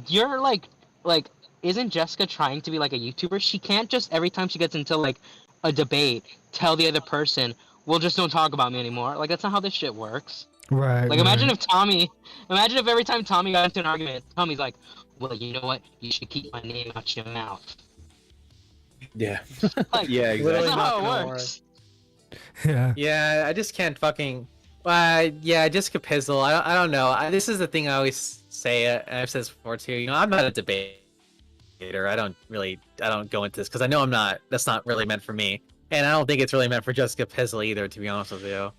you're like, isn't Jessica trying to be like a YouTuber? She can't just every time she gets into like a debate tell the other person, well, just don't talk about me anymore. Like that's not how this shit works. Right. Like imagine if every time Tommy got into an argument, Tommy's like, well, you know what? You should keep my name out your mouth. Yeah. Like, Yeah, exactly. that's not how Not it works. Yeah. Yeah, I just can't fucking. Yeah, Jessica Pizzle. I don't know. This is the thing I always say, and I've said this before too. You know, I'm not a debater. I don't go into this because I know I'm not. That's not really meant for me, and I don't think it's really meant for Jessica Pizzle either. To be honest with you,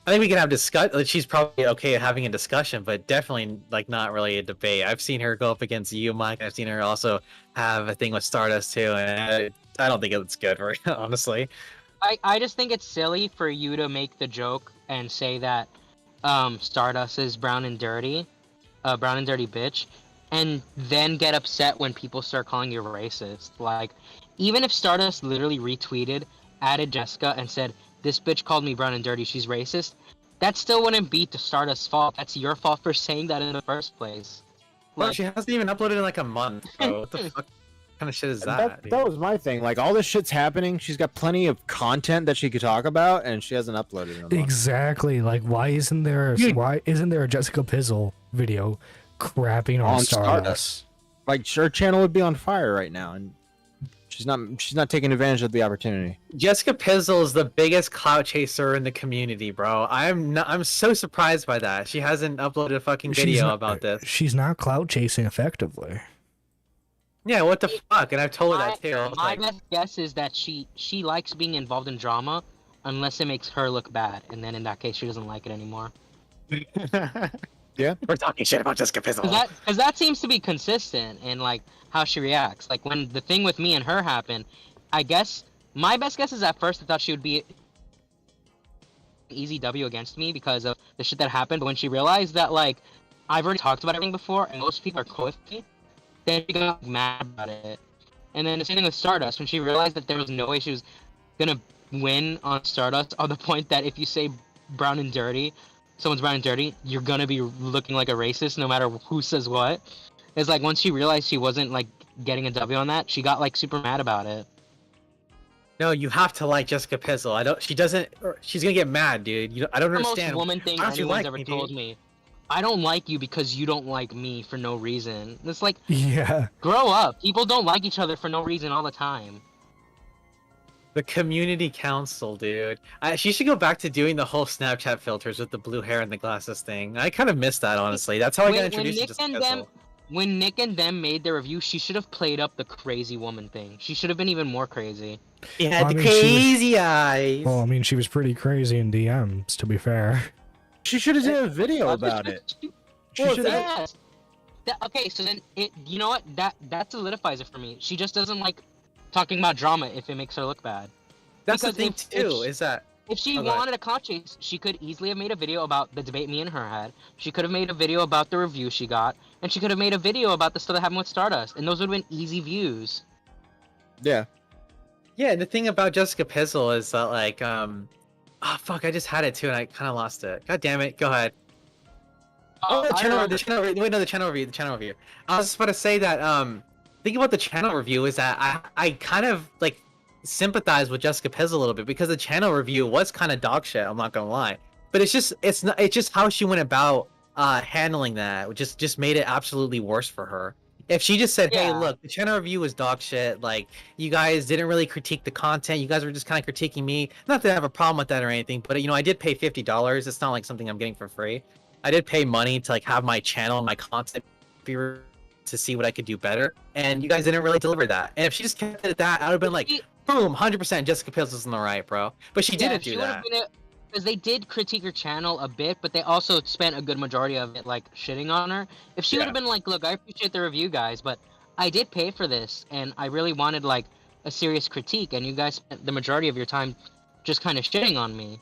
I think we can have discuss. She's probably okay at having a discussion, but definitely like not really a debate. I've seen her go up against you, Mike. I've seen her also have a thing with Stardust too, and I don't think it's good for her, honestly. I just think it's silly for you to make the joke and say that Stardust is brown and dirty bitch, and then get upset when people start calling you racist. Like, even if Stardust literally retweeted, added Jessica, and said, this bitch called me brown and dirty, she's racist, that still wouldn't be the Stardust's fault. That's your fault for saying that in the first place. Bro, she hasn't even uploaded in like a month, bro. What the fuck kind of shit is that? That was my thing. Like all this shit's happening. She's got plenty of content that she could talk about, and she hasn't uploaded in a month. Exactly. Like, why isn't there a Jessica Pizzle video crapping on Stardust? Like, her channel would be on fire right now, and she's not taking advantage of the opportunity. Jessica Pizzle is the biggest clout chaser in the community, bro. I'm so surprised by that. She hasn't uploaded a fucking video about this. She's not clout chasing effectively. Yeah, what the fuck? And I've told her that too. My best guess is that she likes being involved in drama, unless it makes her look bad, and then in that case she doesn't like it anymore. Yeah, we're talking shit about Jessica Pizzle. Because that seems to be consistent in like how she reacts. Like when the thing with me and her happened, I guess my best guess is at first I thought she would be easy W against me because of the shit that happened. But when she realized that like I've already talked about everything before and most people are cool with me, then she got mad about it. And then the same thing with Stardust, when she realized that there was no way she was gonna win on Stardust, on the point that if you say brown and dirty, someone's brown and dirty, you're gonna be looking like a racist no matter who says what. It's like once she realized she wasn't like getting a W on that, she got like super mad about it. No, you have to like Jessica Pizzle. She's gonna get mad, dude. I don't understand. The most woman thing anyone's ever told me. I don't like you because you don't like me for no reason. It's like, yeah, grow up. People don't like each other for no reason all the time. The community council, dude. She should go back to doing the whole Snapchat filters with the blue hair and the glasses thing. I kind of missed that, honestly. That's how I got introduced to Jessica Pizzle. When Nick and them made their review, she should have played up the crazy woman thing. She should have been even more crazy. Yeah, the crazy eyes. Well, I mean, she was pretty crazy in DMs, to be fair. She should have done a video about it. Okay, so then you know what? That solidifies it for me. She just doesn't like talking about drama if it makes her look bad. That's the thing too. If she wanted a clout chase, she could easily have made a video about the debate me and her had. She could have made a video about the review she got, and she could have made a video about the stuff that happened with Stardust, and those would have been easy views. Yeah. Yeah, and the thing about Jessica Pizzle is that like oh fuck, I just had it too and I kind of lost it. God damn it. Go ahead. The channel review. I was just about to say that thing about the channel review is that I kind of like sympathize with Jessica Pizzle a little bit because the channel review was kind of dog shit, I'm not gonna lie. But it's just how she went about handling that, which just made it absolutely worse for her. If she just said, hey, look, the channel review was dog shit, like, you guys didn't really critique the content, you guys were just kind of critiquing me. Not that I have a problem with that or anything, but, you know, I did pay $50. It's not like something I'm getting for free. I did pay money to, like, have my channel and my content be to see what I could do better, and you guys didn't really deliver that. And if she just kept it at that, I would have been like, boom, 100% Jessica Pizzle's in the right, bro. But she didn't do that. Because they did critique her channel a bit, but they also spent a good majority of it, like, shitting on her. If she would have been like, look, I appreciate the review, guys, but I did pay for this, and I really wanted, like, a serious critique, and you guys spent the majority of your time just kind of shitting on me.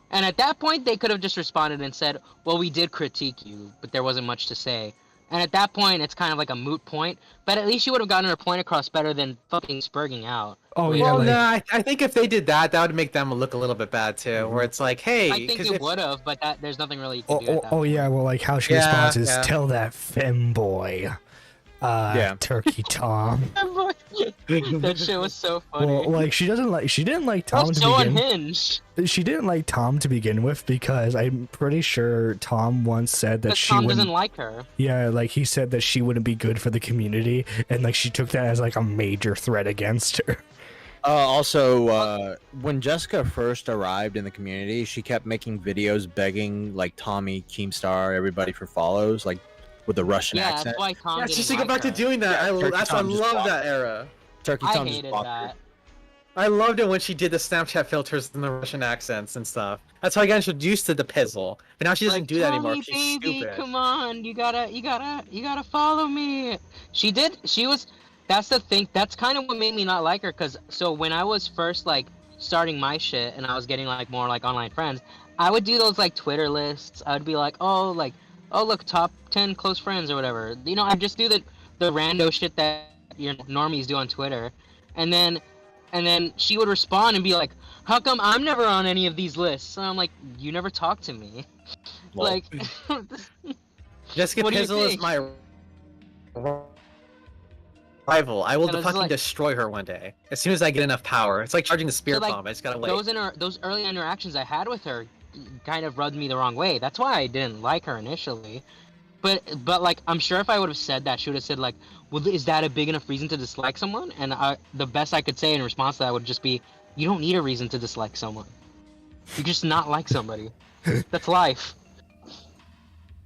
And at that point, they could have just responded and said, well, we did critique you, but there wasn't much to say. And at that point, it's kind of like a moot point. But at least she would have gotten her point across better than fucking spurging out. Oh Wait, yeah, Well, like, no, I think if they did that, that would make them look a little bit bad too. Where it's like, hey, I think 'cause it if- would have, but there's nothing really you can oh, do at oh, that oh point. yeah, well, like how she Yeah, responds is yeah. tell that femboy, Yeah. Turkey Tom. That shit was so funny. Well, like she didn't like That Tom was to so begin. unhinged. She didn't like Tom to begin with because I'm pretty sure Tom once said that Because she Tom wouldn't. doesn't like her. Yeah, like he said that she wouldn't be good for the community, and like she took that as like a major threat against her. Also, when Jessica first arrived in the community, she kept making videos begging like Tommy, Keemstar, everybody for follows, like with the Russian Yeah, accent. that's why Tom yeah, didn't just to go like back to her. doing that. Yeah, Turkey I Tom just love walked. that era. Turkey I Tom just hated blocked her. that. I loved it when she did the Snapchat filters and the Russian accents and stuff. That's how I got introduced to the Pizzle. But now she doesn't Like, do that anymore. Tommy, She's baby, stupid. come on, you gotta follow me. She did. She was. That's the thing. That's kind of what made me not like her. Cause so when I was first like starting my shit and I was getting like more like online friends, I would do those like Twitter lists. I would be like, oh look, top 10 close friends or whatever. You know, I just do the rando shit that your normies do on Twitter, and then she would respond and be like, how come I'm never on any of these lists? And I'm like, you never talk to me. Well, Like, Jessica What do you Pizzle is think? my rival. I will And it's fucking like- destroy her one day. As soon as I get enough power. It's like charging the spirit like, bomb. I just gotta wait. those early interactions I had with her kind of rubbed me the wrong way. That's why I didn't like her initially. But like, I'm sure if I would have said that, she would have said like, well, is that a big enough reason to dislike someone? And the best I could say in response to that would just be, you don't need a reason to dislike someone. You just not like somebody. That's life.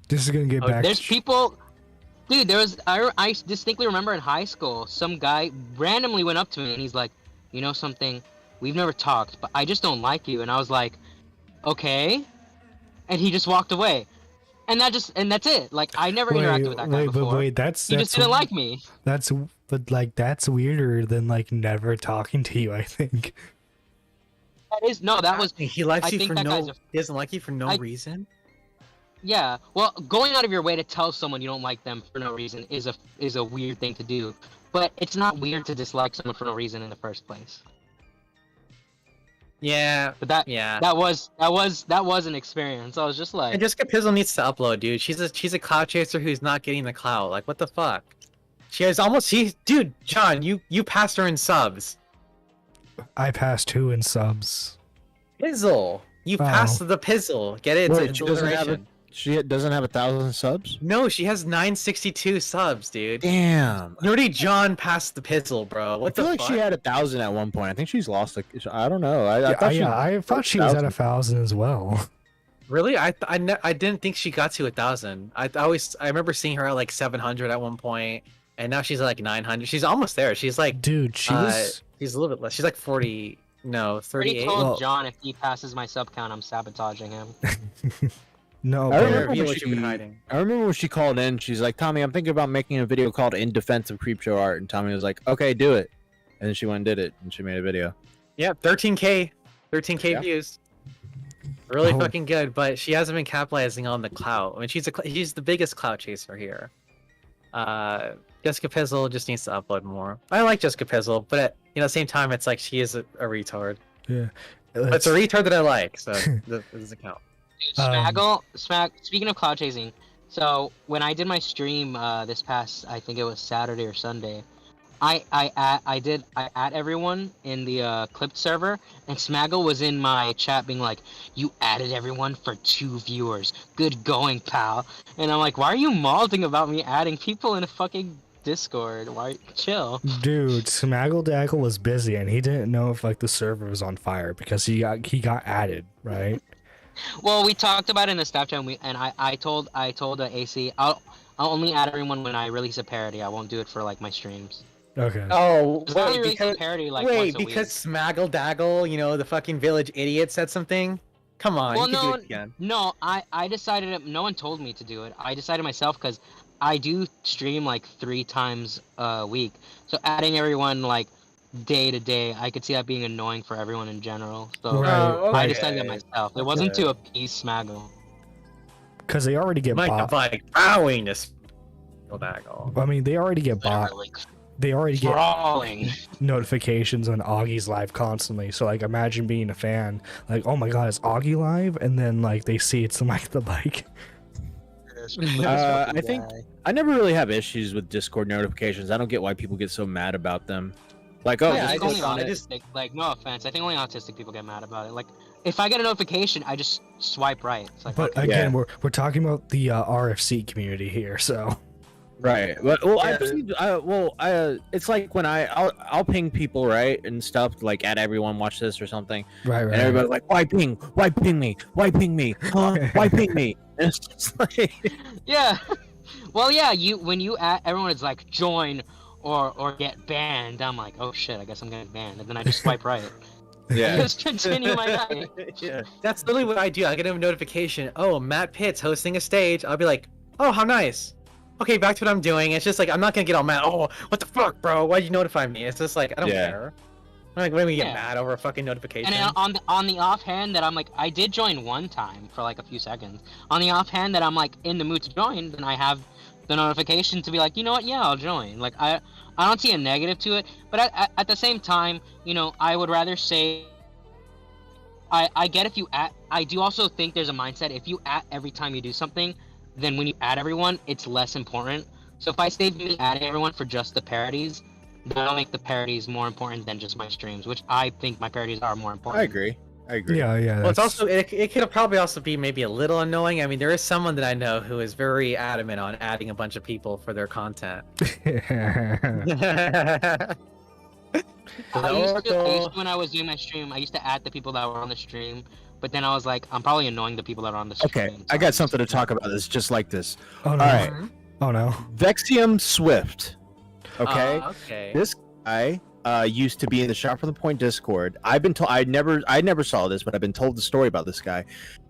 This is gonna get back. There's people, dude. There was I distinctly remember in high school, some guy randomly went up to me and he's like, you know something, we've never talked, but I just don't like you. And I was like, okay, and he just walked away. And that's it. Like I never interacted with that guy before. Wait, that's He just didn't like me. That's but like that's weirder than like never talking to you. I think. That was He likes I you think for that no. guy's a- He doesn't like you for no I- reason. yeah. Well, going out of your way to tell someone you don't like them for no reason is a weird thing to do. But it's not weird to dislike someone for no reason in the first place. Yeah. But that Yeah. that was an experience. I was just like, And Jessica Pizzle needs to upload, dude. She's a cloud chaser who's not getting the clout. Like, what the fuck? Dude, John, you passed her in subs. I passed 2 in subs. Pizzle, you Oh. passed the Pizzle. Get it? It's Wait, a she doesn't have alliteration. She doesn't have 1,000 subs. No, she has 962 subs, dude. Damn. Nerdy John passed the Pizzle, bro. What I feel the like fuck? she had 1,000 at one point. I think she's lost. I don't know. I thought she. I thought she was at 1,000 as well. Really? I didn't think she got to 1,000. I remember seeing her at like 700 at one point, and now she's at like 900. She's almost there. She's like Dude, she was. she's a little bit less. She's like 40. No, already 38. told Well- John if he passes my sub count, I'm sabotaging him. No, I but- remember Reveal when what you've been she- hiding. I remember when she called in. She's like, "Tommy, I'm thinking about making a video called In Defense of Creepshow Art," and Tommy was like, "Okay, do it." And then she went and did it, and she made a video. Yeah, 13K Yeah. views. Really Oh. fucking good, but she hasn't been capitalizing on the clout. I mean, she's the biggest clout chaser here. Jessica Pizzle just needs to upload more. I like Jessica Pizzle, but at the same time, it's like she is a retard. yeah. But it's a retard that I like, so that doesn't count. Dude, Um, Speaking of cloud chasing, so when I did my stream this past, I think it was Saturday or Sunday, I at everyone in the clipped server, and Smaggle was in my chat being like, "You added everyone for 2 viewers. Good going, pal." And I'm like, "Why are you malding about me adding people in a fucking Discord? Why chill?" Dude, Smaggle Daggle was busy and he didn't know if like the server was on fire because he got added, right? Well, we talked about it in the staff chat, and I told AC I'll only add everyone when I release a parody. I won't do it for like my streams. Okay. Oh, Because I only wait, release a because parody like wait, once a because week. Smaggle Daggle, the fucking village idiot said something. Come on, Well, you can no, do it again. no, I decided it. No one told me to do it. I decided myself because I do stream like 3 times a week. So adding everyone like day to day, I could see that being annoying for everyone in general. So Right, Oh, I right. decided that myself. It wasn't to appease Smaggle. Because they already get Mike bought. like bowing this. feel that at all. I mean, they already get bought. Literally They already get crawling. notifications on Augie's live constantly. So like, imagine being a fan, like, oh my god, is Augie live? And then like they see it's like the like. I think I never really have issues with Discord notifications. I don't get why people get so mad about them. Like, oh, Yeah, I this think is only on it. autistic. Like, no offense, I think only autistic people get mad about it. Like, if I get a notification, I just swipe right. It's like, But okay. again, we're talking about the RFC community here, so. Right. Well, Yeah. it's like when I'll ping people, right, and stuff, like at everyone watch this or something, Right. and everybody's like, why ping me, why ping me, huh? Why ping me? And it's just like, Yeah. Well, yeah. When you everyone is like join or get banned. I'm like, oh shit, I guess I'm getting banned, and then I just swipe right. yeah, Just continue my night. yeah, That's literally what I do. I get a notification. Oh, Matt Pitt's hosting a stage. I'll be like, oh, how nice. Okay, back to what I'm doing. It's just like I'm not gonna get all mad. Oh, what the fuck, bro? Why'd you notify me? It's just like I don't Yeah. care. I'm like, when we get Yeah. mad over a fucking notification. And then on the offhand that I'm like, I did join one time for like a few seconds. On the offhand that I'm like in the mood to join, then I have the notification to be like, you know what? Yeah, I'll join. Like I don't see a negative to it, but at the same time, you know, I would rather say. I get if you at. I do also think there's a mindset if you at every time you do something, then when you add everyone, it's less important. So if I stay adding everyone for just the parodies, that'll make the parodies more important than just my streams, which I think my parodies are more important. I agree. Yeah. Well, it's that's- also it could probably also be maybe a little annoying. I mean, there is someone that I know who is very adamant on adding a bunch of people for their content. I used to, when I was doing my stream, I used to add the people that were on the stream, but then I was like, I'm probably annoying the people that are on the stream. Okay, so I got just- something to talk about. This just like this. Oh no! All right, Oh no! Vexium Swift. Okay, Okay. this guy used to be in the Shot from the Point Discord. I've been told I never saw this, but I've been told the story about this guy.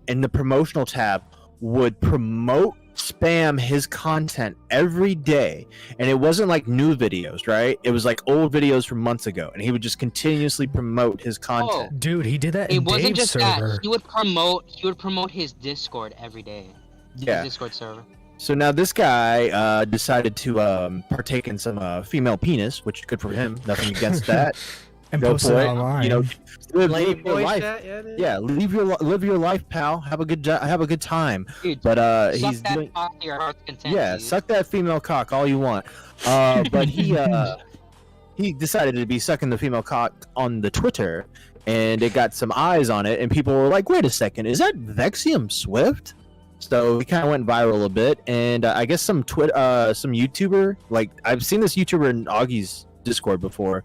And the promotional tab would promote spam his content every day, and it wasn't like new videos, right? It was like old videos from months ago, and he would just continuously promote his content. Dude, he did that It in wasn't Dave's just server. that. He would promote his Discord every day. Yeah. His Discord server. So now this guy decided to partake in some female penis, which is good for him. Nothing against that. And Go posted for it it. online. You know, live Lady your boy life. chat, yeah, dude. Yeah, live your life, pal. Have a good time. Dude, But suck he's that doing cock to your heart's content. yeah, dude. suck that female cock all you want. But he decided to be sucking the female cock on the Twitter, and it got some eyes on it, and people were like, "Wait a second, is that Vexium Swift?" So he kind of went viral a bit, and I guess some YouTuber, like I've seen this YouTuber in Augie's Discord before.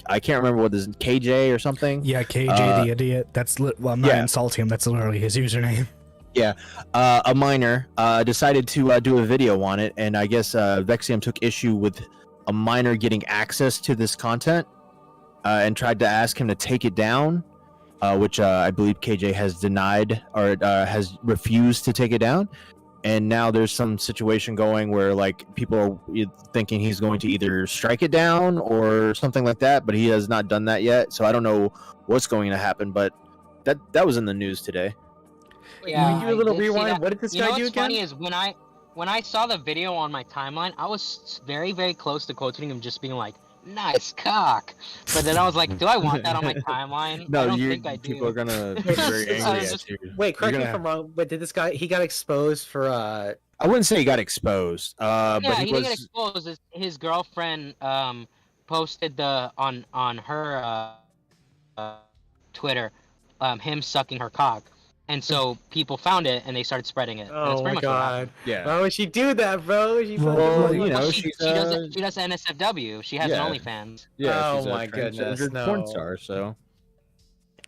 I can't remember what this is, KJ or something. Yeah, KJ the idiot. That's well, I'm not yeah. insulting him. That's literally his username. A minor decided to do a video on it, and I guess Vexium took issue with a minor getting access to this content and tried to ask him to take it down, which I believe KJ has denied or has refused to take it down. And now there's some situation going where like people are thinking he's going to either strike it down or something like that, but he has not done that yet. So I don't know what's going to happen, but that was in the news today. Yeah, Can you do a little I did see rewind? that. What did this You know guy do what's again? funny is when I saw the video on my timeline, I was very, very close to quoting him just being like, "Nice cock," but then I was like, "Do I want that on my timeline? I No, don't think I do." people are gonna be very I angry was at you. Wait, correct You're me if gonna I'm wrong, but did this guy, he got exposed for, I wouldn't say he got exposed, Yeah, but he he didn't get was. exposed. His girlfriend posted on her Twitter him sucking her cock, and so people found it and they started spreading it. And that's oh pretty my much what happened. god. Yeah. Why would she do that, bro? She Well, Well, fucking- you know, Well, she's she does NSFW. She has yeah. an OnlyFans. Yeah, Oh she's a my goodness, transgender porn no. star. So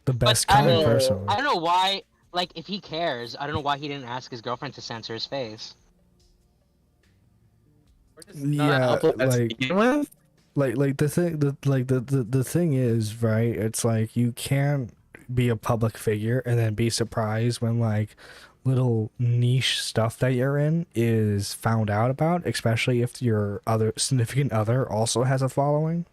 The best I kind mean, of person. I don't know why. Like, if he cares, I don't know why he didn't ask his girlfriend to censor his face. We're just not Yeah, up to like- begin with? Like the thing, the thing is, right? It's like you can't be a public figure and then be surprised when like little niche stuff that you're in is found out about, especially if your other significant other also has a following.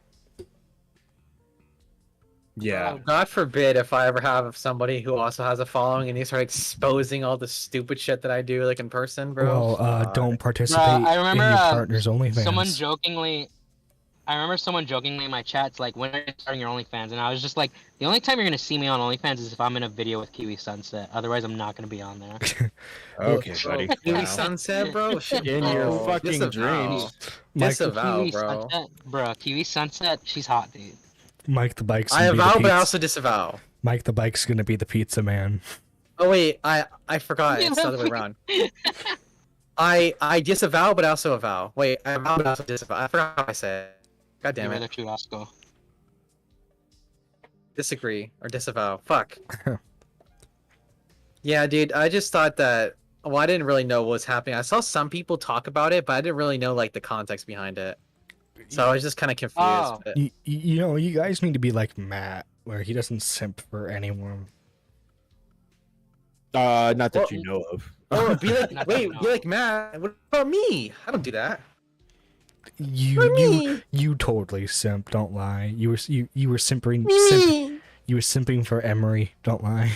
Yeah. God forbid if I ever have somebody who also has a following and they start exposing all the stupid shit that I do like in person, bro. Well, don't Bruh, participate I in remember your partner's someone OnlyFans. jokingly. I remember someone jokingly in my chats like, "When are you starting your OnlyFans?" And I was just like, "The only time you're gonna see me on OnlyFans is if I'm in a video with Kiwi Sunset. Otherwise, I'm not gonna be on there." Okay, Bro, buddy. Kiwi Wow. Sunset, bro. Shit, In your bro. fucking Disavow. dreams. Mike, Disavow, Kiwi bro. Sunset, bro. Kiwi Sunset, she's hot, dude. Mike the bike's I gonna be the avow, but I pizza. also disavow. Mike the bike's gonna be the pizza man. Oh wait, I forgot. It's the other way around. I disavow, but I also avow. Wait, I avow, but I also disavow. I forgot how I said it. God damn You're it. the true Oscar. Disagree or disavow. Fuck. Yeah, dude. I just thought that. Well, I didn't really know what was happening. I saw some people talk about it, but I didn't really know like the context behind it. So I was just kind of confused. Oh. But... You know, you guys need to be like Matt, where he doesn't simp for anyone. Not that Well, you know of. Oh, be like, Not wait, that be like Matt. What about me? I don't do that. You totally simp. Don't lie. You were simping. You were simping for Emery. Don't lie.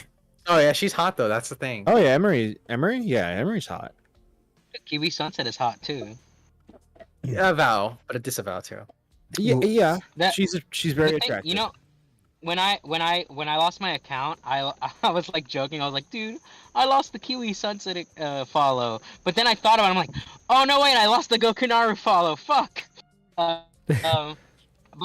Oh yeah, she's hot though. That's the thing. Oh yeah, Emery. Yeah, Emery's hot. Kiwi Sunset is hot too. Avow, but a disavow too. Yeah, Well, yeah. That- She's very The thing- attractive. You know, when I lost my account, I was like joking. I was like, dude, I lost the Kiwi Sunset follow. But then I thought about it. I'm like, oh no, wait, I lost the Gokunaru follow. Fuck. But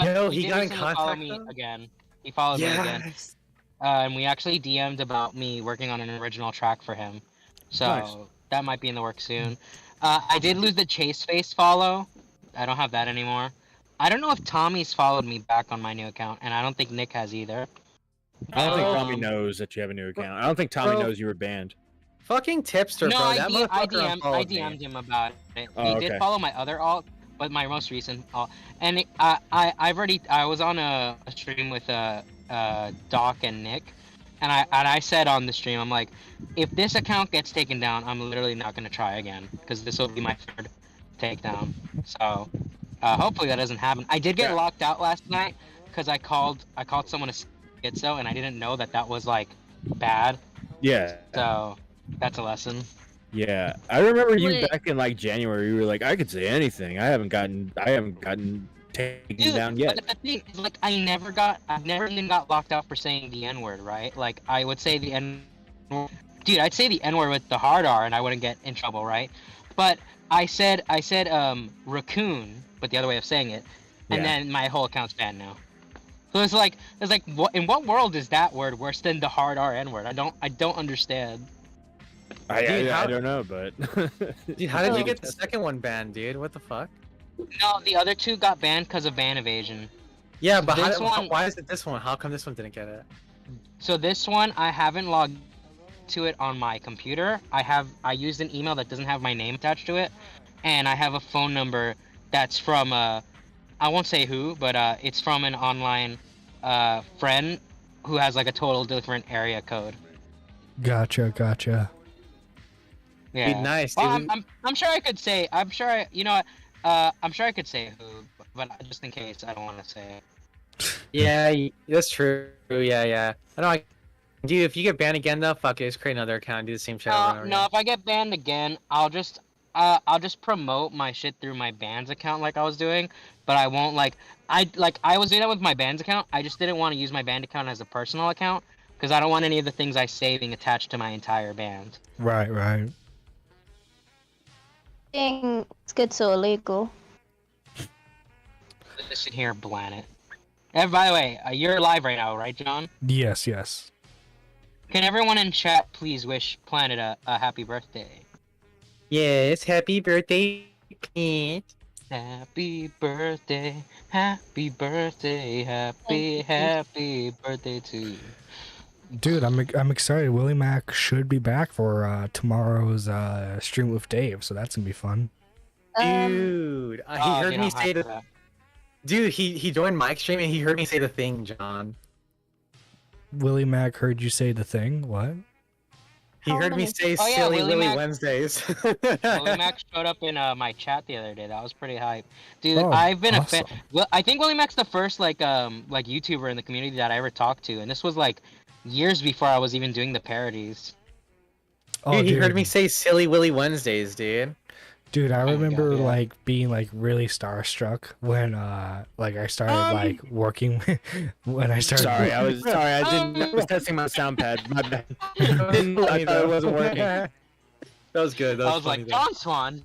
Yo, he did got in recently follow contact me though? again. He followed me again. Yes. And we actually DM'd about me working on an original track for him. So Nice. that might be in the works soon. I did lose the Chase Face follow. I don't have that anymore. I don't know if Tommy's followed me back on my new account, and I don't think Nick has either. I don't think Tommy Um, knows that you have a new account. I don't think Tommy Bro. knows you were banned. Fucking tipster, No, bro. I, That D- I motherfucker DM'd, I unfollowed me. DM'd him about it. Oh, He okay. did follow my other alt, but my most recent alt. And I was on a stream with Doc and Nick, and I said on the stream, I'm like, if this account gets taken down, I'm literally not gonna try again, because this will be my third takedown. So hopefully that doesn't happen. I did get Yeah. locked out last night because I called someone a schizo, and I didn't know that was like bad. Yeah. So that's a lesson. Yeah. I remember you Wait. back in like January. You were like, I could say anything. I haven't gotten taken Dude, down yet. but the thing is, like, I never even got locked out for saying the N word, right? Like, I would say the N, dude, I'd say the N word with the hard R, and I wouldn't get in trouble, right? But I said raccoon, but the other way of saying it, and Yeah. then my whole account's banned now. So it's like, what in what world is that word worse than the hard R N word? I don't understand. Dude, I how- don't know, but Dude, how did you Oh. get the second one banned, dude? What the fuck? No, the other two got banned because of ban evasion. Yeah, but This one- why is it this one? How come this one didn't get it? So this one, I haven't logged to it on my computer. I used an email that doesn't have my name attached to it, and I have a phone number that's from I won't say who, but it's from an online friend who has like a total different area code. Gotcha. Yeah. Dude, nice, Well, dude. I'm sure I could say. I'm sure I could say who, but just in case, I don't want to say it. Yeah, that's true. Yeah. I know. Dude, if you get banned again, though, fuck it. Just create another account and do the same shit over and over No, again. if I get banned again, I'll just promote my shit through my band's account like I was doing, but I won't I was doing that with my band's account. I just didn't want to use my band account as a personal account because I don't want any of the things I say being attached to my entire band. Right. Think it's so illegal. Just sit here and bland it. And by the way, you're live right now, right, John? Yes. Can everyone in chat please wish Planet a happy birthday? Yes, happy birthday, Pete. Happy birthday, happy birthday, happy birthday to you. Dude, I'm excited. Willie Mac should be back for tomorrow's stream with Dave, so that's gonna be fun. Dude, he Oh, heard they me don't say have the. that. Dude, he joined my stream and he heard me say the thing, John. Willie Mac heard you say the thing. What? He How heard me many? say Oh, yeah, silly Willie Willy Mac- Wednesdays. Willie Max showed up in my chat the other day. That was pretty hype, dude. Oh, I've been a fan. awesome. Well, I think Willie Mac's the first like YouTuber in the community that I ever talked to, and this was like years before I was even doing the parodies. Oh, Dude, he heard dude. me say silly Willy Wednesdays, dude. Dude, I Oh my remember God, yeah. like being like really starstruck when like I started like working when I started. Sorry, I was testing my sound pad. My bad. I thought it wasn't working. That was good. That I was was funny, like, John Swan.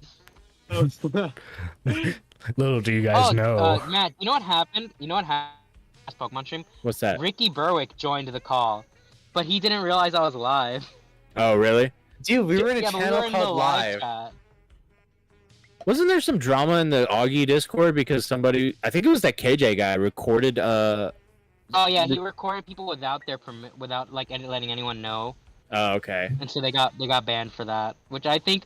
Little do you guys know. Matt, you know what happened? Last Pokemon stream? What's that? Ricky Berwick joined the call, but he didn't realize I was live. Oh, really? Dude, we were in a Yeah, but we channel were in the called Live. chat. Wasn't there some drama in the Augie Discord because somebody, I think it was that KJ guy, recorded Oh yeah, he recorded people without their without like letting anyone know, Oh, okay. and so they got banned for that. Which I think,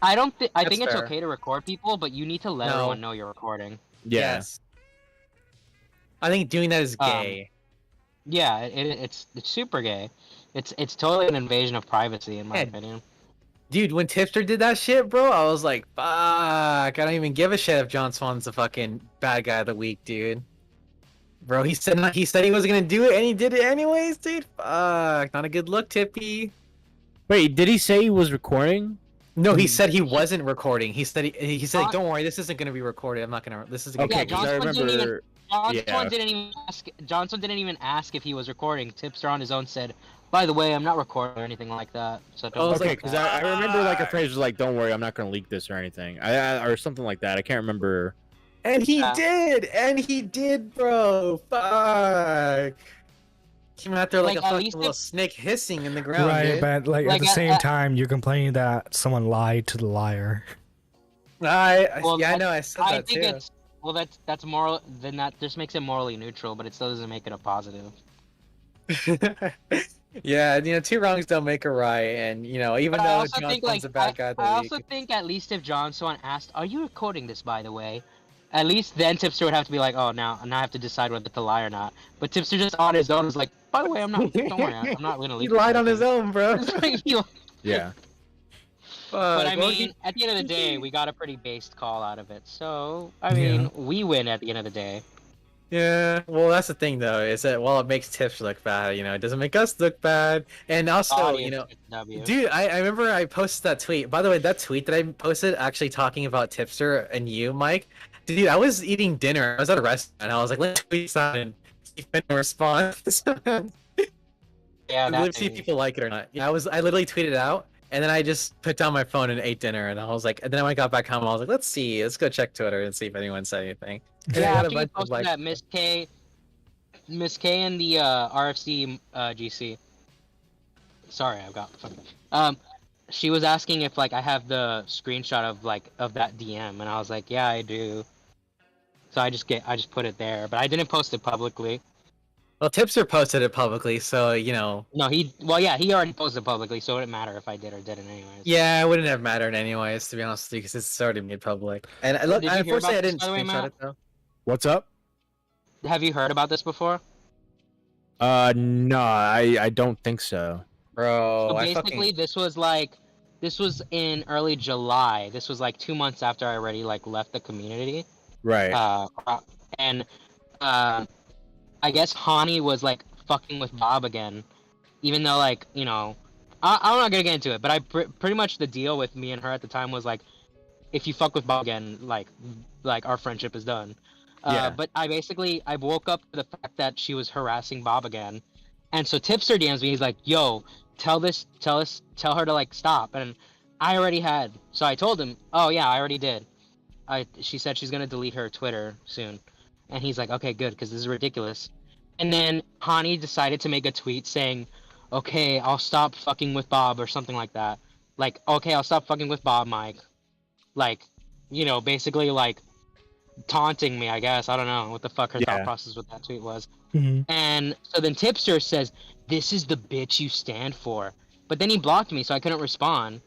I think That's it's fair. okay to record people, but you need to let No. everyone know you're recording. Yeah. Yes. I think doing that is gay. Yeah, it's super gay. It's totally an invasion of privacy in my Yeah. opinion. Dude, when Tipster did that shit, bro, I was like, fuck, I don't even give a shit if John Swan's the fucking bad guy of the week, dude. Bro, he said he wasn't gonna do it, and he did it anyways, dude. Fuck, not a good look, Tippy. Wait, did he say he was recording? No, he said he wasn't recording. He said he said, John- don't worry, this isn't gonna be recorded. I'm not gonna. This is gonna. Okay, Yeah, because I John Swan didn't remember. Johnson didn't even ask if he was recording. Tipster on his own said, "By the way, I'm not recording or anything like that." So don't I was Okay, like, because I remember like a phrase was like, "Don't worry, I'm not gonna leak this or anything," or something like that. I can't remember. And he Yeah. did, bro. Fuck. Came out there like, Like, a at fucking least little if- snake hissing in the ground, Right, dude. but like Like, at the same at- time, you're complaining that someone lied to the liar. Well, Yeah, I know. I said I that think too. it's that's moral. Then that just makes it morally neutral, but it still doesn't make it a positive. Yeah, two wrongs don't make a right, and even But I though also John think Swan's like a bad guy of the I week. also think at least if John Swan asked, "Are you recording this, by the way?" At least then Tipster would have to be like, "Oh, now I have to decide whether to lie or not." But Tipster just on his own was like, "By the way, I'm not. Don't worry, I'm not gonna He leak." lied on his own, bro. Yeah. But I mean, at the end of the day, we got a pretty based call out of it. So I mean, we win at the end of the day. Yeah, well, that's the thing though, is that while it makes Tips look bad, it doesn't make us look bad. And also, Audience gets a W. dude, I remember I posted that tweet. By the way, that tweet that I posted actually talking about Tipster and you, Mike. Dude, I was eating dinner. I was at a restaurant, and I was like, let's tweet that and see if anyone responds. Yeah, Let's see if people like it or not. Yeah, I literally tweeted it out, and then I just put down my phone and ate dinner, and I was like, and then when I got back home, I was like, let's go check Twitter and see if anyone said anything. And I Yeah, got a after you bunch of, posted like, that Miss K and the RFC GC. Sorry, I've got she was asking if like I have the screenshot of that DM, and I was like, yeah, I do. So I just put it there, but I didn't post it publicly. Well, Tipster posted it publicly, so No, he already posted it publicly, so it wouldn't matter if I did or didn't anyways. yeah, it wouldn't have mattered anyways, to be honest with you, because it's already made public. And look, Did you hear unfortunately, I about this, didn't by the way, screenshot Matt? it though. What's up? Have you heard about this before? No, I don't think so. Bro, So I basically, fucking this was in early July. This was like 2 months after I already like left the community. Right. And I guess Hani was like fucking with Bob again, even though like I'm not gonna get into it, but I pretty much the deal with me and her at the time was like, if you fuck with Bob again, like our friendship is done. Yeah. But I woke up to the fact that she was harassing Bob again, and so Tipster DMs me. He's like, "Yo, tell her to like stop." And I already had, so I told him, "Oh yeah, I already did." She said she's gonna delete her Twitter soon, and he's like, "Okay, good, because this is ridiculous." And then Hani decided to make a tweet saying, "Okay, I'll stop fucking with Bob," or something like that. Like, "Okay, I'll stop fucking with Bob, Mike." Like, basically like taunting me, I guess. I don't know what the fuck her thought process with that tweet was. Mhm. And so then Tipster says, "This is the bitch you stand for." But then he blocked me, so I couldn't respond.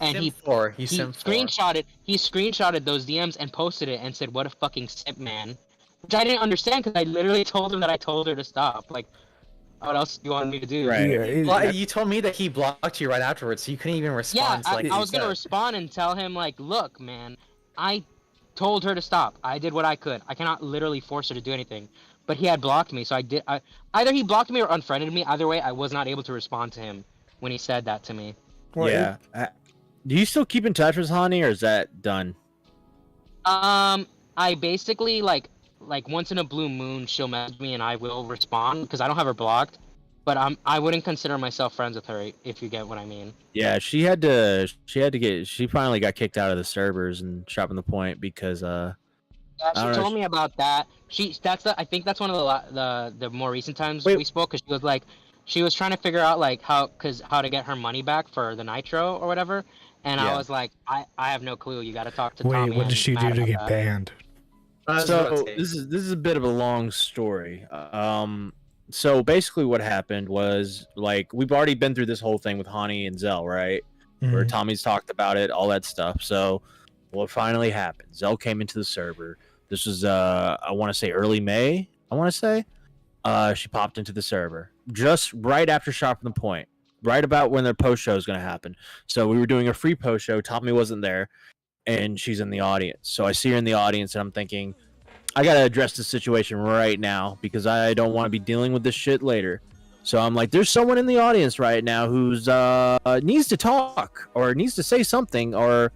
And he screenshotted those DMs and posted it and said, "What a fucking simp, man." Which I didn't understand because I literally told him that I told her to stop. Like, What else do you want me to do? Right. Yeah, You told me that he blocked you right afterwards, so you couldn't even Yeah, respond to like I he was gonna said. respond and tell him like, look, man, I told her to stop. I did what I could. I cannot literally force her to do anything. But he had blocked me, so I did. Either he blocked me or unfriended me. Either way, I was not able to respond to him when he said that to me. well, Yeah. Do you still keep in touch with Hani, or is that done? I basically like once in a blue moon she'll message me and I will respond because I don't have her blocked. But I wouldn't consider myself friends with her if you get what I mean. Yeah, she finally got kicked out of the servers and Shopping the Point because Yeah, I she don't know. told me about that. I think that's one of the more recent times Wait. we spoke because she was trying to figure out like how to get her money back for the nitro or whatever, and I Yeah. was like I have no clue. You got to talk to wait, Tommy. what did and she Matt do to about get that. banned? So this is a bit of a long story. So basically what happened was like we've already been through this whole thing with Hani and Zell, right? Where Mhm. Tommy's talked about it, all that stuff. So what finally happened? Zell came into the server. This was I want to say early May. I want to say she popped into the server just right after Shopping the Point, right about when their post show is going to happen. So we were doing a free post show. Tommy wasn't there, and she's in the audience. So I see her in the audience, and I'm thinking, I gotta address the situation right now because I don't want to be dealing with this shit later. So I'm like, there's someone in the audience right now who's needs to talk or needs to say something or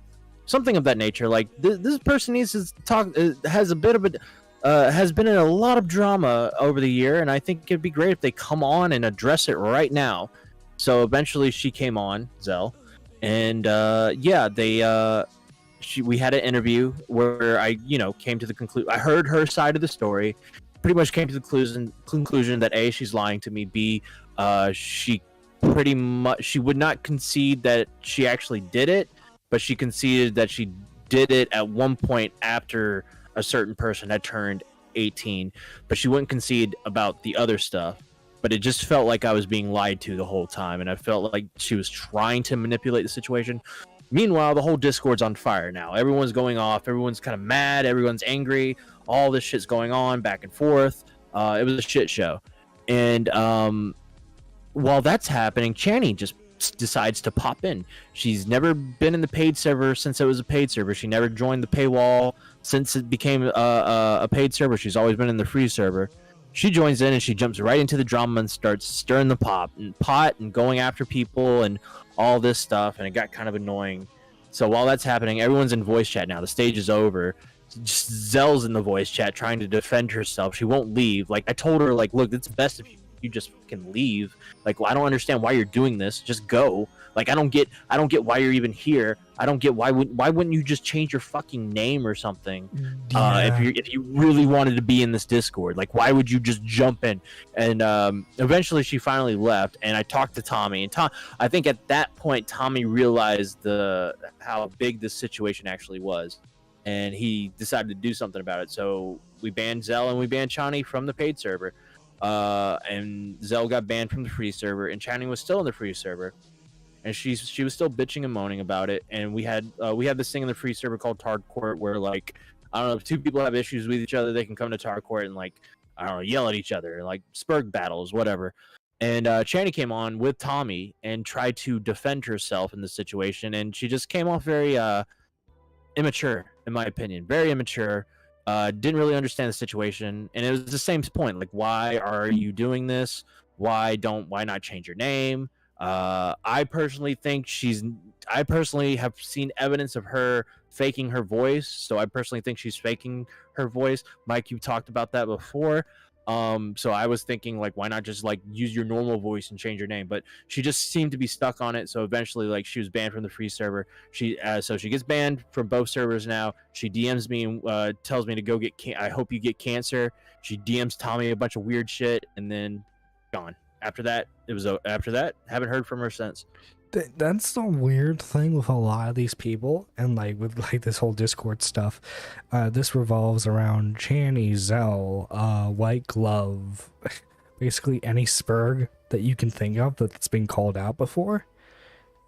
something of that nature. Like this person needs to talk. Has a bit of a has been in a lot of drama over the year, and I think it'd be great if they come on and address it right now. So eventually, she came on, Zell, and yeah, we had an interview where I, came to the conclusion. I heard her side of the story, pretty much came to the conclusion that A, she's lying to me. B, she would not concede that she actually did it, but she conceded that she did it at one point after a certain person had turned 18, but she wouldn't concede about the other stuff. But it just felt like I was being lied to the whole time, and I felt like she was trying to manipulate the situation. Meanwhile, the whole Discord's on fire now. Everyone's going off. Everyone's kind of mad. Everyone's angry. All this shit's going on back and forth. It was a shit show. And while that's happening, Channy just decides to pop in. She's never been in the paid server since it was a paid server. She never joined the paywall since it became a paid server. She's always been in the free server. She joins in and she jumps right into the drama and starts stirring the pot and going after people and all this stuff, and it got kind of annoying. So while that's happening, everyone's in voice chat now. The stage is over. Just Zell's in the voice chat trying to defend herself. She won't leave. Like I told her, like, look, it's best if you just can leave. Like, well, I don't understand why you're doing this. Just go. Like I don't get why you're even here. I don't get why wouldn't you just change your fucking name or something? Yeah. If you really wanted to be in this Discord, like why would you just jump in? And eventually she finally left, and I talked to Tommy, and I think at that point Tommy realized how big this situation actually was, and he decided to do something about it. So we banned Zell and we banned Chani from the paid server, and Zell got banned from the free server, and Chani was still in the free server. And she was still bitching and moaning about it. And we had this thing in the free server called Tard Court where, like, I don't know, if two people have issues with each other, they can come to Tard Court and, like, I don't know, yell at each other, like Spurg battles, whatever. And Channy came on with Tommy and tried to defend herself in the situation, and she just came off very immature, in my opinion, very immature. Didn't really understand the situation, and it was the same point, like, why are you doing this? Why not change your name? I personally have seen evidence of her faking her voice, so I personally think she's faking her voice. Mike, you talked about that before. So I was thinking, like, why not just like use your normal voice and change your name? But she just seemed to be stuck on it. So eventually, like, she was banned from the free server. So she gets banned from both servers now. She DMs me and tells me to go get. I hope you get cancer. She DMs Tommy a bunch of weird shit, and then gone. After that, haven't heard from her since. That's the weird thing with a lot of these people, and like with like this whole Discord stuff. This revolves around Channy, Zell, White Glove, basically any Spurg that you can think of that's been called out before.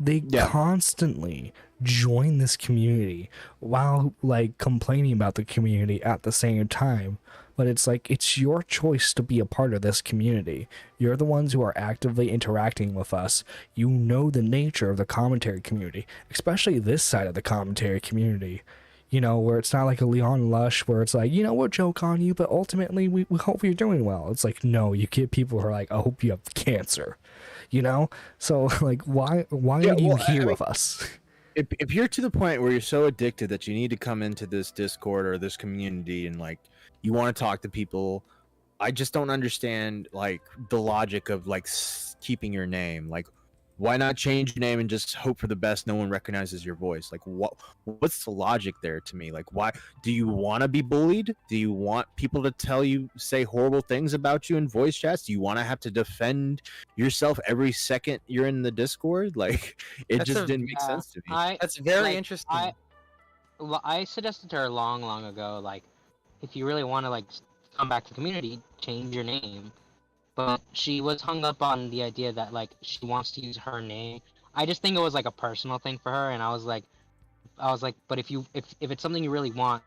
They Yeah. constantly join this community while like complaining about the community at the same time. But it's like, it's your choice to be a part of this community. You're the ones who are actively interacting with us. You know the nature of the commentary community, especially this side of the commentary community. You know, where it's not like a Leon Lush where it's like, we'll joke on you, but ultimately we hope you're doing well. It's like, no, you get people who are like, I hope you have cancer. So like, why Yeah, are you well, here I mean, with us? if you're to the point where you're so addicted that you need to come into this Discord or this community and like you want to talk to people, I just don't understand like the logic of like keeping your name. Like, why not change your name and just hope for the best? No one recognizes your voice. Like, what's the logic there to me? Like, why do you want to be bullied? Do you want people to say horrible things about you in voice chats? Do you want to have to defend yourself every second you're in the Discord? Like, it That's just a- didn't make sense to me. That's very like, interesting. I suggested to her long ago, like, if you really want to like come back to the community, change your name. But she was hung up on the idea that like she wants to use her name. I just think it was like a personal thing for her, and I was like, but if it's something you really want,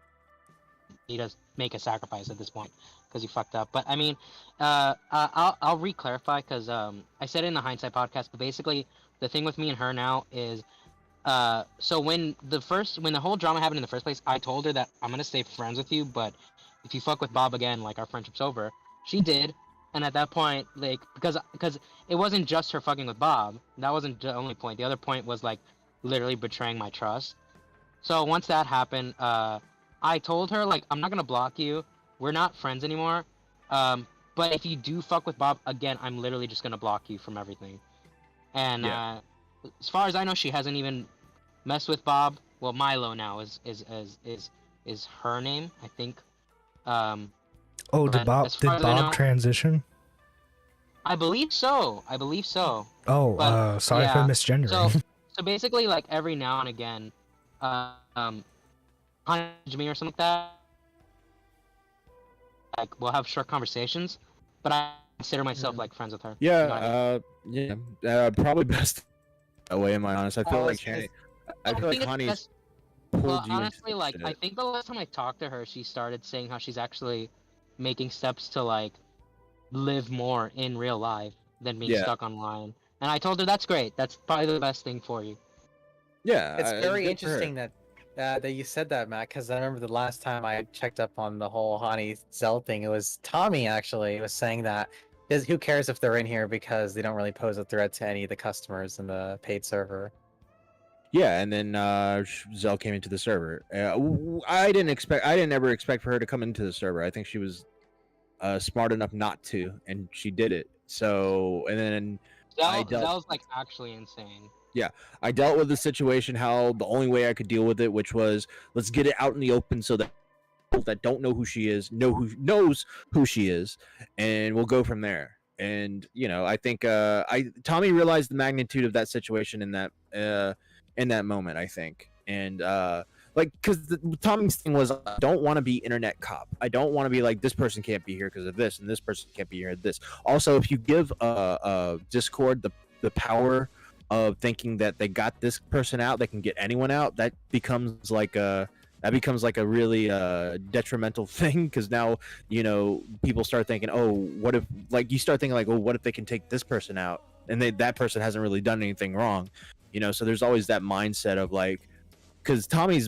you need to make a sacrifice at this point because you fucked up. But I mean, I'll re-clarify because I said it in the hindsight podcast, but basically the thing with me and her now is so when the whole drama happened in the first place, I told her that I'm gonna stay friends with you, but if you fuck with Bob again, like our friendship's over. She did, and at that point, like because it wasn't just her fucking with Bob. That wasn't the only point. The other point was like literally betraying my trust. So once that happened, I told her like I'm not gonna block you. We're not friends anymore. But if you do fuck with Bob again, I'm literally just gonna block you from everything. And Yeah. as far as I know, she hasn't even messed with Bob. Well, Milo now is her name, I think. Oh, did But as far Bob as I know, transition? I believe so. I believe so. Oh, But sorry for yeah, misgendering. so basically, like every now and again, punch me or something like that. Like we'll have short conversations, but I consider myself like friends with her. You know what I mean? Probably best that way. Am I honest? I feel Oh, like it's- I feel like think it's Honey's best- pulled Well, you honestly, into like this I shit. think the last time I talked to her, she started saying how she's actually making steps to like live more in real life than being Yeah. stuck online. And I told her that's great. That's probably the best thing for you. Yeah, It's very good for her. interesting that you said that, Matt, because I remember the last time I checked up on the whole Hani Zell thing, it was Tommy actually was saying that who cares if they're in here because they don't really pose a threat to any of the customers in the paid server. Yeah, and then Zell came into the server. I didn't ever expect for her to come into the server. I think she was smart enough not to, and she did it. So, and then Zell's like actually insane. I dealt with the situation how the only way I could deal with it, which was let's get it out in the open so that people that don't know who she is know who knows who she is, and we'll go from there. And I think Tommy realized the magnitude of that situation in that moment. I think, and like because Tommy's thing was I don't want to be internet cop. I don't want to be like this person can't be here because of this, and this person can't be here this. Also, if you give Discord the power of thinking that they got this person out, they can get anyone out, that becomes like a really detrimental thing because now people start thinking, oh, what if, like, you start thinking like, oh, what if they can take this person out and that person hasn't really done anything wrong, so there's always that mindset of like, because Tommy's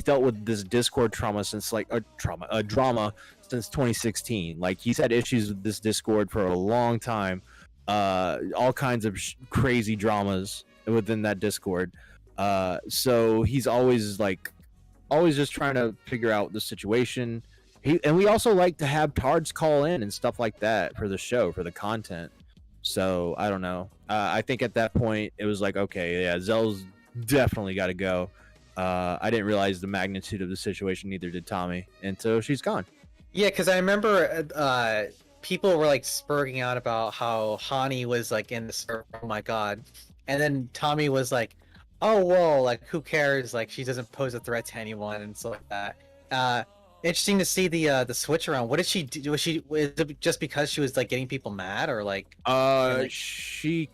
dealt with this Discord trauma since like a drama since 2016. Like, he's had issues with this Discord for a long time, all kinds of crazy dramas within that Discord, so he's always just trying to figure out the situation. And we also like to have Tards call in and stuff like that for the show, for the content. So I don't know. I think at that point it was like, okay, yeah, Zell's definitely got to go. I didn't realize the magnitude of the situation, neither did Tommy, and so she's gone. Yeah, because I remember people were like spurring out about how Hani was like in the server. Oh my god! And then Tommy was like, "Oh well, like who cares? Like she doesn't pose a threat to anyone and stuff like that." Interesting to see the switch around. What did she do? Was it just because she was like getting people mad, or like? She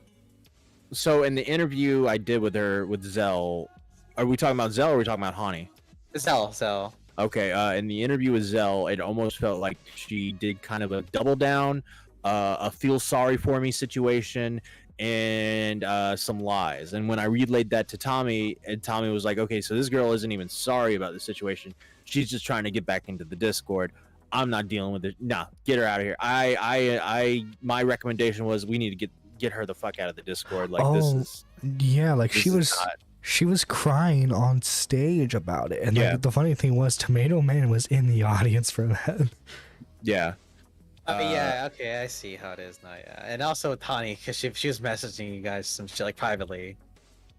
So in the interview I did with her with Zell, are we talking about Zell or are we talking about Hani? Zell. Okay, in the interview with Zell, it almost felt like she did kind of a double down, a feel sorry for me situation, and some lies. And when I relayed that to Tommy, and Tommy was like, "Okay, so this girl isn't even sorry about the situation. She's just trying to get back into the Discord. I'm not dealing with it. Nah, get her out of here." My recommendation was we need to get her the fuck out of the Discord. Like this Oh, is yeah, like this she is was not- she was crying on stage about it, and Yeah. like the funny thing was, Tomato Man was in the audience for that. yeah. Yeah, okay, I see how it is now. Yeah, and also Tani, because she was messaging you guys some shit like privately.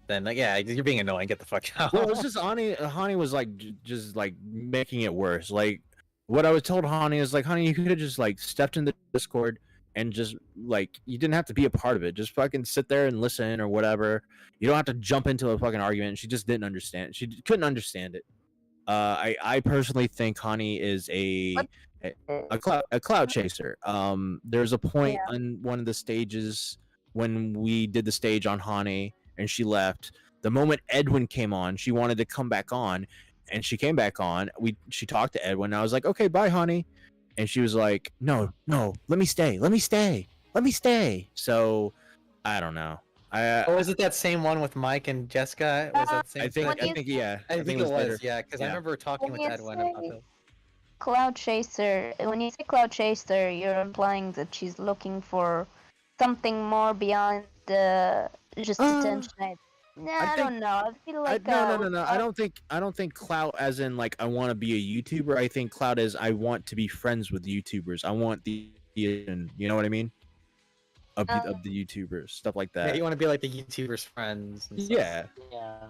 Then like, yeah, you're being annoying. Get the fuck out. Well, it's just Hani was like just like making it worse. Like what I was told Hani is like, honey, you could have just like stepped in the Discord and just like you didn't have to be a part of it. Just fucking sit there and listen or whatever. You don't have to jump into a fucking argument. She just didn't understand. She couldn't understand it. I personally think Hani is a cloud chaser. There's a point on one of the stages when we did the stage on Hani and she left. The moment Edwin came on, she wanted to come back on, and she came back on. She talked to Edwin. And I was like, okay, bye, Hani. And she was like, no, let me stay. So I don't know. Or was it that same one with Mike and Jessica? Was that same? I think What I think it was. later. Yeah, because I Yeah. remember talking When with you Edwin about say- this. Cloud chaser. When you say cloud chaser, you're implying that she's looking for something more beyond the just attention. I don't know. I feel like No. I don't think clout as in like I want to be a YouTuber. I think clout is I want to be friends with YouTubers. I want the you know what I mean? Of the YouTubers, stuff like Yeah, that. you want to be like the YouTubers' friends. And stuff. Yeah. Yeah.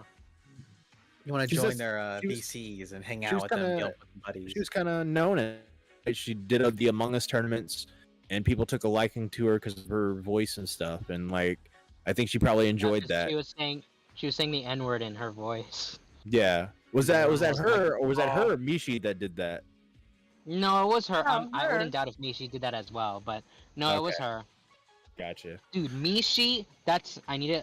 You want to She's join just- their she was- VCs and hang she out was with them, kinda- yell with them buddies. She was kind of known as she did the Among Us tournaments, and people took a liking to her because of her voice and stuff. And like, I think she probably enjoyed 'Cause that. She was saying the N word in her voice. Yeah. Was that Yeah. her or was that her or Mishi that did that? No, it was her. No, I her. wouldn't doubt if Mishi did that as well, but no, it was Okay. her. Gotcha. Dude, Mishi, that's I need to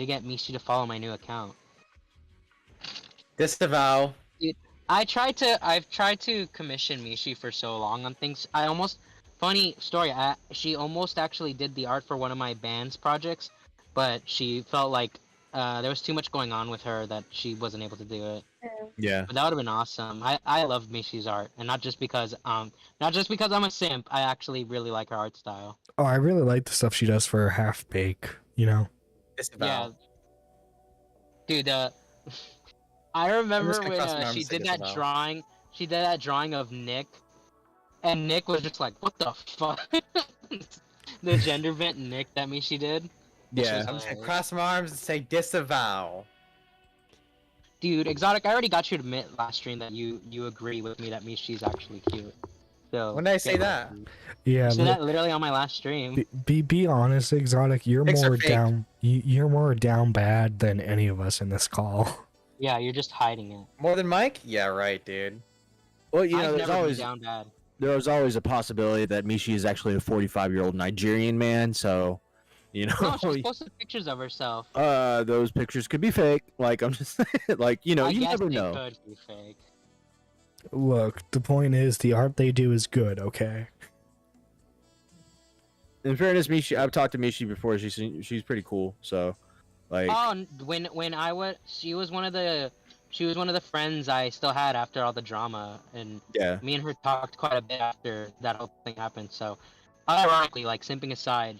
get Mishi to follow my new account. Disavow. I've tried to commission Mishi for so long on things. Funny story. She almost actually did the art for one of my band's projects, but she felt like there was too much going on with her that she wasn't able to do it. Yeah. But that would have been awesome. I love Mishi's art, and not just because I'm a simp. I actually really like her art style. Oh, I really like the stuff she does for her half bake. You know. Disavow. Yeah. Dude, I remember just gonna when cross my arms she and say did that disavow. drawing. She did that drawing of Nick, and Nick was just like, "What the fuck?" The gender bent Nick that Mishi did. Yeah. I'm just gonna cross my arms and say disavow. Dude, Exotic, I already got you to admit last stream that you agree with me that Mishi's actually cute. So When did I say that? Yeah. I said that literally on my last stream. Be honest, Exotic. You're Pics are more fake. down. You're more down bad than any of us in this call. Yeah, you're just hiding it. More than Mike? Yeah, right, dude. Well, you know, I've there's never been always down bad. a possibility that Mishi is actually a 45-year-old Nigerian man. So, you know, No, she's posted pictures of herself. those pictures could be fake. Like I'm just like you know, I you guess never they know. could be fake. Look, the point is the art they do is good. Okay. In fairness, Mishi, I've talked to Mishi before. She's pretty cool. So, like, Oh, when I was, she was one of the friends I still had after all the drama, and yeah, me and her talked quite a bit after that whole thing happened. So, ironically, like simping aside,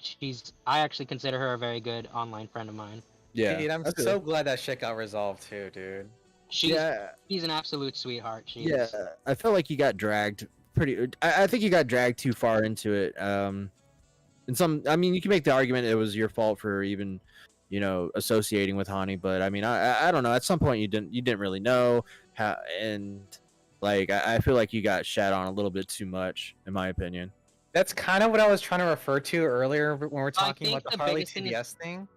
I actually consider her a very good online friend of mine. yeah. Dude, I'm that's so good. glad that shit got resolved too, dude. She's Yeah, an absolute sweetheart. yeah. I felt like you got dragged I think you got dragged too far into it. And I mean, you can make the argument it was your fault for even, you know, associating with Hani, but I mean, I don't know. At some point, you didn't really know how, and like I feel like you got shat on a little bit too much, in my opinion. That's kind of what I was trying to refer to earlier when we were talking think about the the Harley biggest thing is- TBS thing.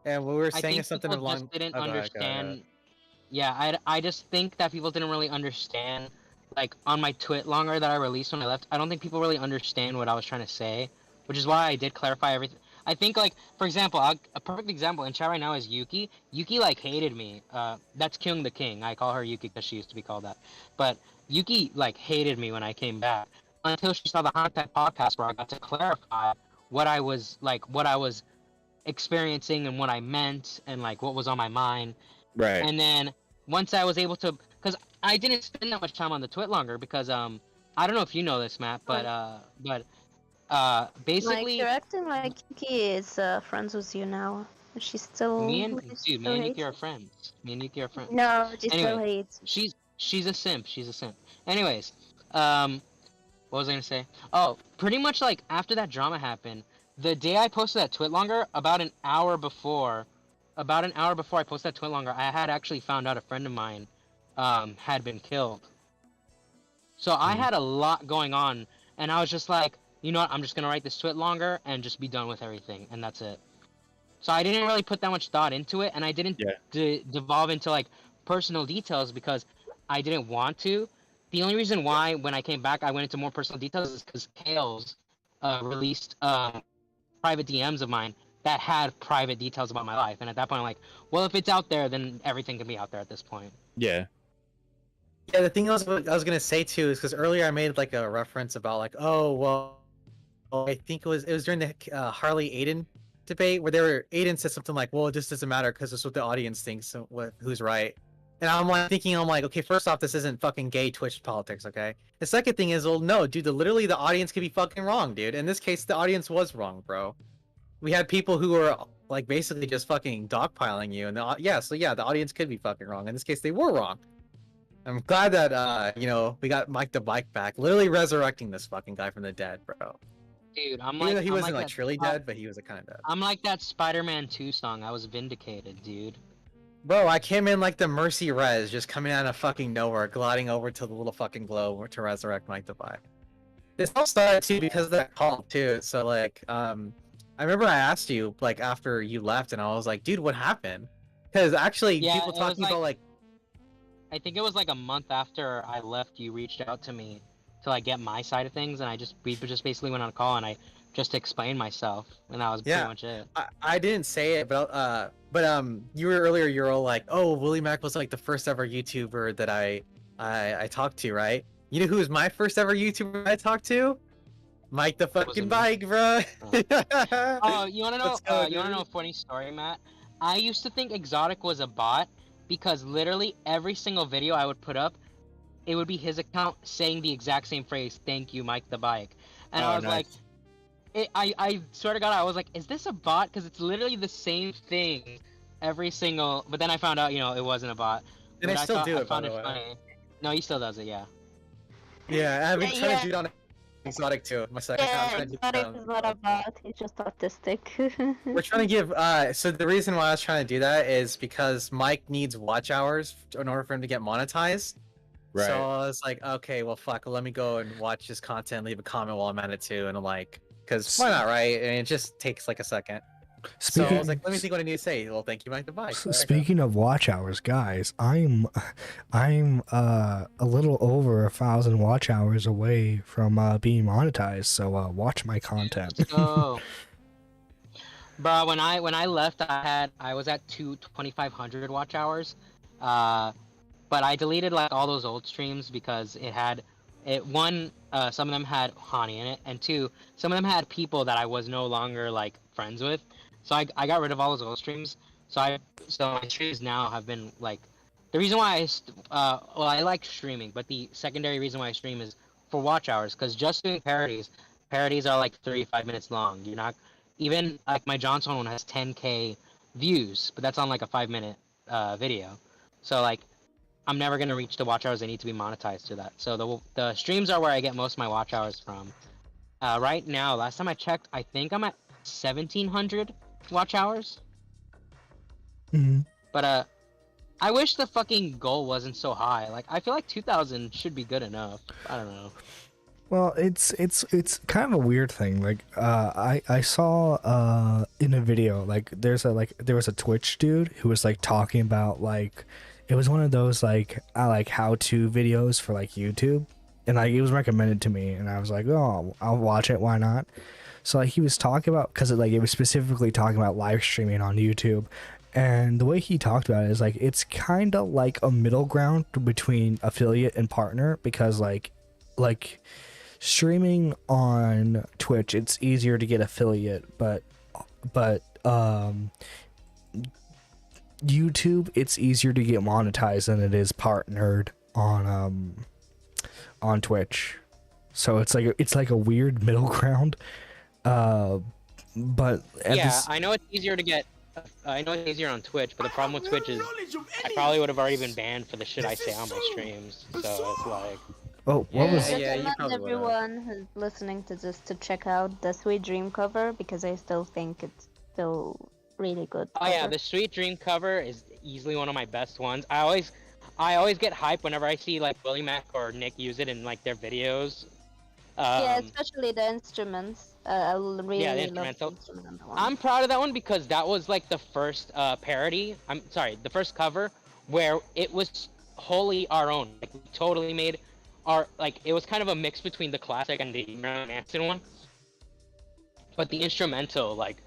And we were I saying think something people along. just didn't Oh, go ahead, go understand. ahead. Yeah, I just think that people didn't really understand. Like on my twit longer that I released when I left, I don't think people really understand what I was trying to say, which is why I did clarify everything. I think like for example, a perfect example in chat right now is Yuki. Yuki like hated me. That's Kyung the King. I call her Yuki because she used to be called that. But Yuki like hated me when I came back until she saw the Haunted podcast where I got to clarify what I was experiencing and what I meant and like what was on my mind. Right. And then once I was able to, because I didn't spend that much time on the twit longer because I don't know if you know this, Matt, but Like, basically you're acting like Yuki is friends with you now. She's still. me and She dude, me still and hates Yuki are you. friends. Me and Yuki are friends. No, she still Anyway, hates. she's a simp. She's a simp. Anyways, what was I gonna say? Oh, pretty much like after that drama happened, the day I posted that twit longer, about an hour before I posted that twit longer, I had actually found out a friend of mine had been killed. So I had a lot going on, and I was just like, you know what, I'm just gonna write this twit longer and just be done with everything, and that's it. So I didn't really put that much thought into it, and I didn't devolve into like personal details because I didn't want to. The only reason why, when I came back, I went into more personal details is because Kales released private DMs of mine that had private details about my life, and at that point, I'm like, well, if it's out there, then everything can be out there at this point. Yeah. Yeah, the thing I was gonna say too is because earlier I made like a reference about like, oh well, I think it was during the Harley Aiden debate where Aiden said something like, well, it just doesn't matter because it's what the audience thinks, so who's right. And I'm like, okay, first off, this isn't fucking gay Twitch politics, okay? The second thing is, well, no, dude, literally the audience could be fucking wrong, dude. In this case, the audience was wrong, bro. We had people who were like basically just fucking dogpiling you, and the audience could be fucking wrong. In this case, they were wrong. I'm glad that we got Mike the Bike back, literally resurrecting this fucking guy from the dead, bro. Dude, I'm Even like though he I'm wasn't like like that truly Spi- dead, but he was kind of dead. I'm like that Spider-Man 2 song. I was vindicated, dude. Bro, I came in like the Mercy Res, just coming out of fucking nowhere, gliding over to the little fucking globe to resurrect Mike the Bike. This all started too because of that call too. So like, I remember I asked you like after you left, and I was like, dude, what happened? Because actually, Yeah, people it was talking about like, I think it was like a month after I left, you reached out to me to like get my side of things, and we just basically went on a call and I just explained myself, and that was pretty much it. I didn't say it, but you were earlier. You're all like, oh, Willie Mac was like the first ever YouTuber that I talked to, right? You know who was my first ever YouTuber I talked to? Mike the fucking Bike, bro. Oh, you wanna know? Let's go, You wanna know a funny story, Matt? I used to think Exotic was a bot because literally every single video I would put up, it would be his account saying the exact same phrase, "Thank you, Mike the Bike," and I was like, I swear to God, I was like, is this a bot? Because it's literally the same thing every single. But then I found out, it wasn't a bot. And But I still do I it, by found the it way. funny. No, he still does it, yeah. Yeah, I've been trying Yeah. to do it on Exotic too. My second account. Yeah, I'm trying to do Exotic it is not a bot. He's just autistic. We're trying to give so the reason why I was trying to do that is because Mike needs watch hours in order for him to get monetized. Right. So I was like, okay, well fuck, let me go and watch his content, leave a comment while I'm at it too, and I'm like, because why not, right? And it just takes like a second. So I was like, let me think what I need to say. Well, thank you, Mike the Bike. Speaking of watch hours, guys, I'm a little over 1,000 watch hours away from being monetized. So watch my content. So, bro, when I left, I was at 2,500 watch hours, but I deleted like all those old streams because some of them had Hani in it, and two, some of them had people that I was no longer like friends with. So I got rid of all those old streams. So my streams now have been like, the reason why I like streaming, but the secondary reason why I stream is for watch hours, because just doing parodies are like 35 minutes long. You're not even like my Johnson one has 10K views, but that's on like a 5-minute video. So like, I'm never gonna reach the watch hours I need to be monetized to that. So the streams are where I get most of my watch hours from. Right now, last time I checked, I think I'm at 1,700 watch hours. Mhm. But I wish the fucking goal wasn't so high. Like I feel like 2,000 should be good enough. I don't know. Well, it's kind of a weird thing. Like I saw in a video like there was a Twitch dude who was like talking about like it was one of those like how-to videos for like YouTube, and like it was recommended to me, and I was like, oh, I'll watch it. Why not? So like he was talking about, because it was specifically talking about live streaming on YouTube, and the way he talked about it is like it's kind of like a middle ground between affiliate and partner, because like streaming on Twitch, it's easier to get affiliate, but YouTube, it's easier to get monetized than it is partnered on Twitch. So it's like a weird middle ground. But Yeah, I know it's easier to get. I know it's easier on Twitch, but the problem with Twitch is I probably would have already been banned for the shit I say on my streams. So it's like. Oh, what was? Yeah, you recommend probably would've. everyone who's listening to this to check out the Sweet Dream cover, because I still think it's still really good. Oh yeah, cover. the Sweet Dream cover is easily one of my best ones. I always get hyped whenever I see like Willie Mac or Nick use it in like their videos. Yeah, especially the instruments. I really Yeah, the love the instrumental. instrument on that one. I'm proud of that one because that was like the first parody. I'm sorry, the first cover where it was wholly our own. Like we totally made our it was kind of a mix between the classic and the Marilyn Manson one. But the instrumental, like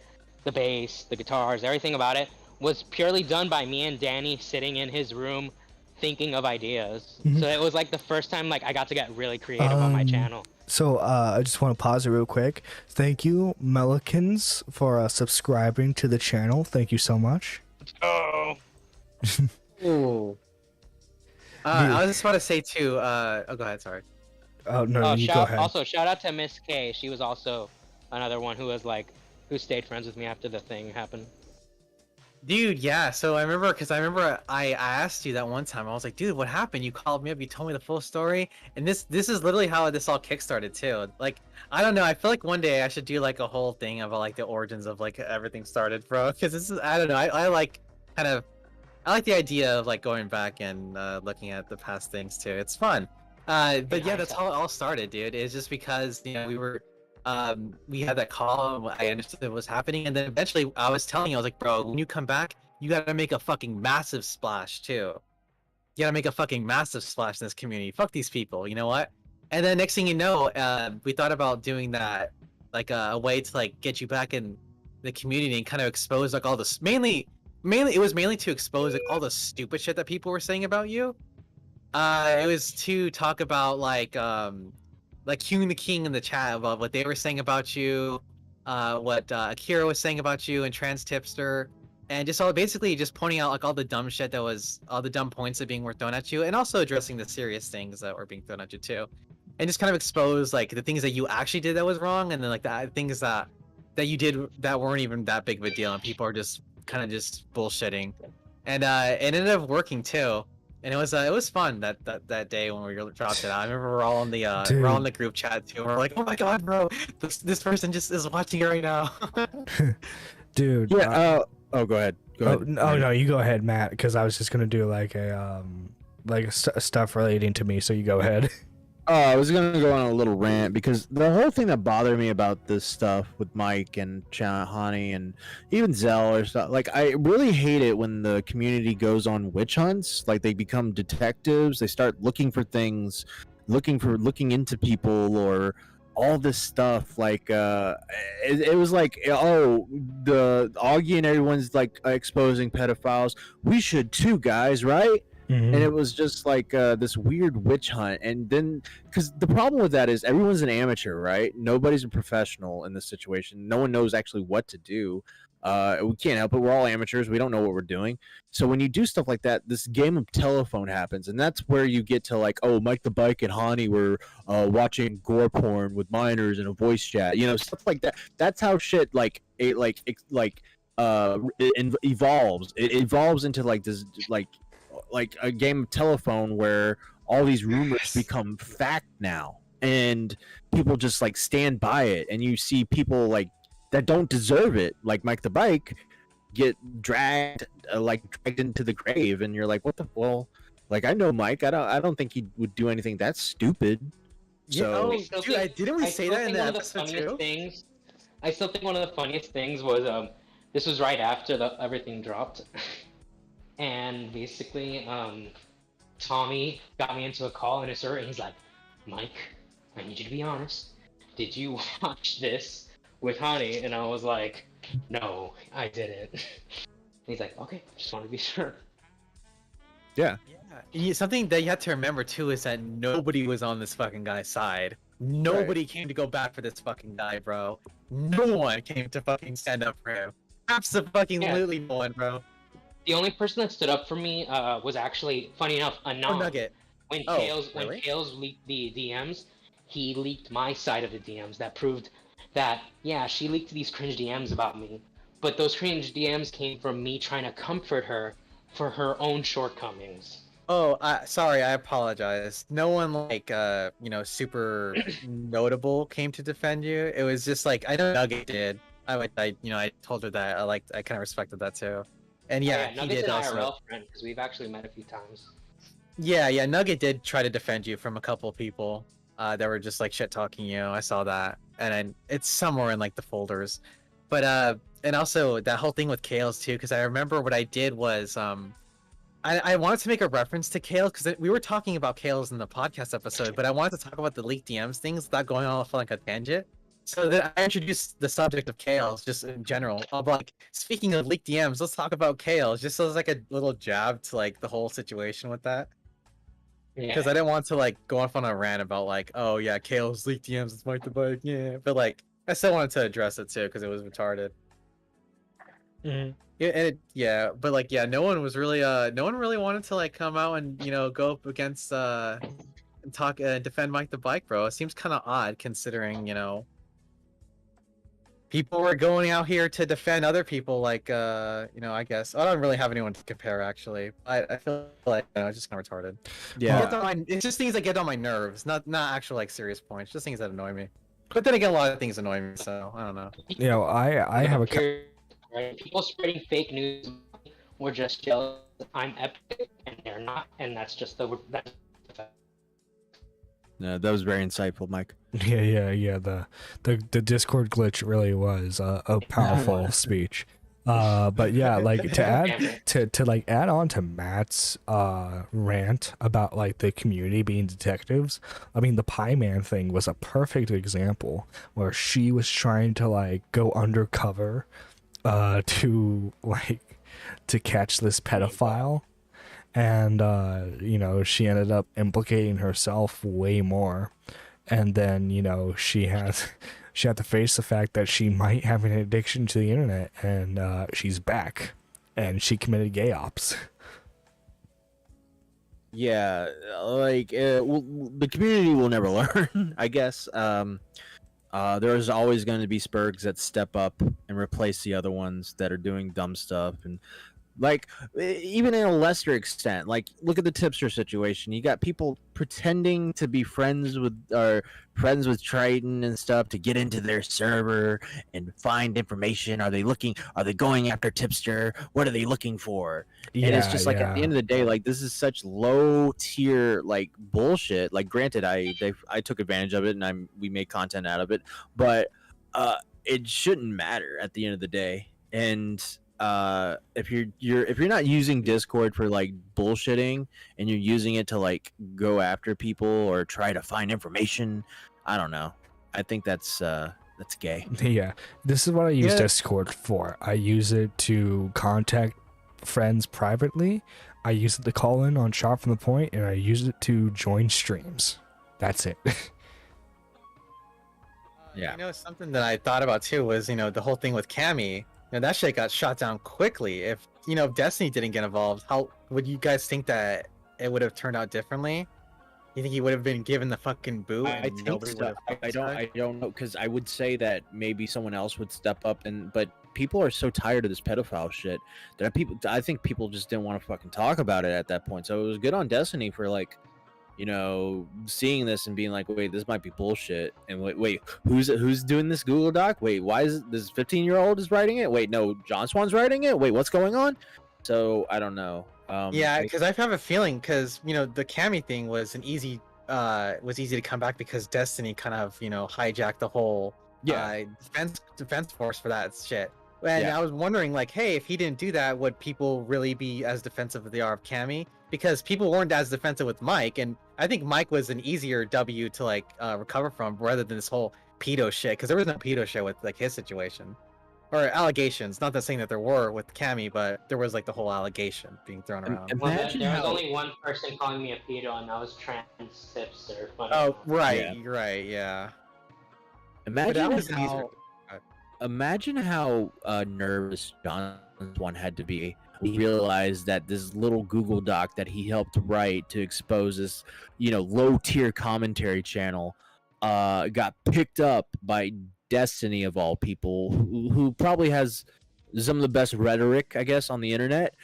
the bass, the guitars, everything about it was purely done by me and Danny sitting in his room thinking of ideas. Mhm. So it was like the first time like I got to get really creative on my channel. So I just want to pause it real quick. Thank you, Melikins, for subscribing to the channel. Thank you so much. Oh. Ooh. I was just about to say too. Oh, go ahead. Sorry. Oh no, you go ahead. Also, shout out to Miss K. She was also another one who stayed friends with me after the thing happened. Dude, yeah. So I remember I asked you that one time. I was like, dude, what happened? You called me up. You told me the full story. And this is literally how this all kickstarted too. Like, I don't know. I feel like one day I should do like a whole thing about like the origins of like everything started, bro. Because this is, I don't know. I like I like the idea of like going back and looking at the past things too. It's fun. But yeah, that's how it all started, dude. It's just because we had that call. I understood what was happening, and then eventually I was telling you, I was like, bro, when you come back, you gotta make a fucking massive splash too. You gotta make a fucking massive splash in this community. Fuck these people. You know what? And then next thing you know, we thought about doing that, like a way to like get you back in the community and kind of expose like all this mainly it was mainly to expose like all the stupid shit that people were saying about you. It was to talk about like Hugh the King in the chat about what they were saying about you, what Akira was saying about you, and Trans Tipster, and just basically just pointing out like all the dumb shit that was all the dumb points that were thrown at you, and also addressing the serious things that were being thrown at you too, and just kind of expose like the things that you actually did that was wrong, and then like the things that you did that weren't even that big of a deal, and people are just kind of just bullshitting, and it ended up working too. And it was fun that day when we dropped it out. I remember we're all on the group chat too. We're like, oh my god, bro, this person just is watching it right now. Dude. Yeah. Oh, go ahead. No, you go ahead, Matt. Because I was just gonna do like a stuff relating to me. So you go ahead. Oh, I was gonna go on a little rant because the whole thing that bothered me about this stuff with Mike and Hani and even Zell or stuff, like I really hate it when the community goes on witch hunts. Like they become detectives, they start looking for things, looking into people or all this stuff. Like it was like, oh, the Augie and everyone's like exposing pedophiles. We should too, guys, right? Mm-hmm. And it was just like this weird witch hunt. And then, because the problem with that is everyone's an amateur, right? Nobody's a professional in this situation. No one knows actually what to do. We can't help it. We're all amateurs. We don't know what we're doing. So when you do stuff like that, this game of telephone happens. And that's where you get to like, oh, Mike the Bike and Hani were watching gore porn with minors in a voice chat. You know, stuff like that. That's how shit evolves. It evolves into like this like a game of telephone where all these rumors become fact now, and people just like stand by it, and you see people like that don't deserve it, like Mike the Bike, get dragged into the grave, and you're like, what the like I know Mike, I don't think he would do anything that stupid. So dude, didn't we say that in the episode too? I still think one of the funniest things was this was right after everything dropped. And basically, Tommy got me into a call in a server, and he's like, Mike, I need you to be honest. Did you watch this with Honey, and I was like, no, I didn't. And he's like, okay, just want to be sure. Yeah. Something that you have to remember too is that nobody was on this fucking guy's side. Nobody came to go back for this fucking guy, bro. No one came to fucking stand up for him. Absolutely no one, bro. The only person that stood up for me was actually, funny enough, Anon. Nugget. When Oh, Kales really? when Kales leaked the DMs, he leaked my side of the DMs that proved that yeah, she leaked these cringe DMs about me, but those cringe DMs came from me trying to comfort her for her own shortcomings. Oh, sorry, I apologize. No one like super notable came to defend you. It was just like I know Nugget did. I told her that I kind of respected that too. And yeah, he Nugget's did an also. IRL friend because we've actually met a few times. Yeah, Nugget did try to defend you from a couple people that were just like shit talking you. I saw that, and it's somewhere in like the folders. But and also that whole thing with Kales too, because I remember what I did was I wanted to make a reference to Kales because we were talking about Kales in the podcast episode, but I wanted to talk about the leaked DMs things without going off on like a tangent. So then I introduced the subject of Kales just in general. I'm like, speaking of leaked DMs, let's talk about Kales, just as like a little jab to like the whole situation with that. Because I didn't want to like go off on a rant about like, oh yeah, Kales leaked DMs, it's Mike the Bike, yeah. But like, I still wanted to address it too because it was retarded. Yeah, but like, yeah, no one really wanted to like come out and go up against and talk defend Mike the Bike, bro. It seems kind of odd considering people were going out here to defend other people. Like I guess I don't really have anyone to compare actually. I feel like it's just kind of retarded. Yeah. It's just things that get on my nerves, not actual like serious points, just things that annoy me. But then again, a lot of things annoy me, so I don't know. I have a Right? People spreading fake news were just jealous I'm epic and they're not, and that's just that's No, that was very insightful, Mike. yeah. The Discord glitch really was a powerful speech. But yeah, like to add on to Matt's rant about like the community being detectives. I mean, the Pie Man thing was a perfect example where she was trying to like go undercover to catch this pedophile, and she ended up implicating herself way more, and then she had to face the fact that she might have an addiction to the internet, and she's back, and she committed gay ops. Yeah, like the community will never learn, I guess. There's always going to be spurgs that step up and replace the other ones that are doing dumb stuff, and like even in a lesser extent, like look at the tipster situation. You got people pretending to be friends with Triton and stuff to get into their server and find information. Are they going after tipster? What are they looking for? And it's just like at the end of the day, like this is such low tier like bullshit. Like granted, I took advantage of it and we made content out of it, but it shouldn't matter at the end of the day. And if you're not using Discord for like bullshitting and you're using it to like go after people or try to find information, I don't know. I think that's gay. Yeah, this is what I use Discord for. I use it to contact friends privately. I use it to call in on Shot from the Point, and I use it to join streams. That's it. Yeah. Something that I thought about too was the whole thing with Cammy. That shit got shot down quickly. If Destiny didn't get involved, how would you guys think that it would have turned out differently? You think he would have been given the fucking boot? I think so. I don't know, because I would say that maybe someone else would step up, but people are so tired of this pedophile shit that I think people just didn't want to fucking talk about it at that point. So it was good on Destiny for like, seeing this and being like, wait, this might be bullshit. And wait, who's doing this Google Doc? Wait, why is this 15-year-old is writing it? Wait, no, John Swan's writing it? Wait, what's going on? So I don't know. Because I have a feeling because the Cammy thing was easy to come back because Destiny kind of hijacked the whole defense force for that shit. And I was wondering like, hey, if he didn't do that, would people really be as defensive as they are of Cammy? Because people weren't as defensive with Mike, and I think Mike was an easier W to like recover from rather than this whole pedo shit, because there was no pedo shit with like his situation. Or allegations, not that saying that there were with Cammy, but there was like the whole allegation being thrown around. Well, Imagine there was how. only one person calling me a pedo, and that was trans hipster. Funny Oh, enough. right, Yeah. you're right, yeah. Imagine was how. Imagine how nervous John one had to be. We realized that this little Google Doc that he helped write to expose this, low tier commentary channel, got picked up by Destiny of all people, who probably has some of the best rhetoric, I guess, on the internet.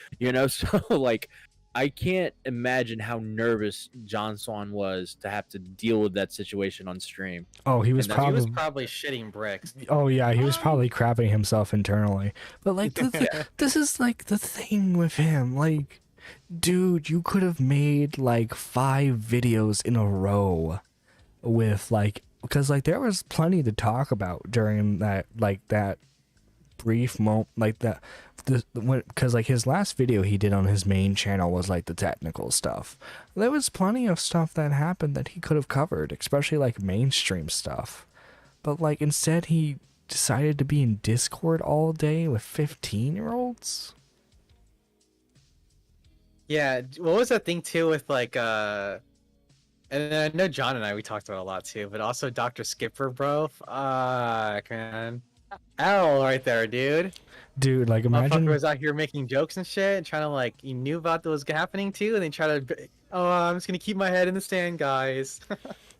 So like, I can't imagine how nervous John Swan was to have to deal with that situation on stream. Oh, he was And He was probably. probably shitting bricks. Oh yeah, he was probably crapping himself internally. But like, this is like the thing with him. Like, dude, you could have made like 5 videos in a row with like, because like there was plenty to talk about during that brief moment, like that. Because like his last video he did on his main channel was like the technical stuff. There was plenty of stuff that happened that he could have covered, especially like mainstream stuff. But like instead he decided to be in Discord all day with 15-year-olds. Yeah, what was that thing too with like and I know John and we talked about it a lot too, but also Dr. Skipper, bro. Fuck, man. L right there, dude. Dude, like Motherfucker imagine. was out here making jokes and shit, and trying to like, he knew about what was happening too, and they try to, oh, I'm just gonna keep my head in the sand, guys.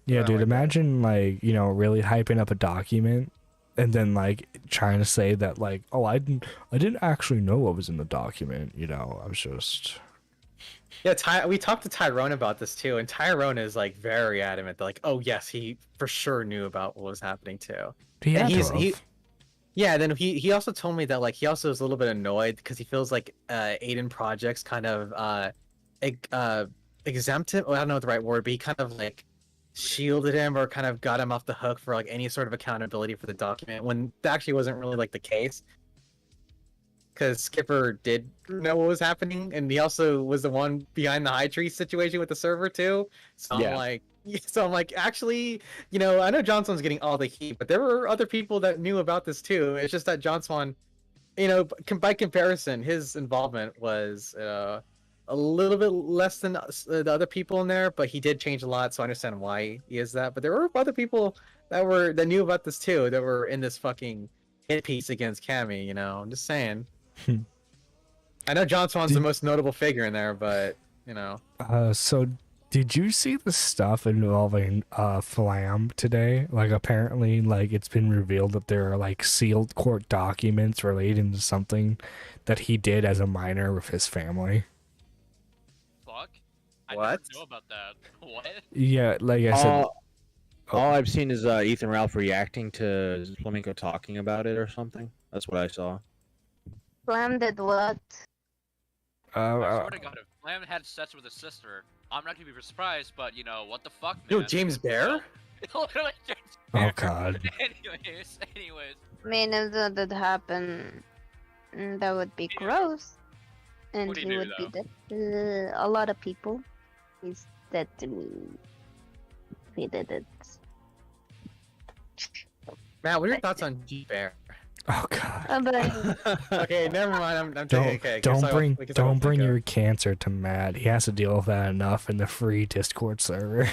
Yeah, Oh dude, my God. imagine like, really hyping up a document and then like trying to say that like, oh, I didn't actually know what was in the document, I was just. Yeah, we talked to Tyrone about this too, and Tyrone is like very adamant that like, oh yes, he for sure knew about what was happening too. He And had to have. Yeah, then he also told me that like he also was a little bit annoyed because he feels like Aiden Projects kind of exempt him. Well, I don't know what the right word, but he kind of like shielded him or kind of got him off the hook for like any sort of accountability for the document when that actually wasn't really like the case. Because Skipper did know what was happening, and he also was the one behind the high tree situation with the server too. So Yeah. I'm like, actually, I know Johnson's getting all the heat, but there were other people that knew about this too. It's just that Johnson, by comparison, his involvement was a little bit less than the other people in there, but he did change a lot, so I understand why he is that. But there were other people that knew about this too, that were in this fucking hit piece against Cammy. I'm just saying. I know John Swan's the most notable figure in there, but So did you see the stuff involving Flam today? Like apparently like it's been revealed that there are like sealed court documents relating to something that he did as a minor with his family. Fuck. I What? didn't know about that. What? Yeah, like I said. All I've seen is Ethan Ralph reacting to Flamenco talking about it or something. That's what I saw. Flam did what? I swear to God, if Lamb had sex with his sister, I'm not gonna be surprised, but what the fuck, man? Yo, James Bear? Literally, James Oh Bear. god. anyways. I mean, if that did happen, that would be gross. And What'd he he do, would be dead. A lot of people. He's dead to me. He did it. Matt, what are your thoughts on G Bear? Oh god. But Okay, never mind. I'm Don't taking. Okay, don't bring your cancer to Matt. He has to deal with that enough in the free Discord server.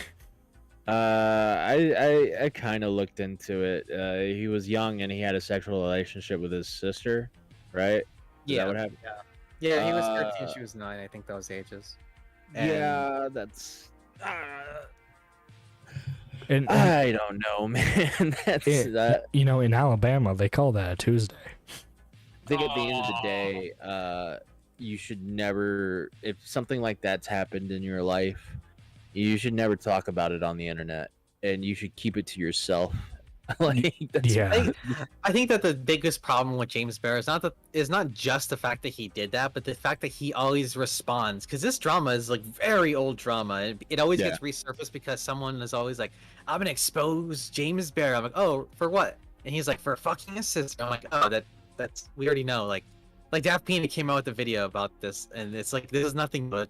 I kind of looked into it. He was young and he had a sexual relationship with his sister, right? Is Yeah. that what happened? Yeah, he was 13, she was 9. I think those ages. And- Yeah, that's. And I don't know, man. That's. in Alabama they call that a Tuesday. I think at the end of the day, you should never. If something like that's happened in your life, you should never talk about it on the internet, and you should keep it to yourself. That's Yeah. I think that the biggest problem with James Bear is not just the fact that he did that, but the fact that he always responds. Because this drama is like very old drama. It always Yeah. gets resurfaced because someone is always like, "I'm gonna expose James Bear." I'm like, "Oh, for what?" And he's like, "For fucking his sister." I'm like, "Oh, that's we already know." Like Daft Pina came out with a video about this, and it's like this is nothing but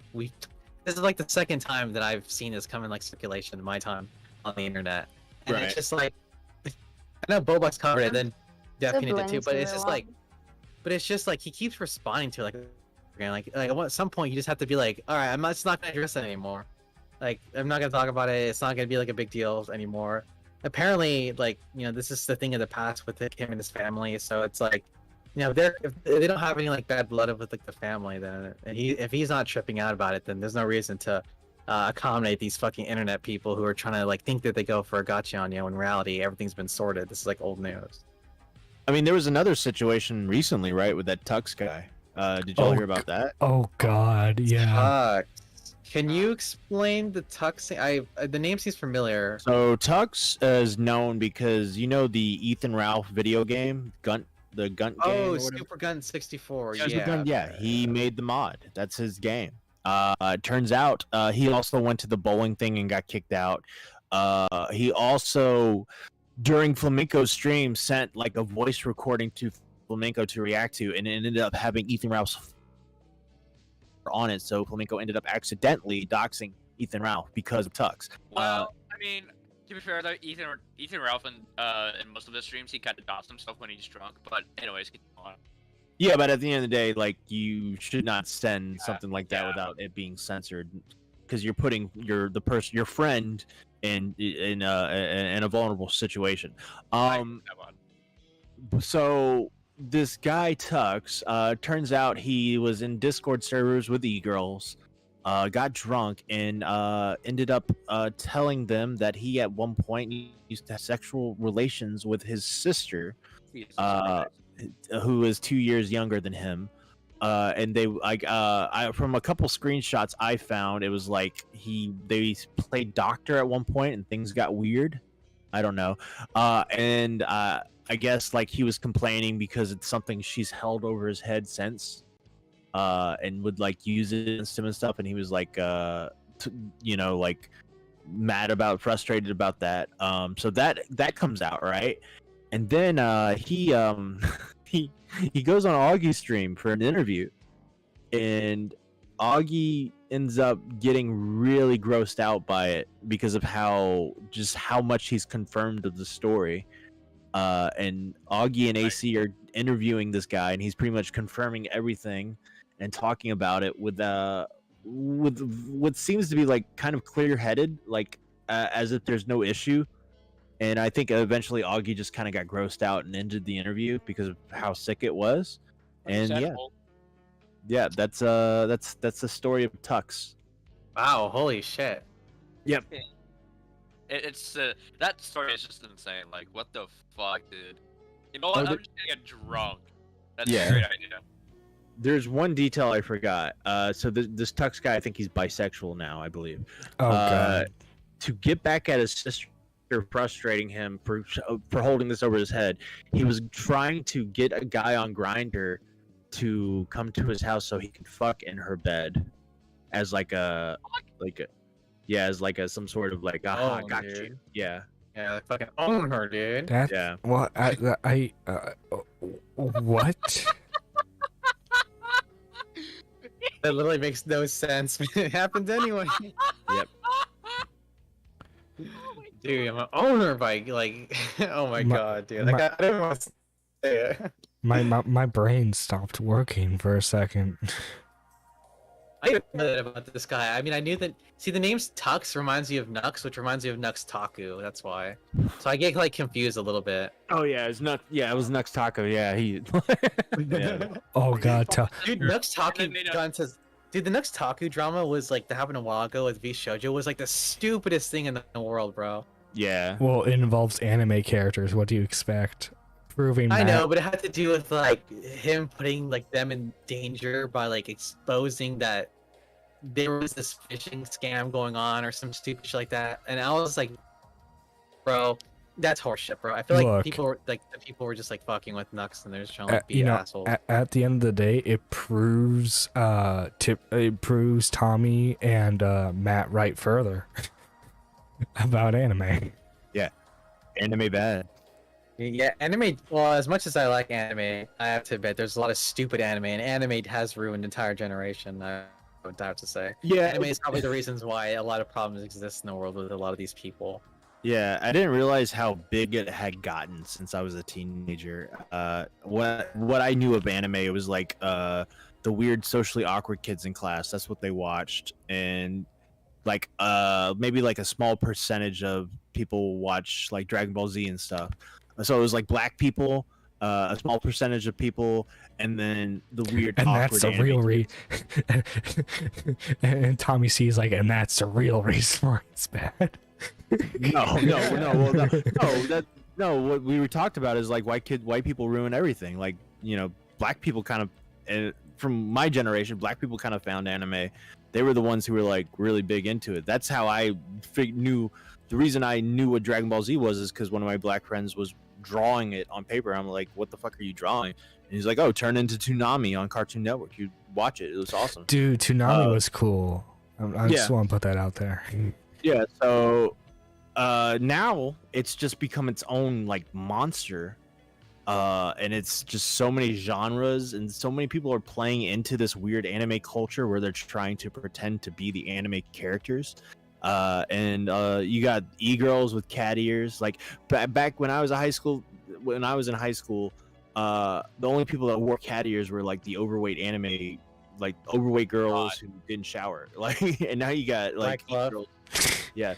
This is like the second time that I've seen this come in like circulation in my time on the internet, and Right. it's just like. I know Bobuck's covered it, then definitely did too. Siblings, But it's just like, everyone. but it's just like he keeps responding to it, like at some point you just have to be like, all right, I'm just not gonna address it anymore. Like I'm not gonna talk about it. It's not gonna be like a big deal anymore. Apparently, like this is the thing of the past with him and his family. So it's like, if they don't have any like bad blood with like the family, then if he's not tripping out about it, then there's no reason to accommodate these fucking internet people who are trying to like think that they go for a gotcha on you. In reality, everything's been sorted. This is like old news. I mean, there was another situation recently, right, with that Tux guy. Did y'all hear about that? Oh God, yeah. Can you explain the Tux thing? The name seems familiar. So Tux is known because the Ethan Ralph video game, the Gunt game. Oh, or whatever? Super Gun 64. Super Yeah. Gun, yeah, he made the mod. That's his game. It turns out he also went to the bowling thing and got kicked out. He also, during Flamenco's stream, sent like a voice recording to Flamenco to react to, and it ended up having Ethan Ralph's on it. So Flamenco ended up accidentally doxing Ethan Ralph because of Tux. Well, I mean, to be fair though, Ethan Ralph in most of the streams he kind of dots himself when he's drunk. But anyways, keep on. Yeah, but at the end of the day, like you should not send something like that without it being censored, because you're putting your friend in a vulnerable situation. So this guy Tux, turns out he was in Discord servers with e-girls, got drunk, and ended up telling them that he at one point used to have sexual relations with his sister, who is 2 years younger than him. And they from a couple screenshots I found, it was like they played doctor at one point and things got weird. I don't know. And I guess like he was complaining because it's something she's held over his head since, and would like use it against him and stuff. And he was like, like frustrated about that. So that comes out, right? And then he goes on Augie's stream for an interview, and Augie ends up getting really grossed out by it because of how much he's confirmed of the story. And Augie and AC are interviewing this guy, and he's pretty much confirming everything and talking about it with what seems to be like kind of clear-headed, like as if there's no issue. And I think eventually Augie just kind of got grossed out and ended the interview because of how sick it was. And yeah, that's the story of Tux. Wow, holy shit. Yep. It's that story is just insane. Like, what the fuck, dude? You know what? I'm just gonna get drunk. That's a great idea. There's one detail I forgot. So this Tux guy, I think he's bisexual now, I believe. Oh God. To get back at his sister, frustrating him for holding this over his head, he was trying to get a guy on Grindr to come to his house so he could fuck in her bed as some sort of like got dude. you. Yeah Like fucking own her, dude. That what what? That literally makes no sense. It happens anyway. Yep. Dude, I'm an owner bike. Like, oh my god, dude. Like, I don't want to say it. My brain stopped working for a second. I didn't know that about this guy. I mean, I knew that. See, the name's Tux reminds me of Nux, which reminds me of Nux Taku. That's why. So I get like confused a little bit. Oh yeah, it was Nux Taco. Yeah, he. Yeah. Oh God, Dude, Nux Taku. John says, dude, the Nux Taku drama was like that happened a while ago with V Shoujo. Was like the stupidest thing in the world, bro. Yeah. Well, it involves anime characters. What do you expect? Proving I that... know, but it had to do with like him putting like them in danger by like exposing that there was this phishing scam going on or some stupid shit like that. And I was like, bro, that's horseshit, bro. I feel like the people were just like fucking with Nux and they're just trying to like, be assholes. At the end of the day, it proves Tommy and Matt right further about anime. Yeah, anime bad. Yeah, anime. Well, as much as I like anime, I have to admit there's a lot of stupid anime, and anime has ruined an entire generation. I would have to say. Yeah, anime is probably the reasons why a lot of problems exist in the world with a lot of these people. Yeah, I didn't realize how big it had gotten since I was a teenager. What I knew of anime, it was like the weird socially awkward kids in class. That's what they watched, and like maybe like a small percentage of people watch like Dragon Ball Z and stuff. So it was like black people, a small percentage of people, and then the weird And awkward that's the anime real kids. and Tommy C is like, and that's the real reason why it's bad. No, what we were talked about is like white people ruin everything. Like, you know, black people kind of, from my generation, black people kind of found anime. They were the ones who were like really big into it. That's how I knew. The reason I knew what Dragon Ball Z was is because one of my black friends was drawing it on paper. I'm like, what the fuck are you drawing? And he's like, oh, turn into Toonami on Cartoon Network. You watch it. It was awesome. Dude, Toonami was cool. I just yeah. want to put that out there. Yeah, so now it's just become its own like monster, and it's just so many genres, and so many people are playing into this weird anime culture where they're trying to pretend to be the anime characters. And you got e-girls with cat ears. Like back when I was in high school, the only people that wore cat ears were like the overweight anime, like overweight girls who didn't shower. Like, and now you got like e-girls. Yeah.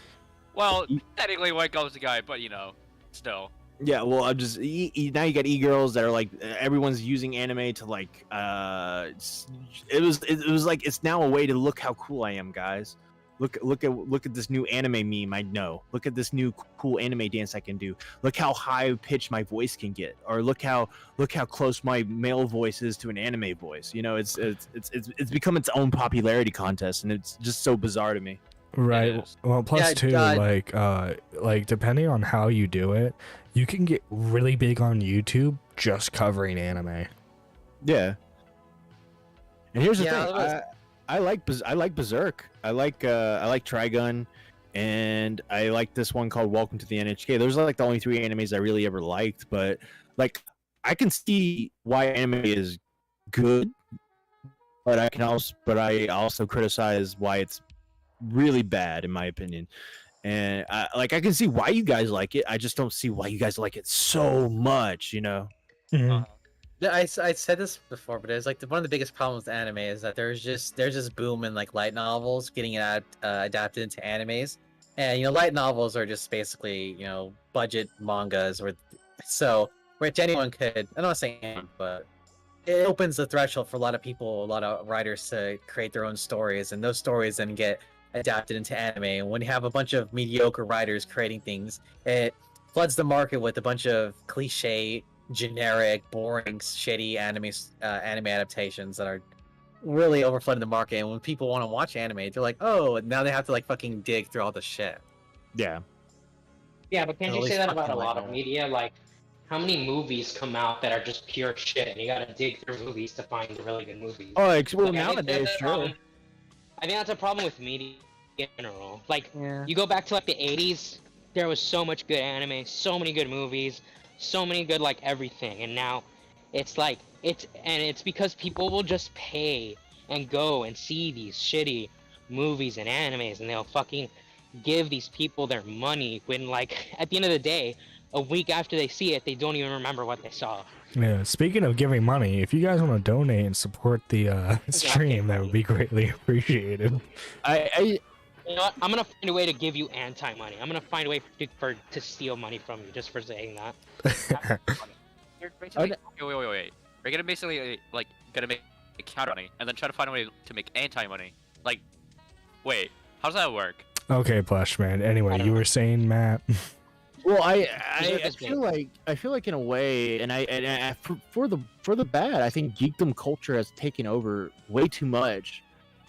Well, technically White Glove was a guy, but you know, still. Yeah, well, I'm just now you got e-girls that are like everyone's using anime to like it was like it's now a way to look how cool I am, guys. Look at this new anime meme I know. Look at this new cool anime dance I can do. Look how high pitched my voice can get, or look how close my male voice is to an anime voice. You know, it's become its own popularity contest, and it's just so bizarre to me. Right. Well, plus Yeah, too, like depending on how you do it, you can get really big on YouTube just covering anime. Yeah. And here's the Yeah, thing. I like Berserk. I like Trigun, and I like this one called Welcome to the NHK. Those are like the only three animes I really ever liked, but like I can see why anime is good, but I also criticize why it's really bad in my opinion. And I can see why you guys like it. I just don't see why you guys like it so much, you know. Yeah, I said this before, but it's like one of the biggest problems with anime is that there's this boom in like light novels getting adapted into animes, and you know light novels are just basically budget mangas, which anyone could. I'm not saying anyone, but it opens the threshold for a lot of people, a lot of writers to create their own stories, and those stories then get adapted into anime. And when you have a bunch of mediocre writers creating things, it floods the market with a bunch of cliche, generic, boring, shitty anime adaptations that are really overflooding the market. And when people want to watch anime, they're like, oh, now they have to like fucking dig through all the shit. Yeah. Yeah, but can't At you say least that about a fucking lot like of that. media? Like, how many movies come out that are just pure shit, and you gotta dig through movies to find the really good movies? Oh, well, Like, I think nowadays, that's a sure. problem- I think that's a problem with media in general. Like, Yeah. you go back to like the 80s, there was so much good anime, so many good movies, so many good like everything, and now it's like it's because people will just pay and go and see these shitty movies and animes, and they'll fucking give these people their money when like at the end of the day, a week after they see it, they don't even remember what they saw. Yeah, speaking of giving money, if you guys want to donate and support the stream, that would be greatly appreciated. I You know what? I'm gonna find a way to give you anti-money. I'm gonna find a way to steal money from you just for saying that. You're basically, wait. We're gonna basically like gonna make counter money and then try to find a way to make anti-money. Like, wait, how does that work? Okay, Plush Man. Anyway, I don't you know. were saying, Matt. Well, I Berserk is feel like in a way, and for the bad, I think geekdom culture has taken over way too much.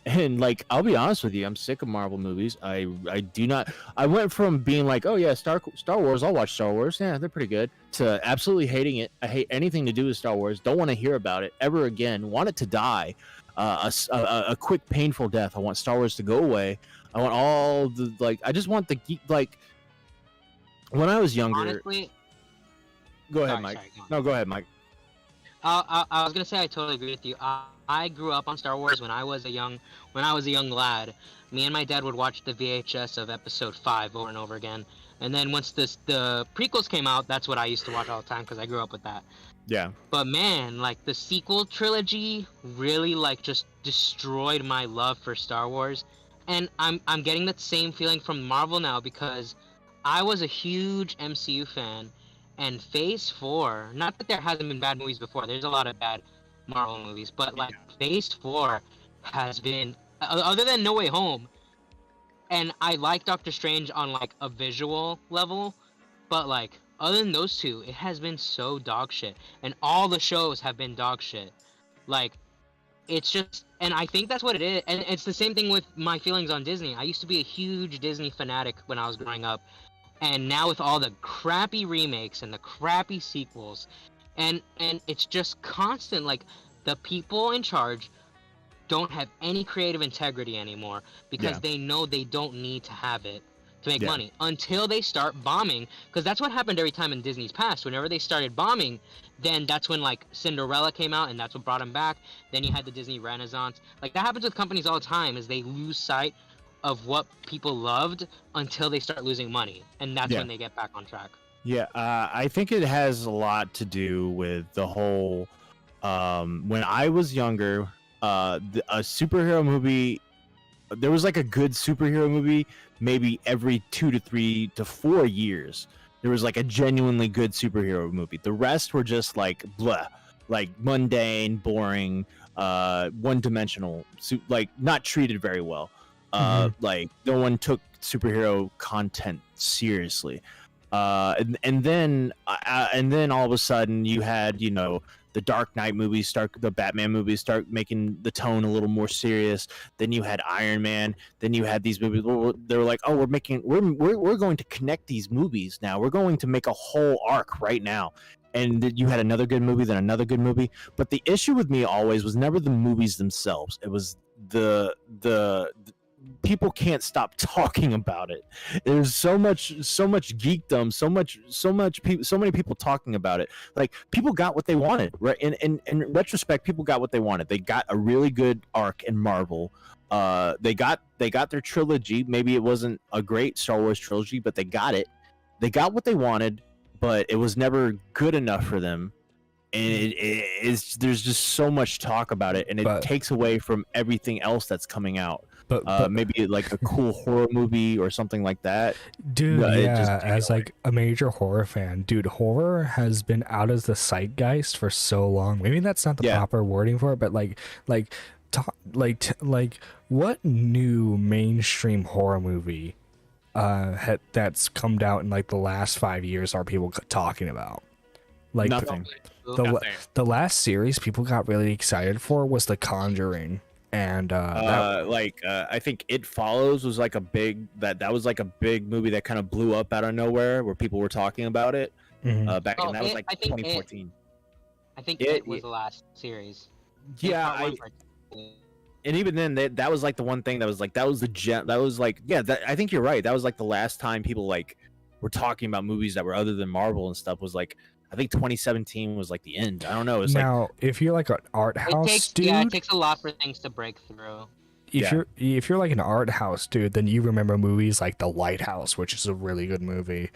And like, I'll be honest with you, I'm sick of Marvel movies. I do not. I went from being like, oh yeah, Star Wars, I'll watch Star Wars. Yeah, they're pretty good. To absolutely hating it. I hate anything to do with Star Wars. Don't want to hear about it ever again. Want it to die. A quick, painful death. I want Star Wars to go away. I want all the like. I just want the geek like. When I was younger, Honestly, go ahead, sorry, Mike. sorry, go on. No, go ahead, Mike. I was gonna say I totally agree with you. I grew up on Star Wars when I was a young lad. Me and my dad would watch the VHS of Episode 5 over and over again. And then once the prequels came out, that's what I used to watch all the time because I grew up with that. Yeah. But man, like the sequel trilogy really like just destroyed my love for Star Wars. And I'm getting that same feeling from Marvel now because I was a huge MCU fan, and Phase 4, not that there hasn't been bad movies before. There's a lot of bad Marvel movies, but like Phase 4 has been other than No Way Home, and I like Doctor Strange on like a visual level, but like other than those two, it has been so dog shit, and all the shows have been dog shit. Like it's just, and I think that's what it is, and it's the same thing with my feelings on Disney. I used to be a huge Disney fanatic when I was growing up, and now with all the crappy remakes and the crappy sequels, and it's just constant. Like the people in charge don't have any creative integrity anymore because Yeah. they know they don't need to have it to make Yeah. money until they start bombing, because that's what happened every time in Disney's past. Whenever they started bombing, then that's when like Cinderella came out and that's what brought them back. Then you had the Disney Renaissance. Like that happens with companies all the time, is they lose sight of what people loved until they start losing money, and that's Yeah. when they get back on track. Yeah, I think it has a lot to do with the whole. When I was younger, a superhero movie, there was like a good superhero movie maybe every 2 to 3 to 4 years. There was like a genuinely good superhero movie. The rest were just like blah, like mundane, boring, one-dimensional, like not treated very well. Like no one took superhero content seriously. And then all of a sudden you had, you know, the Dark Knight movies start, the Batman movies start making the tone a little more serious. Then you had Iron Man. Then you had these movies. They were like, oh, we're going to connect these movies now. We're going to make a whole arc right now. And then you had another good movie, then another good movie. But the issue with me always was never the movies themselves. It was the people can't stop talking about it. There's so much geekdom, so many people talking about it. Like people got what they wanted, right? In retrospect, people got what they wanted. They got a really good arc in Marvel. They got their trilogy. Maybe it wasn't a great Star Wars trilogy, but they got it. They got what they wanted, but it was never good enough for them. And there's just so much talk about it, and it takes away from everything else that's coming out. But maybe like a cool horror movie or something like that. Dude, as like a major horror fan, dude, horror has been out of the zeitgeist for so long. Maybe that's not the proper wording for it, but like what new mainstream horror movie that's come out in like the last 5 years are people talking about? Like nothing. The last series people got really excited for was The Conjuring. And I think It Follows was like a big that was like a big movie that kind of blew up out of nowhere where people were talking about it back in that was like 2014. I think it was the last series. Yeah, and even then that was like the one thing that was like that was like I think you're right. That was like the last time people like were talking about movies that were other than Marvel and stuff. Was like I think 2017 was like the end. I don't know. It's now, if you're like an art house dude, it takes a lot for things to break through. If you're like an art house dude, then you remember movies like The Lighthouse, which is a really good movie.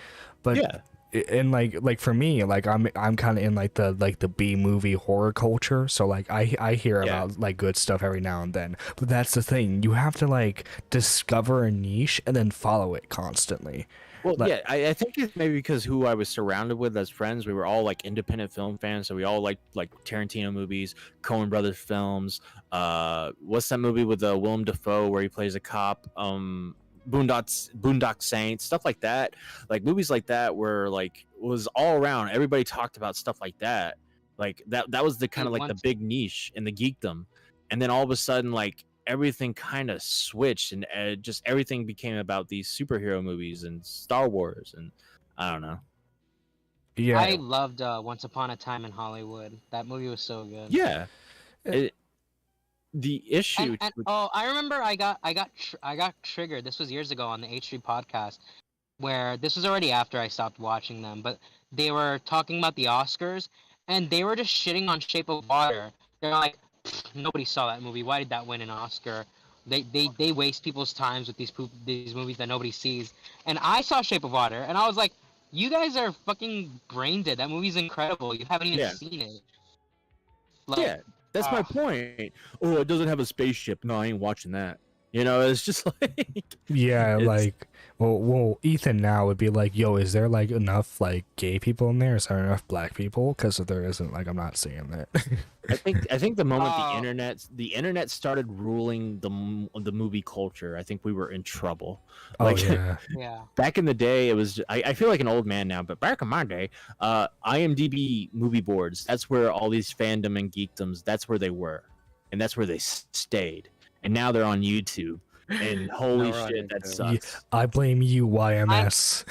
But and like for me, like I'm kind of in like the B movie horror culture, so like I hear about like good stuff every now and then. But that's the thing, you have to like discover a niche and then follow it constantly. Well, I think it's maybe because who I was surrounded with as friends, we were all like independent film fans, so we all like Tarantino movies, Coen Brothers films. What's that movie with Willem Dafoe where he plays a cop? Boondock Saints, stuff like that. Like movies like that were like was all around. Everybody talked about stuff like that. Like that was the kind of like the big niche in the geekdom, and then all of a sudden like everything kind of switched and just everything became about these superhero movies and Star Wars, and I don't know. Yeah, I loved Once Upon a Time in Hollywood. That movie was so good. Yeah, the issue. I remember I got triggered. This was years ago on the H3 podcast, where this was already after I stopped watching them, but they were talking about the Oscars and they were just shitting on Shape of Water. They're like, nobody saw that movie. Why did that win an Oscar? They waste people's times with these movies that nobody sees. And I saw Shape of Water, and I was like, you guys are fucking brain dead. That movie's incredible. You haven't even Yeah. seen it. Like, Yeah, that's my point. Oh, it doesn't have a spaceship. No, I ain't watching that. You know, it's just like Yeah, It's- like, well, Ethan now would be like, yo, is there like enough like gay people in there? Is there enough black people? Because if there isn't, like, I'm not seeing that. I think the moment Oh. the internet started ruling the movie culture, I think we were in trouble. Oh Like yeah, yeah. back in the day, it was I feel like an old man now, but back in my day, IMDb movie boards, that's where all these fandom and geekdoms, that's where they were, and that's where they stayed. And now they're on YouTube, and holy Now we're on shit, that YouTube. sucks. I blame you, YMS.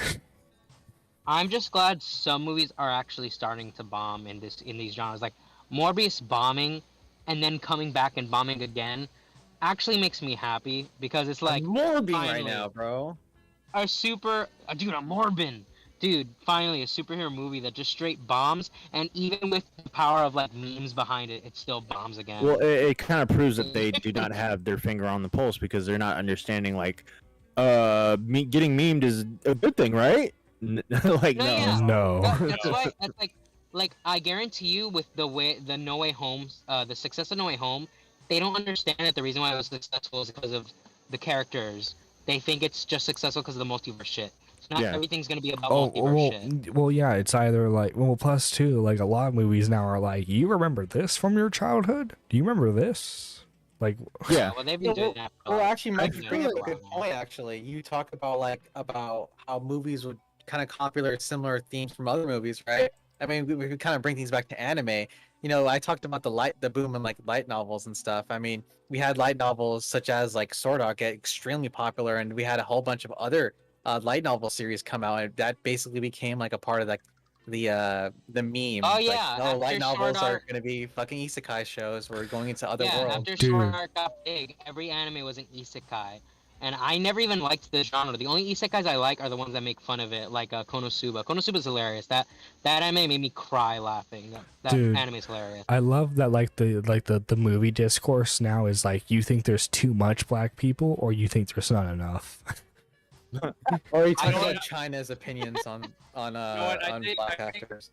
I'm just glad some movies are actually starting to bomb in these genres. Like Morbius bombing and then coming back and bombing again actually makes me happy because it's like I'm morbing right finally. now, bro. a Morbin. Dude, finally a superhero movie that just straight bombs, and even with the power of like memes behind it, it still bombs again. Well, it kind of proves that they do not have their finger on the pulse because they're not understanding like, getting memed is a good thing, right? Like No, no. yeah. No. That's why. That's like I guarantee you, with the No Way Home, the success of No Way Home, they don't understand that the reason why it was successful is because of the characters. They think it's just successful because of the multiverse shit. So not Yeah. everything's gonna be about Oh multiverse shit. well, yeah. It's either like, well, plus two, like a lot of movies now are like, you remember this from your childhood? Do you remember this? Like, Yeah. Well, they've been doing that. For, Well, like, actually, Mike, you you bring know, up a for good while now. point. Actually, you talk about how movies would kind of copy similar themes from other movies, right? I mean, we could kind of bring things back to anime. You know, I talked about the boom in like light novels and stuff. I mean, we had light novels such as like Sword Art get extremely popular, and we had a whole bunch of other light novel series come out, and that basically became like a part of like the meme. Oh, Like, yeah, oh, light after novels Sword are Art- gonna be fucking isekai shows. We're going into other Yeah, worlds. after Dude. Sword Art got big, every anime was an isekai. And I never even liked the genre. The only isekais I like are the ones that make fun of it, like Konosuba. Konosuba's hilarious. That anime made me cry laughing. That Dude. anime is hilarious. I love that like the movie discourse now is like, you think there's too much black people or you think there's not enough. Or you I talk don't- about China's opinions on what, I think- black I think- actors.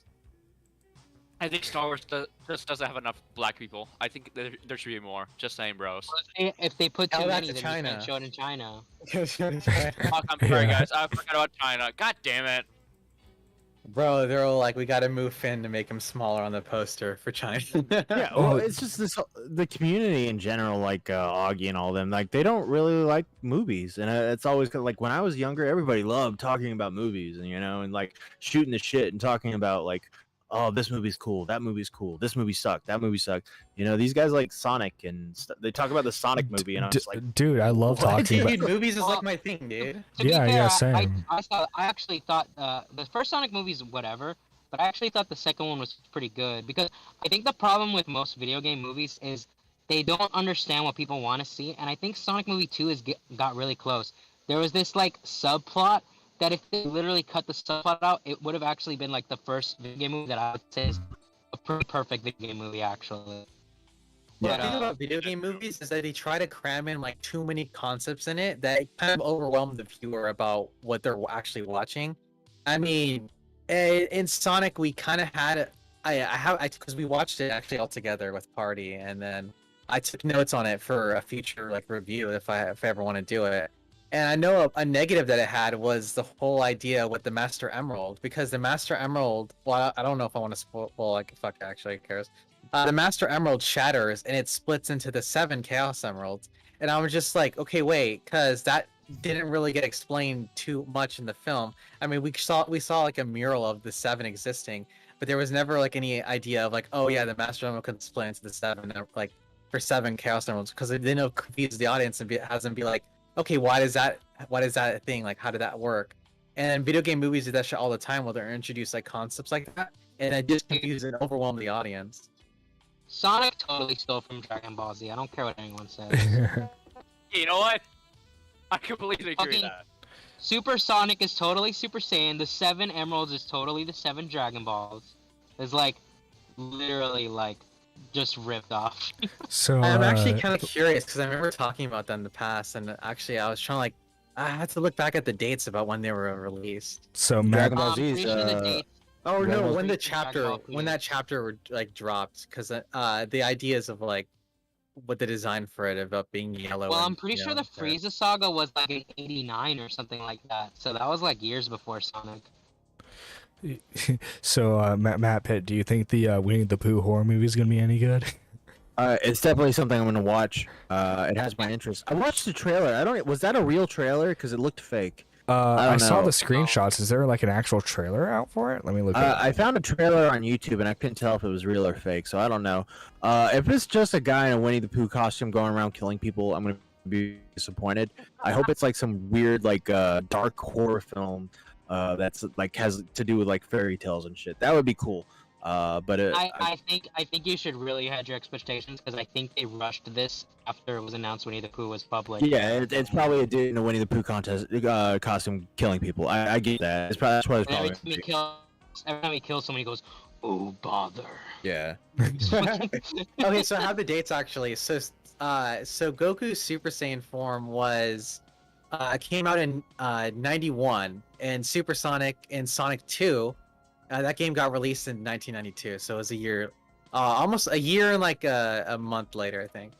I think Star Wars just doesn't have enough black people. I think there should be more. Just saying, bros. If they put too Oh, many, that's then you China. can't show it in China. Fuck, I'm sorry, Yeah. guys. I forgot about China. God damn it. Bro, they're all like, we gotta move Finn to make him smaller on the poster for China. Yeah, Oh. well, it's just the community in general, like Augie and all them, like they don't really like movies, and it's always like when I was younger, everybody loved talking about movies, and and like shooting the shit and talking about like, oh, this movie's cool, that movie's cool, this movie sucked, that movie sucked. These guys like Sonic and they talk about the Sonic movie, and I'm just like, dude, I love What? talking about. Dude, movies is like my thing, dude. To be Yeah, fair, yeah, same. I actually thought the first Sonic movie's whatever, but I actually thought the second one was pretty good because I think the problem with most video game movies is they don't understand what people want to see, and I think Sonic movie 2 got really close. There was this like subplot that if they literally cut the subplot out, it would have actually been like the first video game movie that I would say is a pretty perfect video game movie actually. The But, thing about video game movies is that they try to cram in like too many concepts in it that kind of overwhelm the viewer about what they're actually watching. I mean, in Sonic, we kind of had because we watched it actually all together with Party, and then I took notes on it for a future like review if I ever want to do it. And I know a negative that it had was the whole idea with the Master Emerald, because the Master Emerald, well, I don't know if I want to spoil, well, like, fuck, actually, who cares? The Master Emerald shatters and it splits into the 7 Chaos Emeralds. And I was just like, okay, wait, because that didn't really get explained too much in the film. I mean, we saw like a mural of the 7 existing, but there was never like any idea of like, oh yeah, the Master Emerald could split into the 7, like for 7 Chaos Emeralds, because it didn't confuse the audience and has them be like, okay, why is that a thing? Like, how did that work? And video game movies do that shit all the time where they're introduced like concepts like that, and it just confuse and overwhelm the audience. Sonic totally stole from Dragon Ball Z. I don't care what anyone says. You know what? I completely agree with Fucking- that. Super Sonic is totally Super Saiyan. The 7 Emeralds is totally the 7 Dragon Balls. It's like literally like just ripped off. So I'm actually kind of curious because I remember talking about that in the past, and actually I was trying to like I had to look back at the dates about when they were released. so Matt, Dragon Ball I'm Z pretty is sure the dates. Oh Dragon no, Ball when the Z. Dragon Ball when that chapter were like dropped, because the ideas of like what the design for it about being yellow. Well, and, I'm pretty you sure know, the Frieza saga was like in '89 or something like that. So that was like years before Sonic. so Matt Pitt, do you think the Winnie the Pooh horror movie is gonna be any good? it's definitely something I'm gonna watch. It has my interest. I watched the trailer. I don't. Was that a real trailer? Because it looked fake. I don't saw know. the screenshots. Is there like an actual trailer out for it? Let me look. It up. I found a trailer on YouTube and I couldn't tell if it was real or fake, so I don't know. If it's just a guy in a Winnie the Pooh costume going around killing people, I'm gonna be disappointed. I hope it's like some weird, like dark horror film that's like has to do with like fairy tales and shit. That would be cool. But I think you should really hedge your expectations because I think they rushed this after it was announced Winnie the Pooh was public. yeah, it's probably a dude in a Winnie the Pooh contest costume killing people. I get that. It's probably that's what it's And probably. every time he kills someone, he goes, "Oh bother." Yeah. Okay, so I have the dates actually. So Goku's Super Saiyan form was came out in '91, and Super Sonic and Sonic 2. That game got released in 1992, so it was a year, almost a year and like a month later, I think.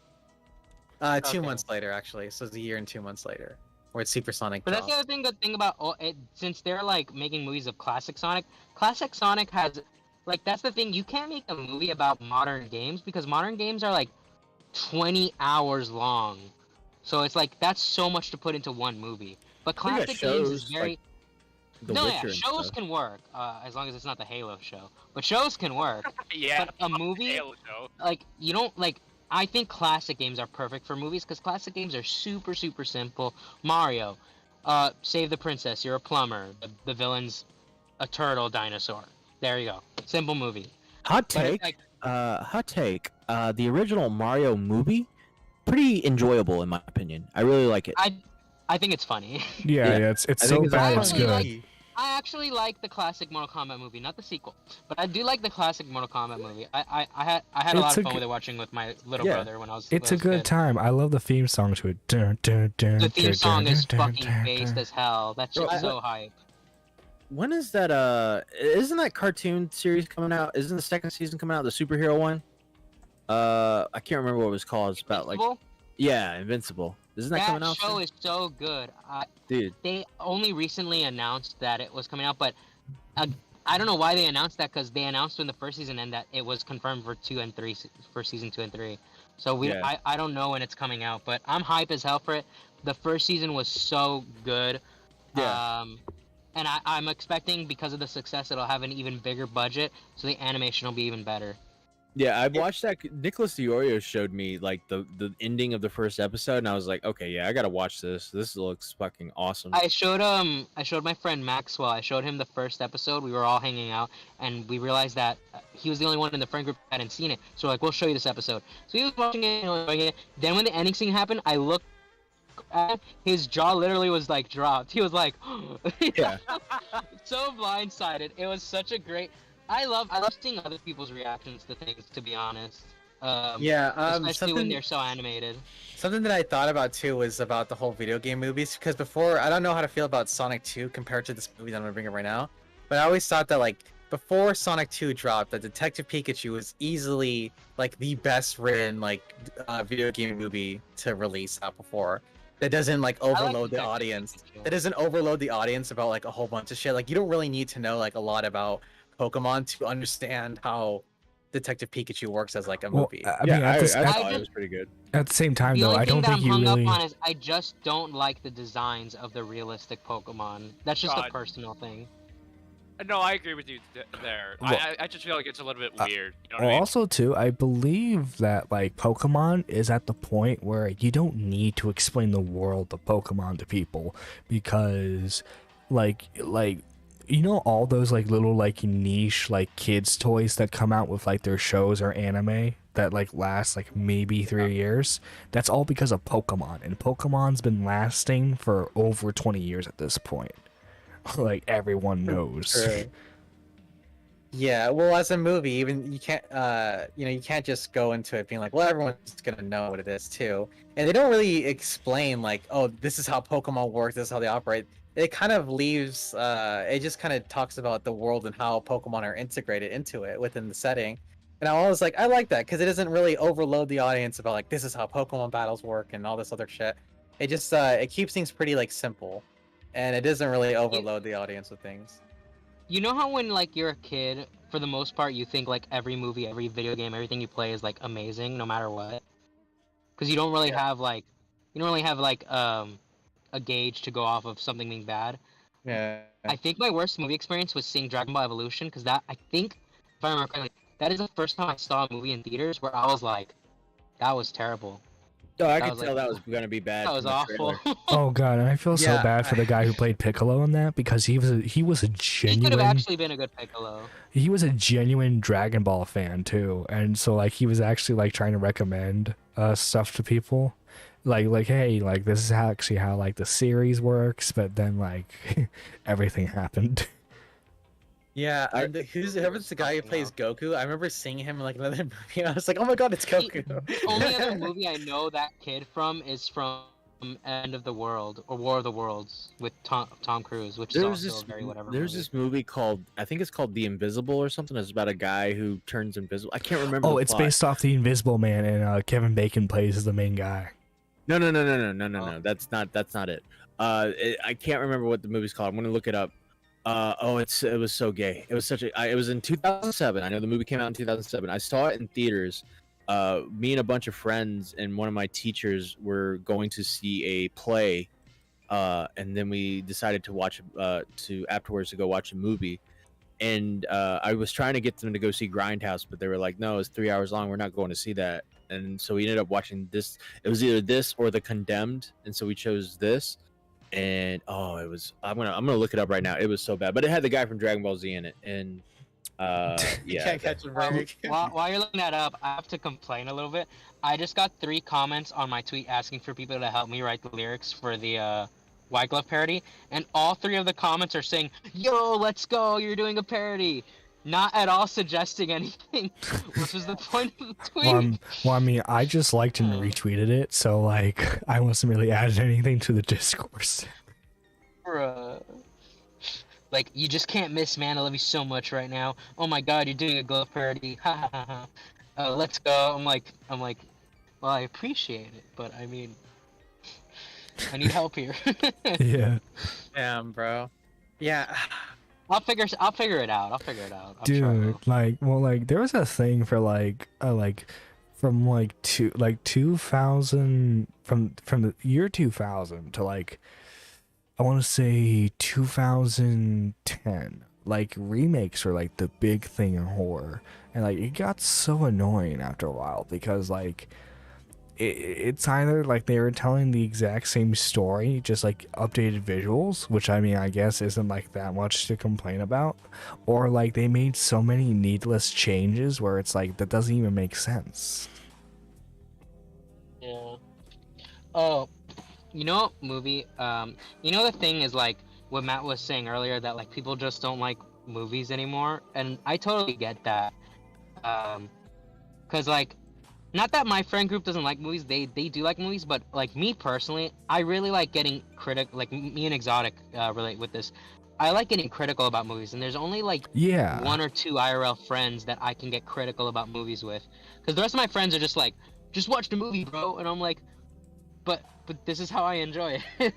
2 Okay. months later, actually. So it's a year and 2 months later, where it's Super Sonic. But that's the other thing. Good thing about since they're like making movies of classic Sonic. Classic Sonic has, like, that's the thing. You can't make a movie about modern games because modern games are like 20 hours long. So it's like that's so much to put into one movie. But think that classic games is shows, very. like, The No, Witcher yeah, and shows stuff. can work as long as it's not the Halo show. But shows can work. Yeah. But a movie, Halo show. like, you don't like. I think classic games are perfect for movies because classic games are super simple. Mario, save the princess. You're a plumber. The villain's a turtle dinosaur. There you go. Simple movie. Hot But it's take. like, Hot take. The original Mario movie, pretty enjoyable in my opinion. I really like it. I think it's funny. Yeah, Yeah. it's I so think it's bad I it's actually good. like- I actually like the classic Mortal Kombat movie, not the sequel, but I do like the classic Mortal Kombat movie. I had a lot It's of a fun g- with it watching with my little Yeah. brother when I was. It's a when I was good kid. time. I love the theme song to it. Dun, dun, dun, The theme dun, song dun, is dun, fucking dun, based dun. as hell. That Bro, shit's so hype. When is that? Isn't that cartoon series coming out? Isn't the second season coming out? The superhero one? I can't remember what it was called. It's about like Invincible? Invincible. Isn't that That coming out? show soon? is so good. Dude. They only recently announced that it was coming out, but I don't know why they announced that because they announced in the first season and that it was confirmed for for season 2 and 3. So Yeah. I don't know when it's coming out, but I'm hype as hell for it. The first season was so good. Yeah. And I'm expecting because of the success, it'll have an even bigger budget, so the animation will be even better. Yeah, I watched that. Nicholas Diorio showed me like the ending of the first episode, and I was like, okay, yeah, I gotta watch this. This looks fucking awesome. I showed my friend Maxwell. I showed him the first episode. We were all hanging out, and we realized that he was the only one in the friend group that hadn't seen it. So we're like, we'll show you this episode. So he was watching it, enjoying it. Then when the ending scene happened, I looked at him, his jaw literally was like dropped. He was like, Yeah. so blindsided. It was such a great. I love seeing other people's reactions to things. To be honest. Especially when they're so animated. Something that I thought about too was about the whole video game movies, because before I don't know how to feel about Sonic 2 compared to this movie that I'm gonna bring up right now, but I always thought that like before Sonic 2 dropped, that Detective Pikachu was easily like the best written like video game movie to release out before. That doesn't like overload the Detective audience. Pikachu. That doesn't overload the audience about like a whole bunch of shit. Like you don't really need to know like a lot about Pokemon to understand how Detective Pikachu works as like a Well, movie. I mean, I at thought it was pretty good. the same time The though, only I thing don't that think I'm you hung really. up on is I just don't like the designs of the realistic Pokemon. That's just a God. personal thing. No, I agree with you there. Well, I just feel like it's a little bit weird. You know what Well, I mean? also too, I believe that like Pokemon is at the point where you don't need to explain the world of Pokemon to people because, like you know all those like little like niche like kids toys that come out with like their shows or anime that like last like maybe 3 years. That's all because of Pokemon, and Pokemon's been lasting for over 20 years at this point. Like everyone knows. True. Yeah, well, as a movie, even you can't, you can't just go into it being like, well, everyone's gonna know what it is too, and they don't really explain like, oh, this is how Pokemon works, this is how they operate. It kind of leaves, it just kind of talks about the world and how Pokemon are integrated into it within the setting, and I was like, I like that because it doesn't really overload the audience about like this is how Pokemon battles work and all this other shit. It just, it keeps things pretty like simple, and it doesn't really overload the audience with things. You know how when like you're a kid, for the most part, you think like every movie, every video game, everything you play is like amazing, no matter what, because you don't really have like, a gauge to go off of something being bad. Yeah. I think my worst movie experience was seeing Dragon Ball Evolution, because that, I think, if I remember correctly, that is the first time I saw a movie in theaters where I was like, that was terrible. Oh, I That could was, tell like, that was gonna be bad. That was from the awful. trailer. Oh god, and I feel so Yeah, bad for the guy who played Piccolo in that because he was a He could have genuine actually been a good Piccolo. he was a genuine Dragon Ball fan too, and so like he was actually like trying to recommend stuff to people, like hey, like this is actually how like the series works, but then like everything happened. Yeah, and whoever's the guy who plays Goku, I remember seeing him in like another movie. I was like, oh my god, it's Goku. The only other movie I know that kid from is from End of the World or War of the Worlds with Tom Cruise, which is also a very whatever. There's movie. this movie called, I think it's called The Invisible or something. It's about a guy who turns invisible. I can't remember. Oh, the it's plot. based off the Invisible Man, and Kevin Bacon plays as the main guy. No. Oh. That's not it. I can't remember what the movie's called. I'm gonna look it up. It was so gay. It was such a. It was in 2007. I know the movie came out in 2007. I saw it in theaters. Me and a bunch of friends and one of my teachers were going to see a play, and then we decided to watch afterwards to go watch a movie. And I was trying to get them to go see Grindhouse, but they were like, "No, it's 3 hours long. We're not going to see that." And so we ended up watching this. It was either this or The Condemned, and so we chose this. And it was. I'm gonna look it up right now. It was so bad, but it had the guy from Dragon Ball Z in it, and You yeah. can't catch a break. While you're looking that up, I have to complain a little bit. I just got 3 comments on my tweet asking for people to help me write the lyrics for the White Glove parody, and all 3 of the comments are saying, "Yo, let's go! You're doing a parody." Not at all suggesting anything, which was the point of the tweet. Well, I mean, I just liked and retweeted it, so like I wasn't really adding anything to the discourse. Bruh. Like, you just can't miss, man. I love you so much right now. Oh my god, you're doing a glove parody. Ha ha ha ha. Let's go. I'm like, well, I appreciate it, but I mean, I need help here. Yeah, Damn, bro. Yeah. I'll figure it out. I'm dude, sure I will. like there was a thing for from 2000 from the year 2000 to like I want to say 2010. Like remakes were like the big thing in horror, and like it got so annoying after a while because like it's either like they were telling the exact same story, just like updated visuals, which I mean I guess isn't like that much to complain about, or like they made so many needless changes where it's like that doesn't even make sense. Yeah. Oh, you know what movie? You know the thing is like what Matt was saying earlier that like people just don't like movies anymore, and I totally get that. Cause like, not that my friend group doesn't like movies, they do like movies, but like me personally, I really like getting like me and Exotic relate with this. I like getting critical about movies, and there's only like Yeah. 1 or 2 IRL friends that I can get critical about movies with, because the rest of my friends are just like, just watch the movie, bro, and I'm like, but this is how I enjoy it.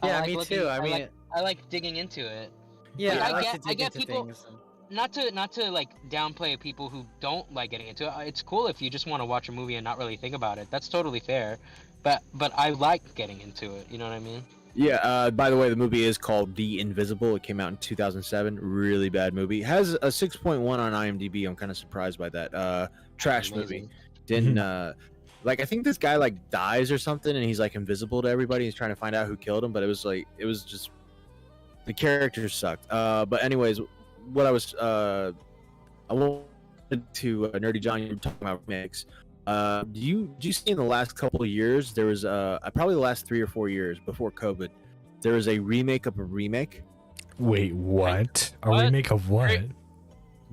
Yeah, like me too. I mean, I like digging into it. yeah, Like, I like to dig get into people- things. Not to like downplay people who don't like getting into it. It's cool if you just want to watch a movie and not really think about it. That's totally fair. But I like getting into it. You know what I mean? Yeah, by the way, the movie is called The Invisible. It came out in 2007. Really bad movie. Has a 6.1 on IMDb. I'm kind of surprised by that. Trash movie. Didn't like I think this guy like dies or something and he's like invisible to everybody. He's trying to find out who killed him, but it was just the characters sucked. But anyways, what I wanted to Nerdy John, you were talking about remakes. Do you see in the last couple of years there was probably the last 3 or 4 years before COVID, there was a remake of a remake. Wait, what? A What? remake of what?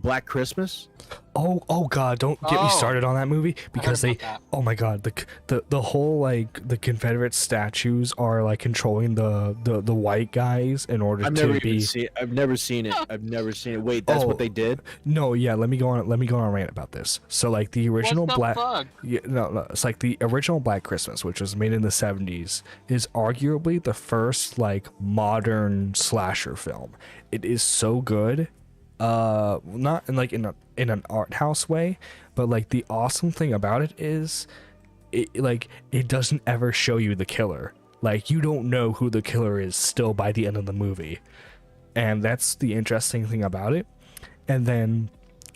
Black Christmas? Oh God! Don't get me started on that movie because they. Oh my God! The whole like the Confederate statues are like controlling the white guys in order I've to never be. even seen. I've never seen it. I've never seen it. Wait, that's what they did? No, yeah. Let me go on. Let me go on a rant about this. So like the original What the Black. fuck? Yeah, no, it's like the original Black Christmas, which was made in the 70s, is arguably the first like modern slasher film. It is so good. Not in like in an art house way, but like the awesome thing about it is it doesn't ever show you the killer. Like you don't know who the killer is still by the end of the movie. And that's the interesting thing about it. And then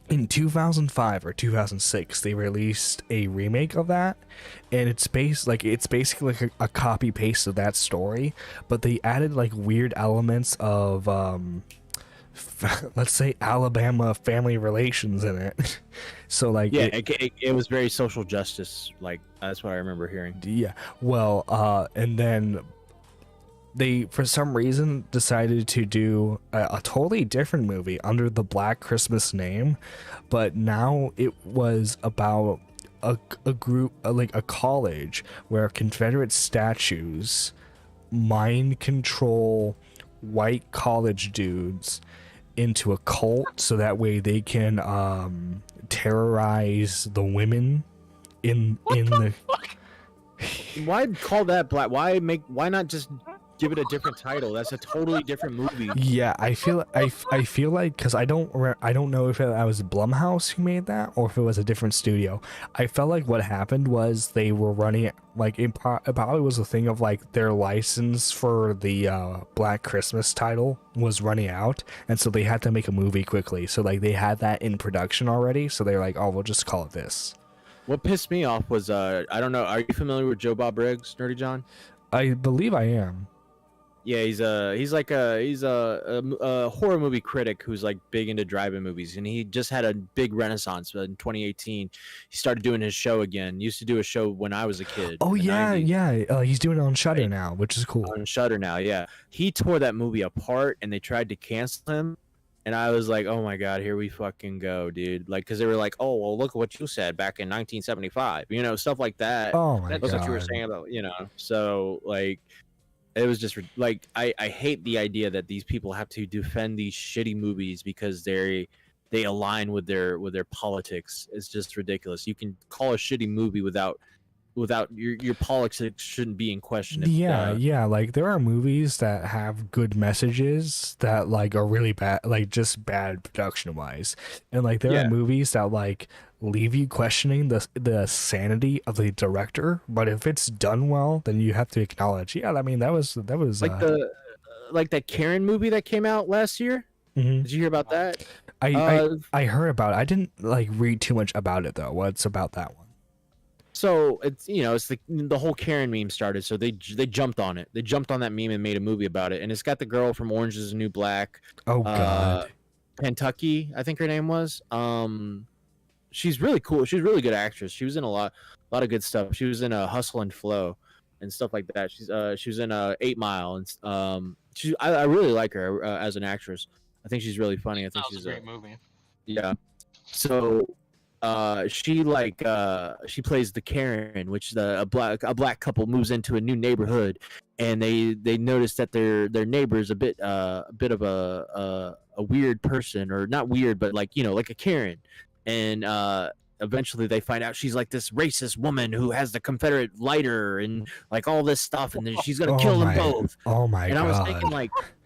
in 2005 or 2006 they released a remake of that, and it's basically like a copy paste of that story, but they added like weird elements of let's say Alabama family relations in it. So like yeah, it was very social justice, like that's what I remember hearing. yeah, well and then they for some reason decided to do a totally different movie under the Black Christmas name, but now it was about a group like a college where Confederate statues mind control white college dudes into a cult so that way they can terrorize the women in the Why call that black? Why not just give it a different title? That's a totally different movie. Yeah, I feel like because I don't know if it was Blumhouse who made that or if it was a different studio. I felt like what happened was they were running it like it probably was a thing of like their license for the Black Christmas title was running out, and so they had to make a movie quickly. So like they had that in production already, so they're like, oh, we'll just call it this. What pissed me off was I don't know. Are you familiar with Joe Bob Briggs, Nerdy John? I believe I am. Yeah, he's a horror movie critic who's like big into drive-in movies, and he just had a big renaissance in 2018. He started doing his show again. Used to do a show when I was a kid. Oh in the yeah, 90s. yeah. He's doing it on Shudder now, which is cool. On Shudder now. Yeah, he tore that movie apart, and they tried to cancel him. And I was like, oh my God, here we fucking go, dude. Like, because they were like, oh, well, look at what you said back in 1975. You know, stuff like that. Oh my That's God. what you were saying about, you know. So, like, it was just, like, I hate the idea that these people have to defend these shitty movies because they align with their politics. It's just ridiculous. You can call a shitty movie without your politics shouldn't be in question. Yeah, like there are movies that have good messages that like are really bad, like just bad production wise, and like there are movies that like leave you questioning the sanity of the director, but if it's done well, then you have to acknowledge, yeah, I mean that was like like that Karen movie that came out last year. Mm-hmm. Did you hear about that? I heard about it. I didn't like read too much about it though. What's about that one? So it's it's the whole Karen meme started. So they jumped on it. They jumped on that meme and made a movie about it. And it's got the girl from Orange Is the New Black. Oh God, Kentucky, I think her name was. She's really cool. She's a really good actress. She was in a lot of good stuff. She was in a Hustle and Flow and stuff like that. She was in 8 Mile and I really like her as an actress. I think she's really funny. I think she's a great movie. Yeah. So she plays the Karen, which a black couple moves into a new neighborhood, and they notice that their neighbor is a bit of a weird person, or not weird, but like like a Karen, and eventually they find out she's like this racist woman who has the Confederate lighter and like all this stuff, and then she's gonna kill them both. Oh my God! And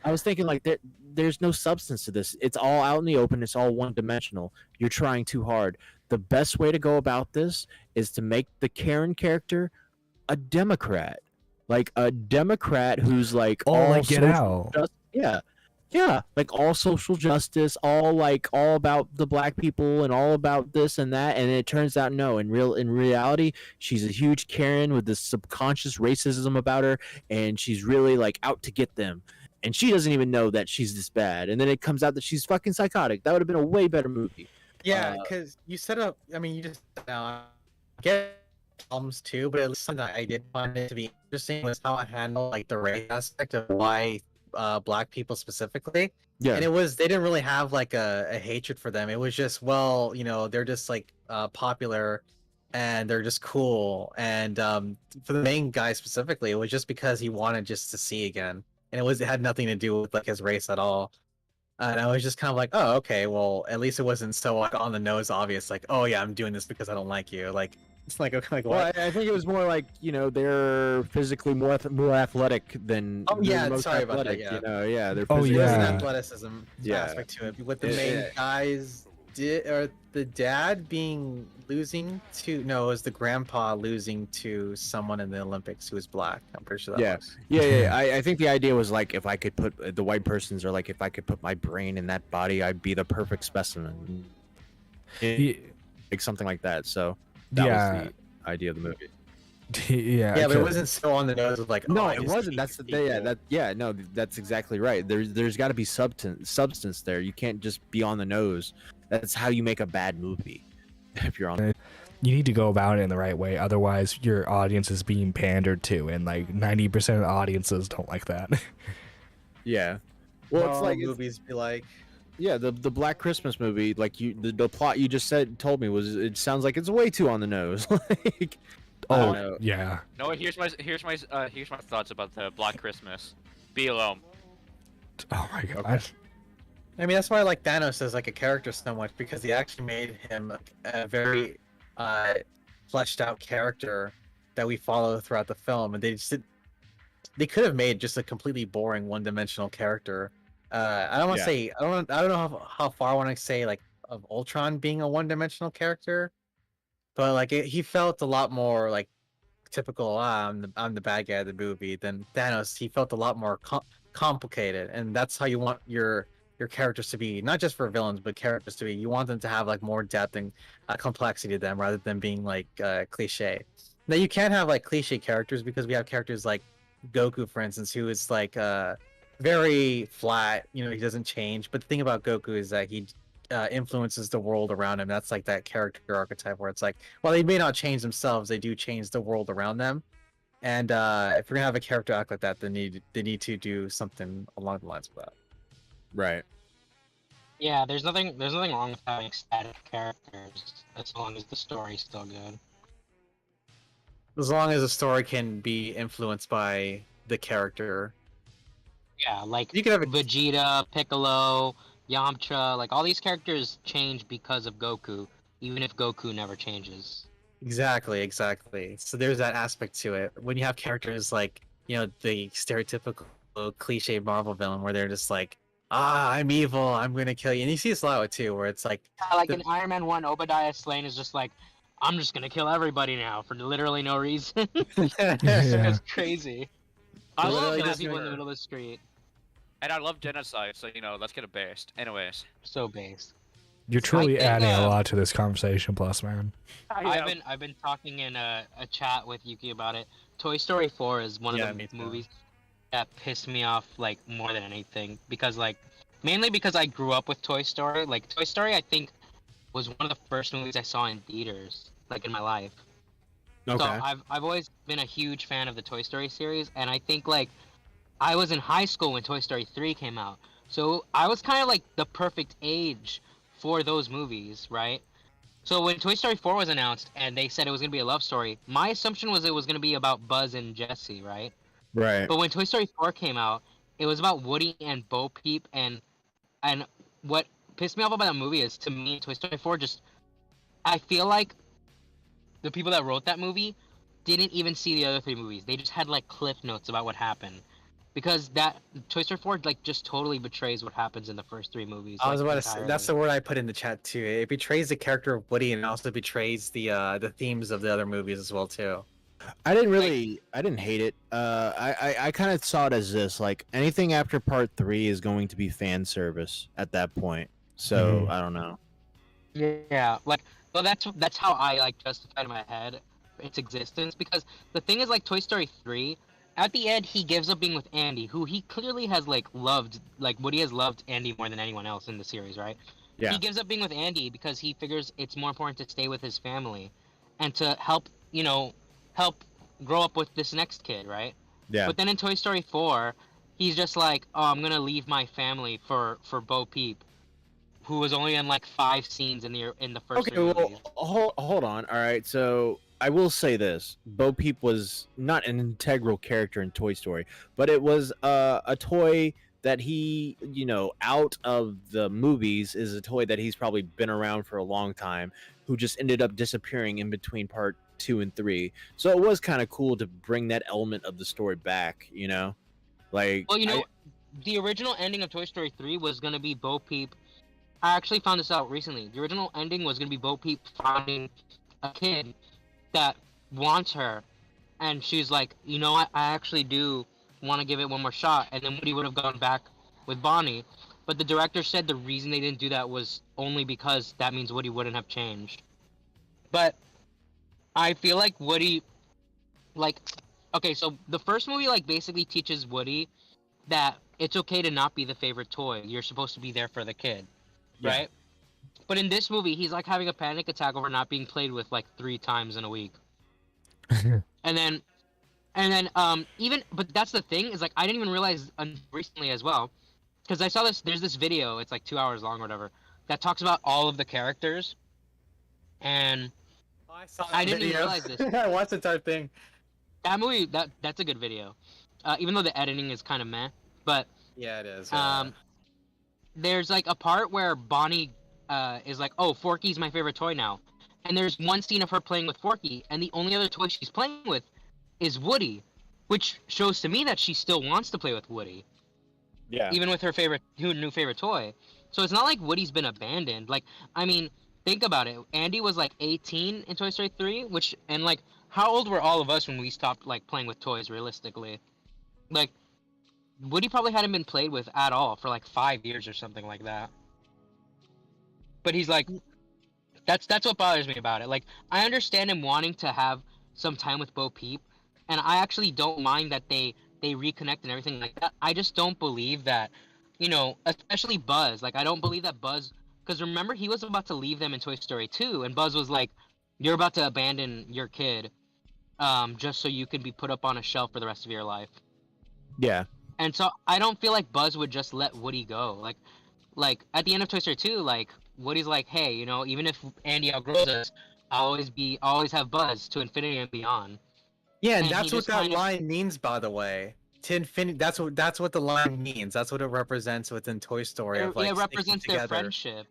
I was thinking like there's no substance to this. It's all out in the open. It's all one dimensional. You're trying too hard. The best way to go about this is to make the Karen character a Democrat, like a Democrat who's like all like Get Out. Yeah, like all social justice, all about the black people and all about this and that. And it turns out no, in reality, she's a huge Karen with this subconscious racism about her, and she's really like out to get them. And she doesn't even know that she's this bad. And then it comes out that she's fucking psychotic. That would have been a way better movie. Yeah, because you set up. I mean, you just get films too, but at least something that I did find it to be interesting was how it handled like the race aspect of why black people specifically. Yeah. And they didn't really have like a hatred for them. It was just, well, they're just like popular and they're just cool. And for the main guy specifically, it was just because he wanted just to see again. And it had nothing to do with like his race at all. And I was just kind of like, oh, okay, well, at least it wasn't so like on the nose obvious, like, oh yeah, I'm doing this because I don't like you. Like, it's like, okay, like Well, what? I think it was more like they're physically more athletic than. Oh, than yeah, most sorry about that, athletic, yeah. Yeah, they're. Oh, physically- There's an yeah. athleticism Yeah. aspect to it. With the Yeah, main yeah. guys or the dad losing to it was the grandpa losing to someone in the Olympics who was black. I'm pretty sure that Yeah. was. Yeah. I think the idea was like if I could put the white persons are like if I could put my brain in that body, I'd be the perfect specimen. Like something like that. So that Yeah. was the idea of the movie. Yeah, Yeah, but it 'cause- wasn't so on the nose of like, No, oh, I it just wasn't. hate That's people. no, that's exactly right. There's got to be substance there. You can't just be on the nose. That's how you make a bad movie. If you're on. you need to go about it in the right way. Otherwise, your audience is being pandered to, and like 90% of audiences don't like that. Yeah. Well, it's All like movies be like, yeah, the Black Christmas movie, like the plot you just told me was it sounds like it's way too on the nose. Like I don't know. yeah. No, here's my thoughts about the Black Christmas. Be alone. Oh my god. Okay. I mean, that's why I like Thanos as like a character so much, because he actually made him a very fleshed out character that we follow throughout the film, and they could have made just a completely boring one-dimensional character. I don't want to say I don't know how far I want to say like of Ultron being a one-dimensional character, but like he felt a lot more like typical. I'm the bad guy of the movie than Thanos. He felt a lot more complicated, and that's how you want your characters to be, not just for villains but characters to be. You want them to have like more depth and complexity to them rather than being like cliche. Now you can't have like cliche characters because we have characters like Goku, for instance, who is like very flat. He doesn't change. But the thing about Goku is that he influences the world around him. That's like that character archetype where it's like, well, they may not change themselves, they do change the world around them. And if we're gonna have a character act like that, they need to do something along the lines of that. Right. Yeah, there's nothing wrong with having static characters as long as the story's still good. As long as the story can be influenced by the character. Yeah, like You can have a Vegeta, Piccolo, Yamcha, like all these characters change because of Goku, even if Goku never changes. Exactly. So there's that aspect to it. When you have characters like, the stereotypical cliche Marvel villain where they're just like, I'm evil, I'm gonna kill you. And you see this a lot too, where it's like, Yeah, like in Iron Man 1, Obadiah Slane is just like, I'm just gonna kill everybody now for literally no reason. Yeah. It's crazy. I love Literally killing just people in the murder. middle of the street. And I love genocide, so let's get it based. Anyways. So based. You're truly think, adding a lot to this conversation, Plus, man. I've been talking in a chat with Yuki about it. Toy Story 4 is one Yeah, of me the too. movies that pissed me off like more than anything because mainly because I grew up with Toy Story. Like Toy Story, I think was one of the first movies I saw in theaters like in my life. Okay. So I've always been a huge fan of the Toy Story series, and I think like I was in high school when Toy Story 3 came out. So I was kind of like the perfect age for those movies, right? So when Toy Story 4 was announced and they said it was going to be a love story, my assumption was it was going to be about Buzz and Jessie, right? Right. But when Toy Story 4 came out, it was about Woody and Bo Peep, and what pissed me off about that movie is, to me, Toy Story 4 just, I feel like the people that wrote that movie didn't even see the other three movies. They just had like cliff notes about what happened. Because that Toy Story 4 like just totally betrays what happens in the first three movies. I was like, about to say, that's the entirely. word I put in the chat too. It betrays the character of Woody, and it also betrays the themes of the other movies as well too. I didn't hate it. I kind of saw it as this, like anything after part 3 is going to be fan service at that point. So I don't know. Yeah, like, well, that's how I like justified in my head its existence, because the thing is, like, Toy Story 3, at the end he gives up being with Andy, who he clearly has like loved, like Woody has loved Andy more than anyone else in the series, right? Yeah. He gives up being with Andy because he figures it's more important to stay with his family and to help grow up with this next kid, right? Yeah. But then in Toy Story 4, he's just like, oh, I'm gonna leave my family for Bo Peep, who was only in like 5 scenes in the first Okay, three well, movies. hold on. All right, so I will say this: Bo Peep was not an integral character in Toy Story, but it was a toy that he, out of the movies, is a toy that he's probably been around for a long time, who just ended up disappearing in between part 2 and 3. So it was kind of cool to bring that element of the story back. Like Well, the original ending of Toy Story 3 was gonna be Bo Peep. I actually found this out recently. The original ending was gonna be Bo Peep finding a kid that wants her, and she's like, you know what, I actually do want to give it one more shot, and then Woody would have gone back with Bonnie. But the director said the reason they didn't do that was only because that means Woody wouldn't have changed. But I feel like Woody, like, okay, so the first movie like basically teaches Woody that it's okay to not be the favorite toy. You're supposed to be there for the kid, Yeah. right? But in this movie, he's like having a panic attack over not being played with like 3 times in a week. And then even, but that's the thing, is like I didn't even realize recently as well, because I saw there's this video, it's like 2 hours long or whatever, that talks about all of the characters, and Oh, I saw that I didn't even video. realize this. I watched the entire thing. That movie, that's a good video, even though the editing is kind of meh. But Yeah, it is. there's like a part where Bonnie is like, oh, Forky's my favorite toy now, and there's one scene of her playing with Forky, and the only other toy she's playing with is Woody, which shows to me that she still wants to play with Woody, Yeah. even with her new favorite toy. So it's not like Woody's been abandoned. Like, I mean, think about it. Andy was like 18 in Toy Story 3, and like, how old were all of us when we stopped like playing with toys realistically? Like, Woody probably hadn't been played with at all for like 5 years or something like that. But he's like, that's what bothers me about it. Like, I understand him wanting to have some time with Bo Peep, and I actually don't mind that they reconnect and everything like that. I just don't believe that, especially Buzz. Like, I don't believe that Buzz, because remember, he was about to leave them in Toy Story 2, and Buzz was like, you're about to abandon your kid, just so you can be put up on a shelf for the rest of your life. Yeah. And so I don't feel like Buzz would just let Woody go. Like at the end of Toy Story 2, like Woody's like, hey, even if Andy outgrows us, I'll always have Buzz to infinity and beyond. Yeah, and And that's he what just that kind of- line means, by the way. To infinity. That's what the line means. That's what it represents within Toy Story. Of like it sticking represents their together. friendship.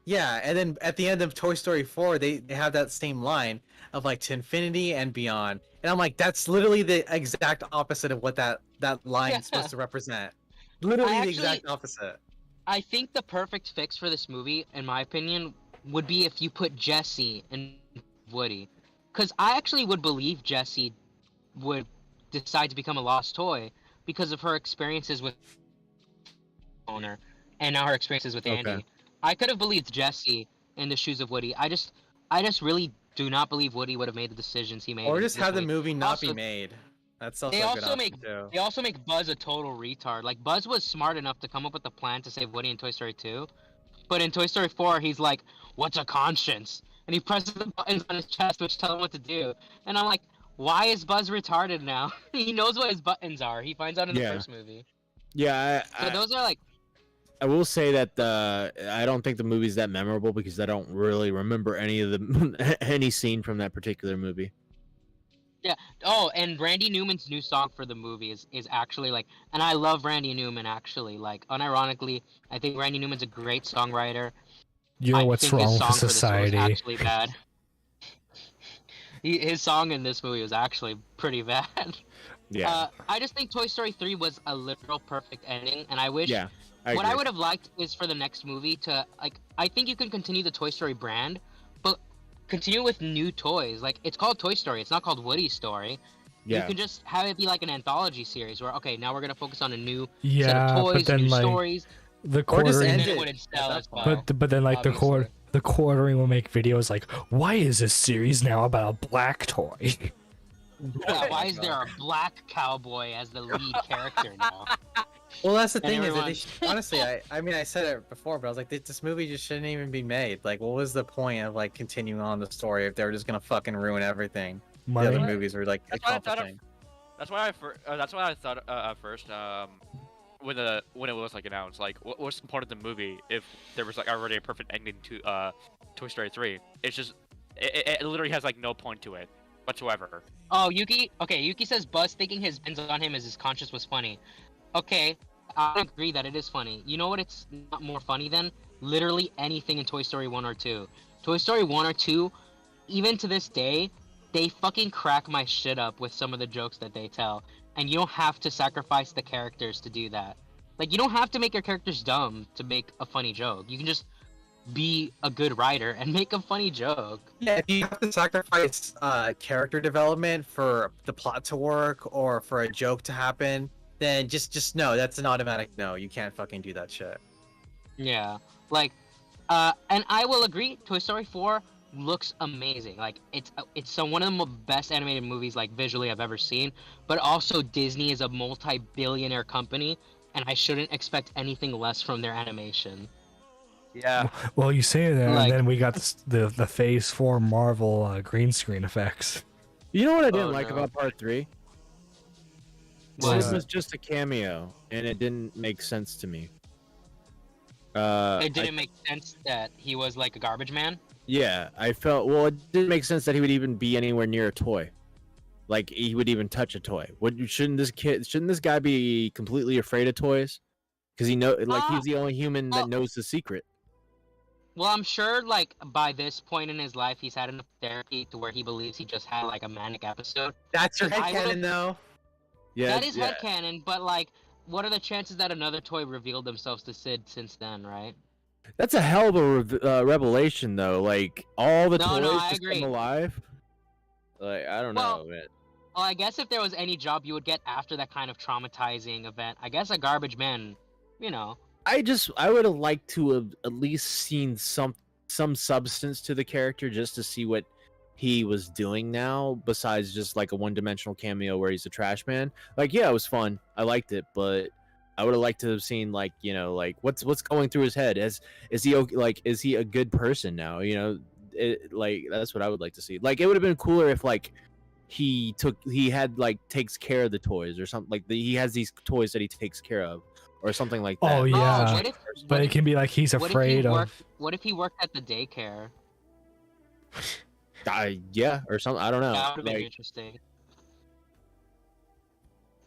Yeah, and then at the end of Toy Story 4, they have that same line of like to infinity and beyond. And I'm like, that's literally the exact opposite of what that line is supposed to represent. Literally the exact opposite. I think the perfect fix for this movie, in my opinion, would be if you put Jessie and Woody. Because I actually would believe Jessie would decide to become a lost toy because of her experiences with owner and now her experiences with Andy. Okay. I could have believed Jessie in the shoes of Woody. I just really do not believe Woody would have made the decisions he made. Or in just this have the movie. movie not Also, be made. That's also They a good also option too. they also make Buzz a total retard. Like, Buzz was smart enough to come up with a plan to save Woody in Toy Story 2, but in Toy Story 4, he's like, "What's a conscience?" And he presses the buttons on his chest, which tell him what to do. And I'm like, why is Buzz retarded now? He knows what his buttons are. He finds out in the Yeah. first movie. Yeah. So those are like, I will say that I don't think the movie's that memorable because I don't really remember any of the any scene from that particular movie. yeah. Oh, and Randy Newman's new song for the movie is actually like, and I love Randy Newman actually. Like, unironically, I think Randy Newman's a great songwriter. You know I what's think his wrong with song for this one was society? actually bad. His song in this movie was actually pretty bad. Yeah. I just think Toy Story 3 was a literal perfect ending, and I wish Yeah. what I would have liked is for the next movie to, like, I think you can continue the Toy Story brand, but continue with new toys. Like, it's called Toy Story. It's not called Woody's Story. You Yeah. can just have it be like an anthology series where, okay, now we're gonna focus on a new set Yeah, of toys, but then new like stories, the Or just quartering, and end then it it wouldn't at sell that as well. point. but then like obviously. the quartering will make videos like, why is this series now about a black toy? Yeah, why is there a black cowboy as the lead character now? Well, that's the And thing is that everyone- they honestly, I mean, I said it before, but I was like, this movie just shouldn't even be made. Like, what was the point of like continuing on the story if they were just gonna fucking ruin everything? The other Money. movies were like That's why I thought accomplishing. That's why I thought at first when it was like announced. Like, what's the point of the movie if there was like already a perfect ending to Toy Story 3? It's just it literally has like no point to it whatsoever. Oh, Yuki. Okay, Yuki says Buzz thinking his bins on him as his conscience was funny. Okay, I agree that it is funny. You know what? It's not more funny than literally anything in Toy Story 1 or 2. Toy Story 1 or 2, even to this day, they fucking crack my shit up with some of the jokes that they tell. And you don't have to sacrifice the characters to do that. Like, you don't have to make your characters dumb to make a funny joke. You can just be a good writer and make a funny joke. Yeah, if you have to sacrifice character development for the plot to work or for a joke to happen, then just no, that's an automatic no. You can't fucking do that shit. Yeah, like, and I will agree. Toy Story 4 looks amazing. Like, it's one of the best animated movies, like, visually I've ever seen. But also, Disney is a multi-billionaire company, and I shouldn't expect anything less from their animation. Yeah. Well, you say that, Like- and then we got the Phase 4 Marvel green screen effects. You know what I didn't Oh, like no. about Part 3? What? Sid was just a cameo, and it didn't make sense to me. It didn't make sense that he was like a garbage man. Yeah, I felt it didn't make sense that he would even be anywhere near a toy, like he would even touch a toy. Shouldn't this guy be completely afraid of toys? Because he's the only human that knows the secret. Well, I'm sure, like, by this point in his life, he's had enough therapy to where he believes he just had, like, a manic episode. That's your I would've- headcanon, though. Yeah, That is headcanon, but, like, what are the chances that another toy revealed themselves to Sid since then, right? That's a hell of a revelation, though. Like all the No, toys no, I just agree. come alive. Like I don't Well, know, man. Well, I guess if there was any job you would get after that kind of traumatizing event, I guess a garbage man, you know. I would have liked to have at least seen some substance to the character just to see what he was doing now, besides just like a one-dimensional cameo where he's a trash man. Like, yeah, it was fun. I liked it, but I would have liked to have seen like, you know, like what's going through his head. Is he a good person now? You know, like that's what I would like to see. Like, it would have been cooler if like he takes care of the toys or something. Like he has these toys that he takes care of. Or something like that. Oh, yeah. What if, But it can be like he's afraid of. What if he worked at the daycare? Yeah, or something. I don't know. That would have been Like, interesting.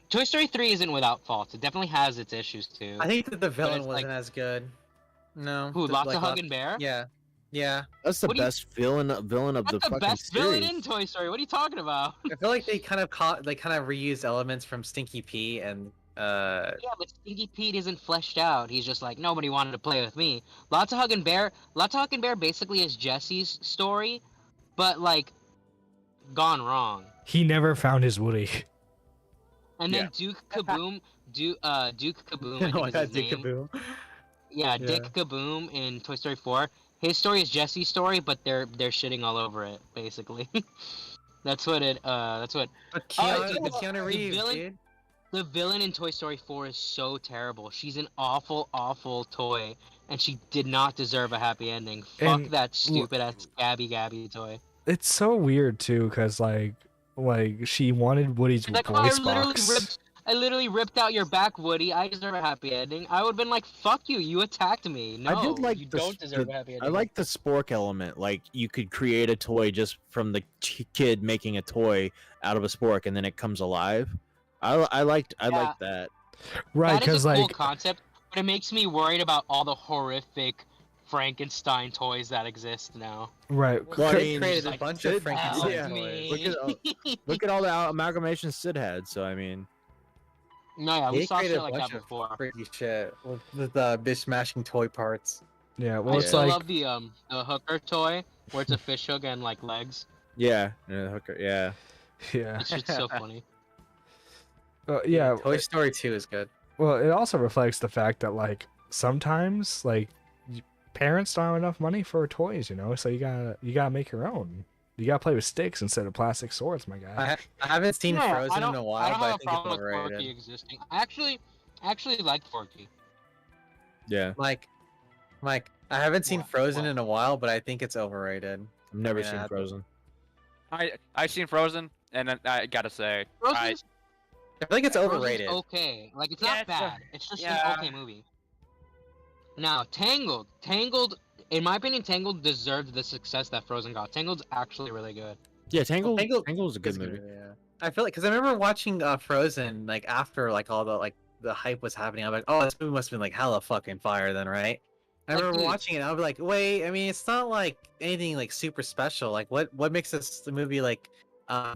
Toy Story 3 isn't without faults. It definitely has its issues too. I think that the villain it's wasn't like- as good. No. Who, the- Lots like, of Hug and Bear? Yeah. Yeah. that's the What do you- best villain of the That's the fucking best series. villain in Toy Story. What are you talking about? I feel like they kind of reused elements from Stinky Pete and Yeah, but Stinky Pete isn't fleshed out. He's just like, nobody wanted to play with me. Lots of Hug and Bear basically is Jesse's story, but like gone wrong. He never found his Woody. And then Duke Kaboom, Duke Kaboom, I think is his name. Kaboom. Yeah, Dick Kaboom in Toy Story 4. His story is Jesse's story, but they're shitting all over it, basically. That's what. But dude, Keanu Reeves, villain- dude. The villain in Toy Story 4 is so terrible. She's an awful, awful toy, and she did not deserve a happy ending. Fuck And that stupid ass Gabby toy. It's so weird too, cause like she wanted Woody's Like, voice oh, I literally ripped out your back, Woody. I deserve a happy ending. I would have been like, fuck you, you attacked me. No, I did like you the don't deserve a happy ending. I like the spork element. Like you could create a toy just from the kid making a toy out of a spork, and then it comes alive. I liked that. right? That is Cause a cool like concept, but it makes me worried about all the horrific Frankenstein toys that exist now. right. Well, I They mean, created a like, bunch Sid- of Frankenstein yeah. toys. Look at all the amalgamations Sid had. So I mean, No, yeah, we They saw created shit a like bunch that of before. crazy shit with the bitch smashing toy parts. Yeah. Well, I it's still like love the hooker toy where it's a fish hook and like legs. yeah, hooker, yeah. yeah. It's just so funny. Yeah. Toy Story 2 is good. Well, it also reflects the fact that like sometimes like parents don't have enough money for toys, you know. So you gotta make your own. You gotta play with sticks instead of plastic swords, my guy. I haven't seen No, Frozen in a I while, don't but I have a think it's problem with Forky overrated. existing. I actually like Forky. Yeah, Mike, I haven't seen What? Frozen What? in a while, but I think it's overrated. I've never Yeah, seen Frozen. I've seen Frozen, and then I gotta say, Frozen's I feel like it's Frozen's overrated. okay. Like it's Yeah, not it's bad. It's just yeah. an okay movie. Now, Tangled, in my opinion, Tangled deserved the success that Frozen got. Tangled's actually really good. Yeah, Tangled. Tangled- Tangled's a good It's movie. Yeah. I feel like because I remember watching Frozen like after like all the hype was happening. I'm like, oh, this movie must have been like hella fucking fire then, right? I Like, remember dude. watching it. I was like, wait, I mean, it's not like anything like super special. Like, what makes this the movie like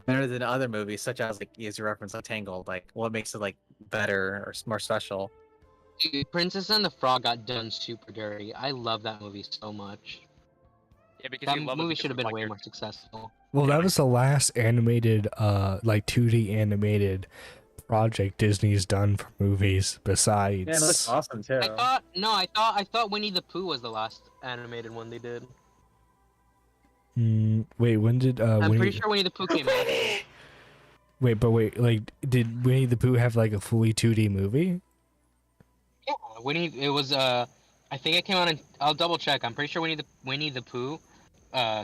better than other movies, such as like as you reference like Tangled? Like, what makes it like better or more special? Dude, Princess and the Frog got done super dirty. I love that movie so much. Yeah, because That you love it movie because should have of, been like, way your- more successful. Well, that was the last animated, like 2D animated project Disney's done for movies. Besides, Yeah, it looks awesome too. I thought Winnie the Pooh was the last animated one they did. Wait, when did I'm pretty sure Winnie the Pooh came out. wait, like did Winnie the Pooh have like a fully 2D movie? Yeah, it was I think it came out in. I'll double check. I'm pretty sure Winnie the Pooh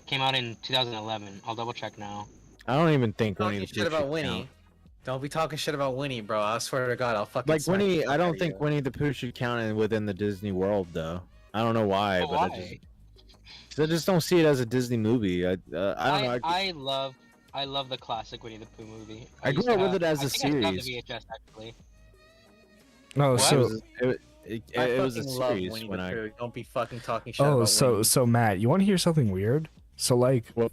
came out in 2011. I'll double check now. I don't even think Winnie Talking the shit Pooh about should Winnie. count. Don't be talking shit about Winnie, bro. I swear to God, I'll fucking Like smack the Winnie, fuck I out don't of think you. Winnie the Pooh should count in within the Disney world though. I don't know why, Oh, but why? 'cause I just don't see it as a Disney movie. I don't know. I love the classic Winnie the Pooh movie. I grew used to up with have- it as I a think I still have the series. VHS actually. No, What? It so was, I it was a fucking love series Winnie when the I. Pooh. Don't be fucking talking shit oh, about so Winnie. so Matt, you want to hear something weird? So like, What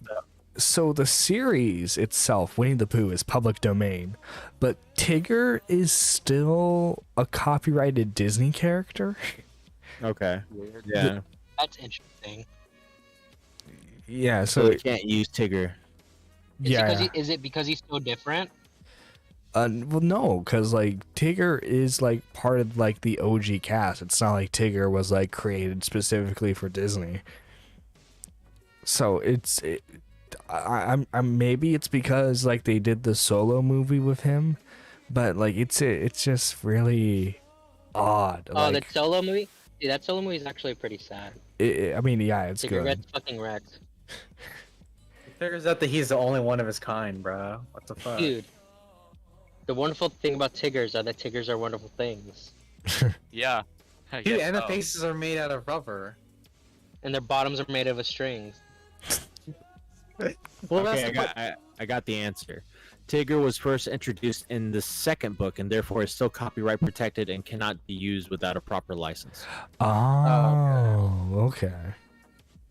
so the series itself, Winnie the Pooh, is public domain, but Tigger is still a copyrighted Disney character. Okay. Yeah. That's interesting. Yeah, So so they can't use Tigger. yeah. Is it because he's so different? Well, no, because like Tigger is like part of like the OG cast. It's not like Tigger was like created specifically for Disney. So I'm maybe it's because like they did the Solo movie with him, but like it's just really odd. Oh, Like, that solo movie? Dude, that solo movie is actually pretty sad. I mean, yeah, it's Tigger good. gets fucking wrecked. Figures out that he's the only one of his kind, bro. What the fuck? Dude, the wonderful thing about Tiggers are that Tiggers are wonderful things. Yeah. I Dude, guess and the so. faces are made out of rubber. And their bottoms are made of a string. Well, Okay, that's the part. I got the answer. Tigger was first introduced in the second book and therefore is still copyright protected and cannot be used without a proper license. Oh, okay.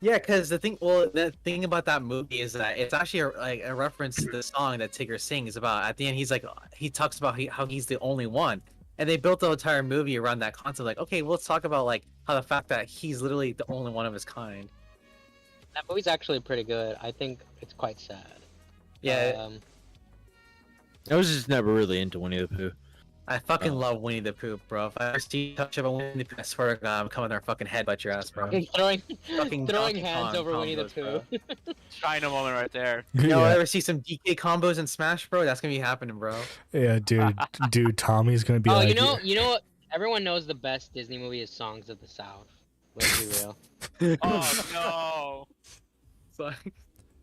Yeah, because the thing about that movie is that it's actually like a reference to the song that Tigger sings about. At the end, he talks about how he's the only one, and they built the entire movie around that concept. Like, okay, well, let's talk about like how the fact that he's literally the only one of his kind. That movie's actually pretty good. I think it's quite sad. Yeah, I was just never really into Winnie the Pooh. I fucking Oh. love Winnie the Pooh, bro. If I ever see you touch about Winnie the Pooh, I swear to God, I'm coming there and fucking headbutt your ass, bro. throwing Fucking throwing Donkey hands Kong over Winnie the combos, Pooh. bro. China moment right there. You know, yeah. ever see some DK combos in Smash, bro? That's gonna be happening, bro. Yeah, dude, Tommy's gonna be Oh, like, you know what? Everyone knows the best Disney movie is Songs of the South. Let's be real. Oh no. So,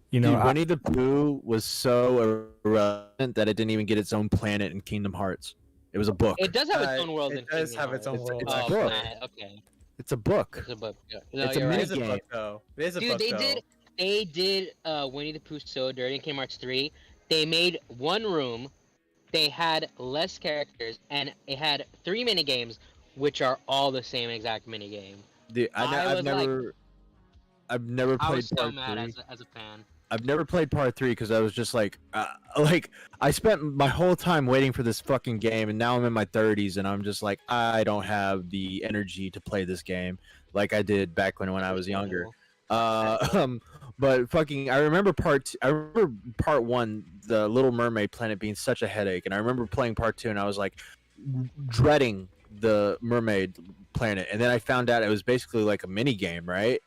you know, Dude, Winnie the Pooh was so irrelevant that it didn't even get its own planet in Kingdom Hearts. It was a book. It does have its Uh, own world. it in does Kingdom have its own Hearts. world, It's a Oh, book. man, okay. It's a book. It's a book. Yeah. No, It's a you're it right. is a Game. book, though. It is a Dude, book, they though. did Winnie the Pooh so dirty in Kingdom Hearts 3. They made one room, they had less characters, and it had 3 mini games, which are all the same exact mini game. Dude, I I've was like- never I played was so part mad 3. as a fan. I've never played part 3 because I was just like I spent my whole time waiting for this fucking game, and now I'm in my 30s, and I'm just like, I don't have the energy to play this game like I did back when I was younger. But fucking, I remember part 1, the Little Mermaid planet being such a headache, and I remember playing part 2, and I was like dreading the mermaid planet, and then I found out it was basically like a mini game, right?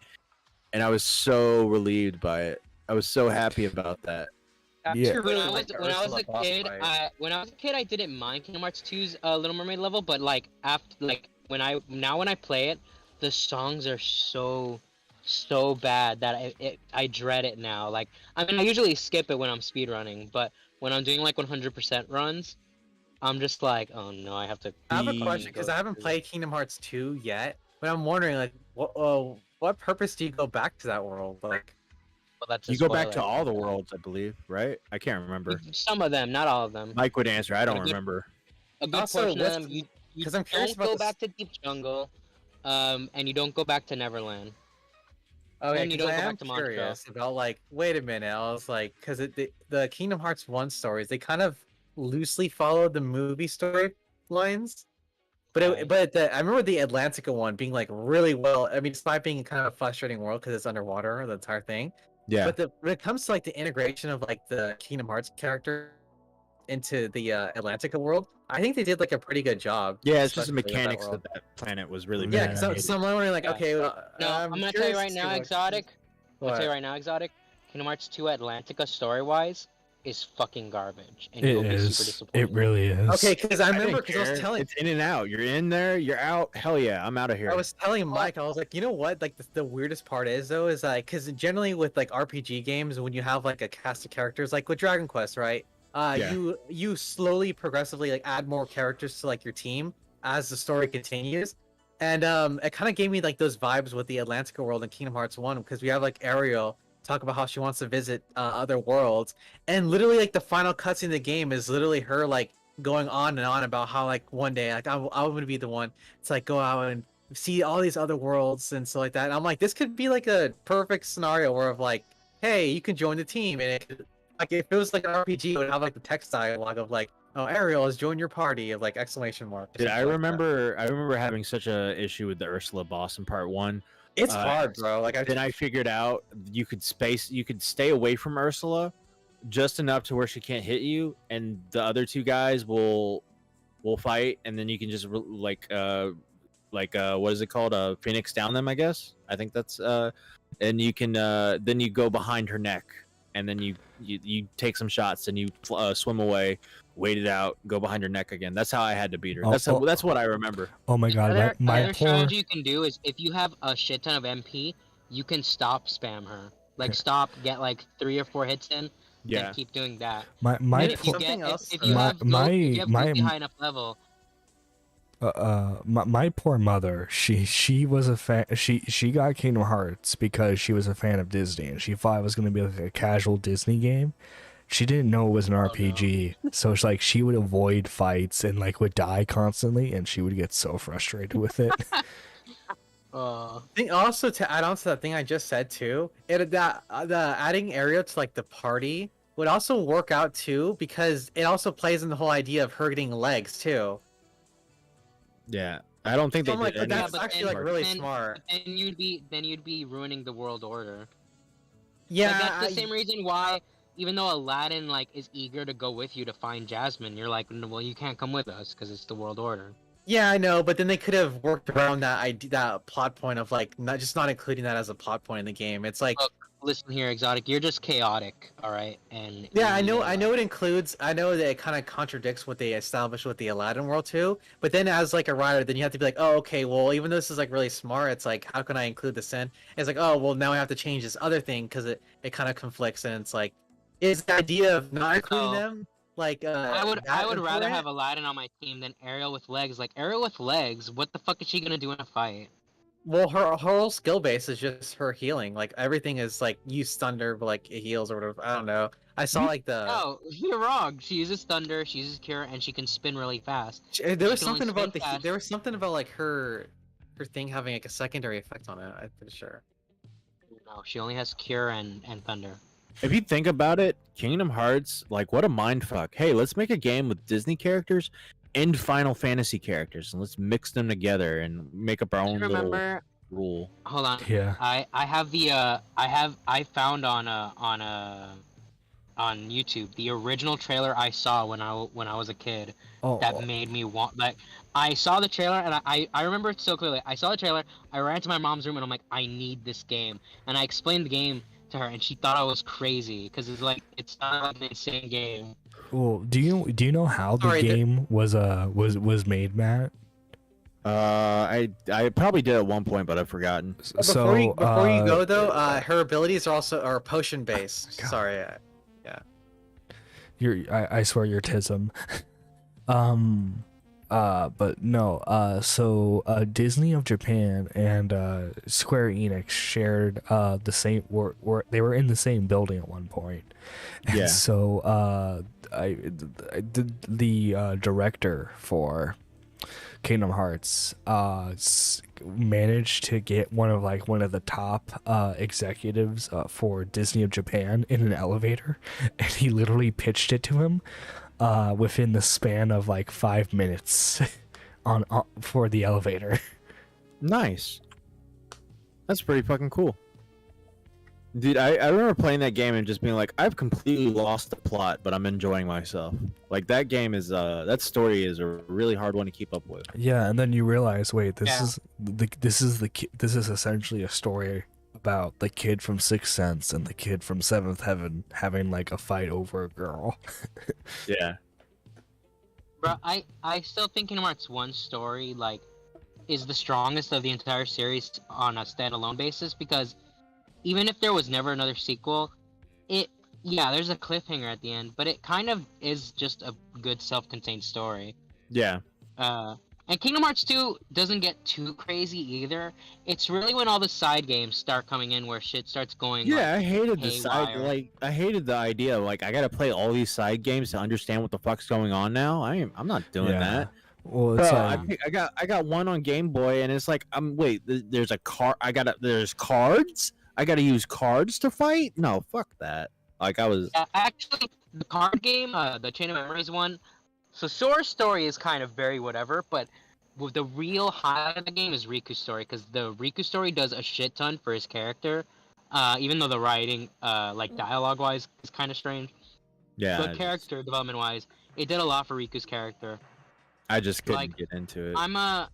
And I was so relieved by it. I was so happy about that. Yeah. When I like was the when I was Ursula a boss kid, fight. I didn't mind Kingdom Hearts 2's Little Mermaid level, but like when I play it, the songs are so bad that I dread it now. Like, I mean, I usually skip it when I'm speedrunning, but when I'm doing like 100% runs, I'm just like, oh no, I have to. I have a question because I haven't played Kingdom Hearts 2 yet, but I'm wondering like what purpose do you go back to that world? Like Well, that's a You go back to spoiler. all the worlds, I believe, right? I can't remember. Some of them, not all of them. Mike would answer. I don't But a good- remember. A good Also, portion of what's- them, you 'cause I'm curious don't about go this- back to Deep Jungle, and you don't go back to Neverland. okay, and you 'cause don't I go am back to Montreal. curious about like wait a minute. I was like because the Kingdom Hearts 1 stories they kind of loosely followed the movie story lines. But Right. I remember the Atlantica one being like really well. I mean, despite being kind of a frustrating world because it's underwater the entire thing. Yeah. But when it comes to like the integration of like the Kingdom Hearts character into the Atlantica world, I think they did like a pretty good job. Yeah, it's just the especially with that mechanics world. of that planet was really Yeah, good. so I'm wondering like, Yeah. okay, well, No, I'm gonna tell you curious right to now, what- Exotic. I'm gonna tell you what? right now, Exotic. Kingdom Hearts 2 Atlantica story-wise is fucking garbage, and It you'll be super is. disappointed. It really is. Okay, because I remember didn't because I was care. telling It's in and out. You're in there. You're out. Hell yeah, I'm out of here. I was telling Mike, I was like, you know what? Like the weirdest part is though, is like, because generally with like RPG games, when you have like a cast of characters, like with Dragon Quest, right? Yeah. You slowly, progressively like add more characters to like your team as the story continues, and it kind of gave me like those vibes with the Atlantica world in Kingdom Hearts 1 because we have like Ariel talk about how she wants to visit other worlds, and literally like the final cutscene in the game is literally her like going on and on about how like one day like I'm gonna be the one to like go out and see all these other worlds and stuff like that. And I'm like, this could be like a perfect scenario where of like, hey, you can join the team, and it could, like if it was like an RPG, it would have like the text dialogue of like, oh, Ariel has joined your party of like exclamation mark. or Dude, I something like that. remember having such a issue with the Ursula boss in part 1. It's uh, hard, bro. Like Then I figured out you could stay away from Ursula just enough to where she can't hit you, and the other two guys will fight, and then you can just what is it called? Phoenix down them, I guess. I think that's and you can then you go behind her neck, and then you take some shots, and you swim away, wait it out, go behind her neck again. That's how I had to beat her. Oh, That's what I remember. Oh my god, Other my poor. strategy you can do is if you have a shit ton of MP, you can stop spam her. Like stop, get like 3 or 4 hits in, Yeah. then keep doing that. My And my if you poor. Something get else, if you my- have go, my- if you have my- Goofy high enough level, My poor mother. She was a fan. She got Kingdom Hearts because she was a fan of Disney, and she thought it was gonna be like a casual Disney game. She didn't know it was an RPG, so it's like she would avoid fights and like would die constantly, and she would get so frustrated with it. uh, I think also to add on to that thing I just said too, the adding Ariel to like the party would also work out too because it also plays in the whole idea of her getting legs too. Yeah, I don't think So they I'm like, did any that's but actually then- like really then- smart. then you'd be ruining the world order. Yeah, Like that's the same reason why, even though Aladdin like is eager to go with you to find Jasmine, you're like, "No, well, you can't come with us because it's the world order. yeah, I know, but then they could have worked around that idea, that plot point of like not including that as a plot point in the game. It's like, Look, listen here, Exotic, you're just chaotic, all right? And yeah, I you know, need I know it includes, I know that it kind of contradicts what they established with the Aladdin world too. But then as like a writer, then you have to be like, oh, okay, well, even though this is like really smart, it's like, how can I include this in? It's like, oh, well, now I have to change this other thing because it kind of conflicts, and it's like, is the idea of not including No. them like I would that rather important? have Aladdin on my team than Ariel with legs. Like Ariel with legs, what the fuck is she gonna do in a fight? Well, her whole skill base is just her healing. Like everything is like you stun her, but like it heals or whatever. I don't know. I saw like the No, you're wrong. She uses thunder, she uses cure, and she can spin really fast. there was she can only something about spin the fast. there was something about like her thing having like a secondary effect on it. I'm pretty sure. No, she only has cure and thunder. If you think about it, Kingdom Hearts, like what a mind fuck. Hey, let's make a game with Disney characters and Final Fantasy characters, and let's mix them together and make up our Do own you little remember? rule. Hold on. Yeah. I have the I found on YouTube the original trailer I saw when I was a kid Oh, that made me want like I saw the trailer and I remember it so clearly. I saw the trailer, I ran to my mom's room and I'm like, I need this game. And I explained the game to her and she thought I was crazy because it's not like an insane game. well, do you know how the Alright, game was made, Matt? I probably did at one point, but I've forgotten. So Before you go though, her abilities are potion based. God. Sorry. I swear you're Tism. But no, Disney of Japan and Square Enix shared the same they were in the same building at one point. And Yeah. so the director for Kingdom Hearts managed to get one of the top executives for Disney of Japan in an elevator, and he literally pitched it to him within the span of like 5 minutes on for the elevator. Nice. That's pretty fucking cool. Dude, I remember playing that game and just being like, I've completely lost the plot, but I'm enjoying myself. Like, that game is, that story is a really hard one to keep up with. Yeah, and then you realize, wait, Yeah. this is essentially a story about the kid from Sixth Sense and the kid from Seventh Heaven having like a fight over a girl. Yeah. Bro, I still think Kingdom Hearts 1 story, like, is the strongest of the entire series on a standalone basis, because even if there was never another sequel, there's a cliffhanger at the end, but it kind of is just a good self-contained story. Yeah. And Kingdom Hearts 2 doesn't get too crazy either. It's really when all the side games start coming in where shit starts going. Yeah, like, I hated the side. haywire. Like, I hated the idea of like I gotta play all these side games to understand what the fuck's going on now. I'm not doing Yeah. that. Well, it's Bro, like, I got one on Game Boy, and it's like wait, there's a car. There's cards. I gotta use cards to fight. No, fuck that. Like I was. Actually, the card game, the Chain of Memories one, so Sora's story is kind of very whatever, but the real highlight of the game is Riku's story, because the Riku story does a shit ton for his character, even though the writing, like dialogue-wise, is kind of strange. Yeah. But character development-wise, it did a lot for Riku's character. I just couldn't like, get into it.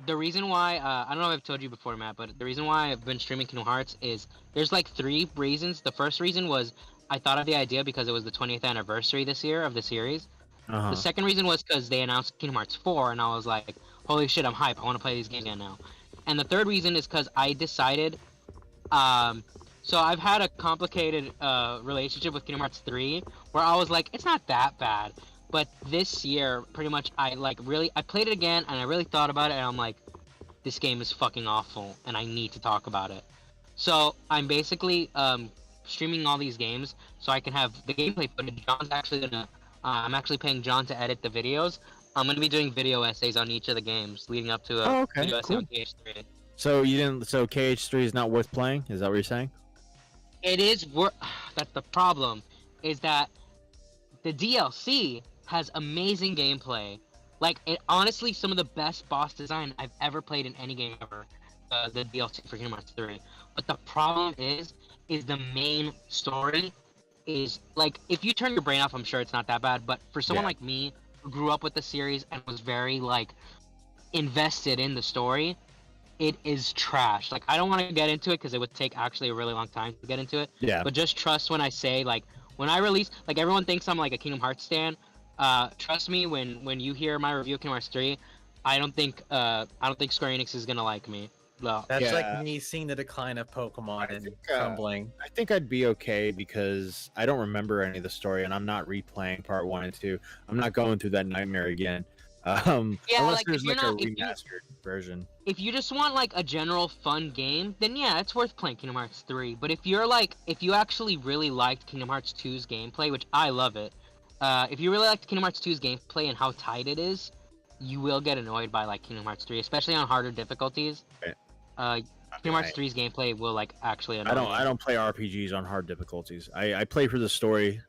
The reason why, I don't know if I've told you before, Matt, but the reason why I've been streaming Kingdom Hearts is, there's like 3 reasons. The first reason was, I thought of the idea because it was the 20th anniversary this year of the series. Uh-huh. The second reason was because they announced Kingdom Hearts 4, and I was like, holy shit, I'm hype, I want to play these games again now. And the third reason is because I decided, so I've had a complicated relationship with Kingdom Hearts 3, where I was like, it's not that bad. But this year, pretty much, I played it again, and I really thought about it, and I'm like, this game is fucking awful, and I need to talk about it. So I'm basically streaming all these games, so I can have the gameplay footage. John's actually gonna, I'm actually paying John to edit the videos. I'm gonna be doing video essays on each of the games leading up to a video essay on KH3. So So KH3 is not worth playing? Is that what you're saying? It is worth. That's the problem, is that the DLC has amazing gameplay. Like, it honestly, some of the best boss design I've ever played in any game ever. The DLC for Kingdom Hearts 3. But the problem is the main story is, like, if you turn your brain off, I'm sure it's not that bad. But for someone like me, who grew up with the series and was very, like, invested in the story, it is trash. Like, I don't want to get into it because it would take actually a really long time to get into it. Yeah. But just trust when I say, like, when I release, like, everyone thinks I'm like a Kingdom Hearts stan. Trust me, when you hear my review of Kingdom Hearts 3, I don't think Square Enix is gonna like me. No. That's like me seeing the decline of Pokemon and crumbling. I think I'd be okay because I don't remember any of the story, and I'm not replaying part 1 and 2. I'm not going through that nightmare again. Unless like, there's if you're like a not- if you- remastered version. If you just want like a general fun game, then yeah, it's worth playing Kingdom Hearts 3. But if you actually really liked Kingdom Hearts 2's gameplay, which I love it, if you really liked Kingdom Hearts 2's gameplay and how tight it is, you will get annoyed by like Kingdom Hearts 3, especially on harder difficulties. Kingdom Hearts 3's gameplay will like actually annoy you. I don't play RPGs on hard difficulties. I play for the story,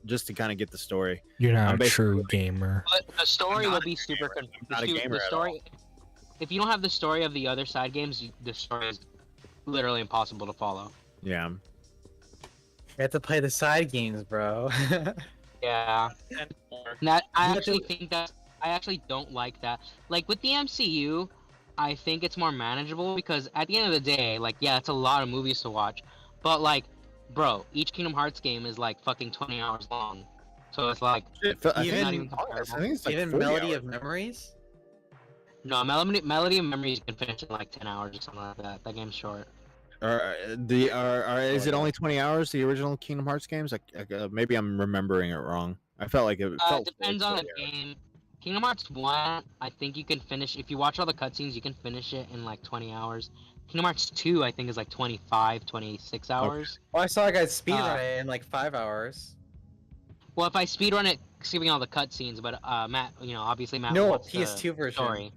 just to kind of get the story. you're not I'm a true gamer. But the story I'm will not be super. not a gamer at all. If you don't have the story of the other side games, the story is literally impossible to follow. Yeah. You have to play the side games, bro. Yeah. That I actually don't like that. Like with the MCU, I think it's more manageable because at the end of the day, like, yeah, it's a lot of movies to watch, but like, bro, each Kingdom Hearts game is like fucking 20 hours long, so it's like Even- not even comparable. I think it's like Even 40 Melody hours. of Memories? No, Melody of Memories you can finish in like 10 hours or something like that. That game's short. Is it only 20 hours? The original Kingdom Hearts games? Maybe I'm remembering it wrong. I felt like it felt Depends on the 40 hours. game. Kingdom Hearts 1, I think you can finish, if you watch all the cutscenes, you can finish it in like 20 hours. Kingdom Hearts 2, I think, is like 25, 26 hours. Well, I saw a guy speedrun Uh, it in like 5 hours. Well, if I speedrun it, skipping all the cutscenes, but Matt, obviously Matt No, a wants the PS2 version. story.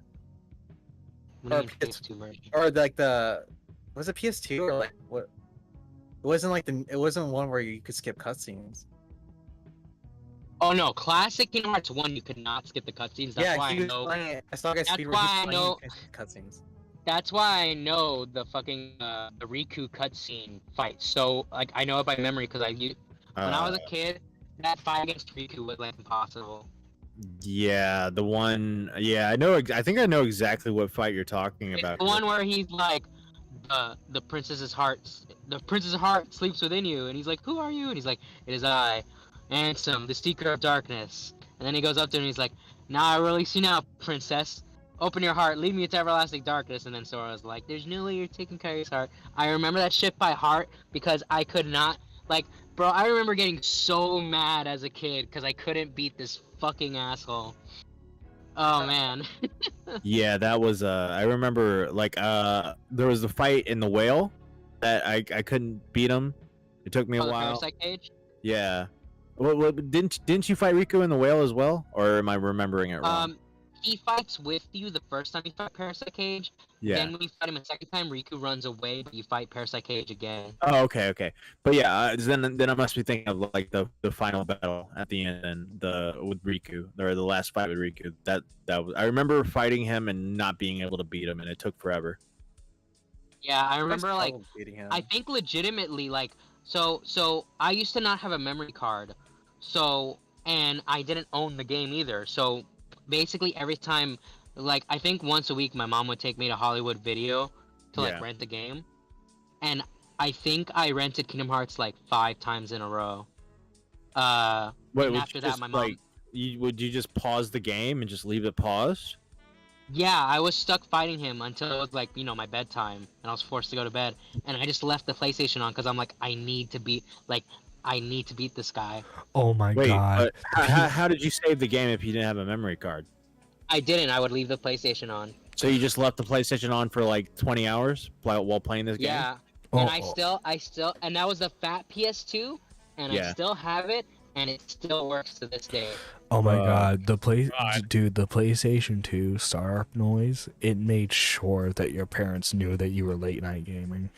What do Or you mean PS PS2 version? Or like was it PS2 or like what? It wasn't like it wasn't one where you could skip cutscenes. Oh no, classic Kingdom Hearts 1, you could not skip the cutscenes. That's Yeah, why he I was know. playing it. I saw a guy That's speedrun. why I He's know- playing cutscenes. That's why I know the fucking the Riku cutscene fight. So like I know it by memory because when I was a kid, that fight against Riku was like impossible. Yeah, the one. Yeah, I know. I think I know exactly what fight you're talking It's about. the one where he's like, the princess's heart sleeps within you, and he's like, who are you? And he's like, it is I, Ansem, the Seeker of Darkness. And then he goes up to her and he's like, now I release you now, princess. Open your heart, lead me to everlasting darkness. And then Sora's like, there's no way you're taking Kairi's heart. I remember that shit by heart because I could not, like, bro, I remember getting so mad as a kid because I couldn't beat this fucking asshole. Oh man. Yeah, that was. I remember like there was a fight in the whale that I couldn't beat him. It took me a Oh, the while. Parasite Cage? Yeah. What didn't you fight Riku in the whale as well, or am I remembering it wrong? He fights with you the first time you fight Parasite Cage. Yeah. Then when you fight him a second time, Riku runs away, but you fight Parasite Cage again. Oh, okay. But yeah, then I must be thinking of like the final battle at the end and with Riku, or the last fight with Riku. That was, I remember fighting him and not being able to beat him, and it took forever. Yeah, I remember like beating him. I think legitimately like so I used to not have a memory card, and I didn't own the game either. So basically every time, like I think once a week, my mom would take me to Hollywood Video to like Yeah. rent the game, and I think I rented Kingdom Hearts like 5 times in a row. Wait, And would after you that, just, my mom. like, would you just pause the game and just leave it paused? Yeah, I was stuck fighting him until it was like, my bedtime, and I was forced to go to bed, and I just left the PlayStation on because I'm like, I need to beat this guy. Oh my Wait, god. but how did you save the game if you didn't have a memory card? I didn't. I would leave the PlayStation on. So you just left the PlayStation on for like 20 hours while playing this game? Yeah, Oh, and I still, and that was the fat PS2, and I Yeah. still have it, and it still works to this day. oh my god. God. Dude, the PlayStation 2 startup noise, it made sure that your parents knew that you were late night gaming.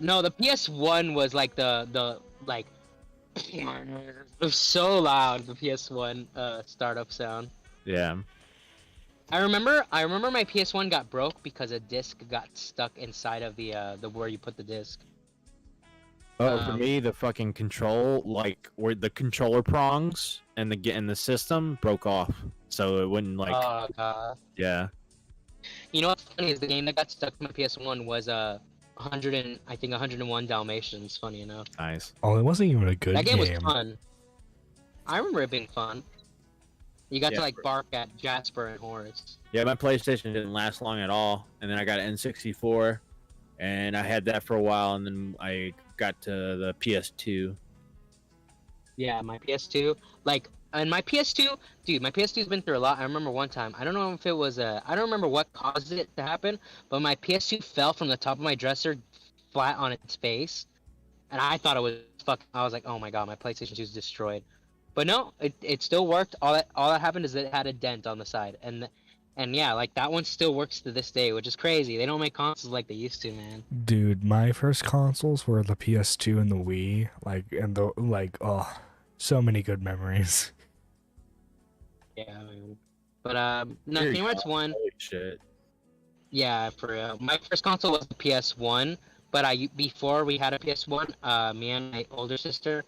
No, the PS1 was like the like. It was so loud. The PS1 startup sound. Yeah. I remember my PS1 got broke because a disc got stuck inside of the where you put the disc. Oh, for Um, me, the fucking control, like where the controller prongs and the system broke off, so it wouldn't like. Oh god. Yeah. You know what's funny is the game that got stuck in my PS1 was 101 Dalmatians. Funny enough, Nice. Oh, it wasn't even a good that game game. was fun. I remember it being fun. You got Yeah. to like bark at Jasper and Horace. Yeah, my PlayStation didn't last long at all, and then I got an N64, and I had that for a while, and then I got to the PS2. Yeah, my PS2, and my PS2, dude, my PS2's been through a lot. I remember one time, I don't know if it was I don't remember what caused it to happen, but my PS2 fell from the top of my dresser flat on its face, and I thought it was I was like, oh my god, my PlayStation 2 is destroyed. But no, it still worked. All that happened is that it had a dent on the side, and yeah, like that one still works to this day, which is crazy. They don't make consoles like they used to, man. Dude, my first consoles were the PS2 and the Wii. So many good memories. Yeah, man. But no, Dear Kingdom Hearts God, 1. Holy shit. Yeah, for real. My first console was the PS1, but before we had a PS1, me and my older sister,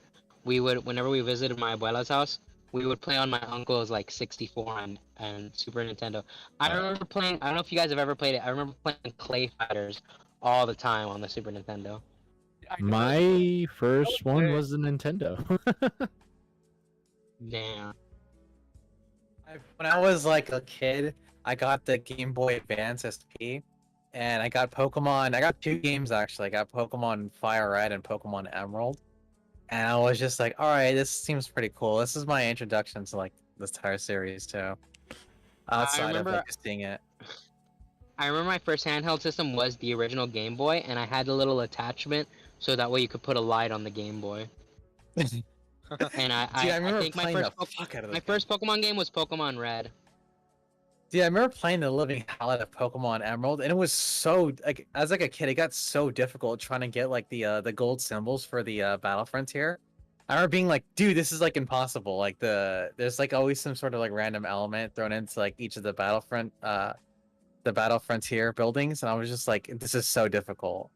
we would, whenever we visited my abuela's house, we would play on my uncle's like 64 and Super Nintendo. I remember playing. I don't know if you guys have ever played it. I remember playing Clay Fighters all the time on the Super Nintendo. My first one was the Nintendo. Damn. When I was like a kid, I got the Game Boy Advance SP, and I got Pokemon. I got 2 games actually. I got Pokemon Fire Red and Pokemon Emerald, and I was just like, all right, this seems pretty cool. This is my introduction to like this entire series too. Outside of remember- like just seeing it. I remember my first handheld system was the original Game Boy, and I had a little attachment so that way you could put a light on the Game Boy. And I remember think playing the fuck out of my this first Pokemon game was Pokemon Red. Dude, I remember playing the living hell out of Pokemon Emerald, and it was so like as like a kid, it got so difficult trying to get like the gold symbols for the Battle Frontier. I remember being like, dude, this is like impossible. Like there's like always some sort of like random element thrown into like each of the Battle Frontier buildings, and I was just like, this is so difficult.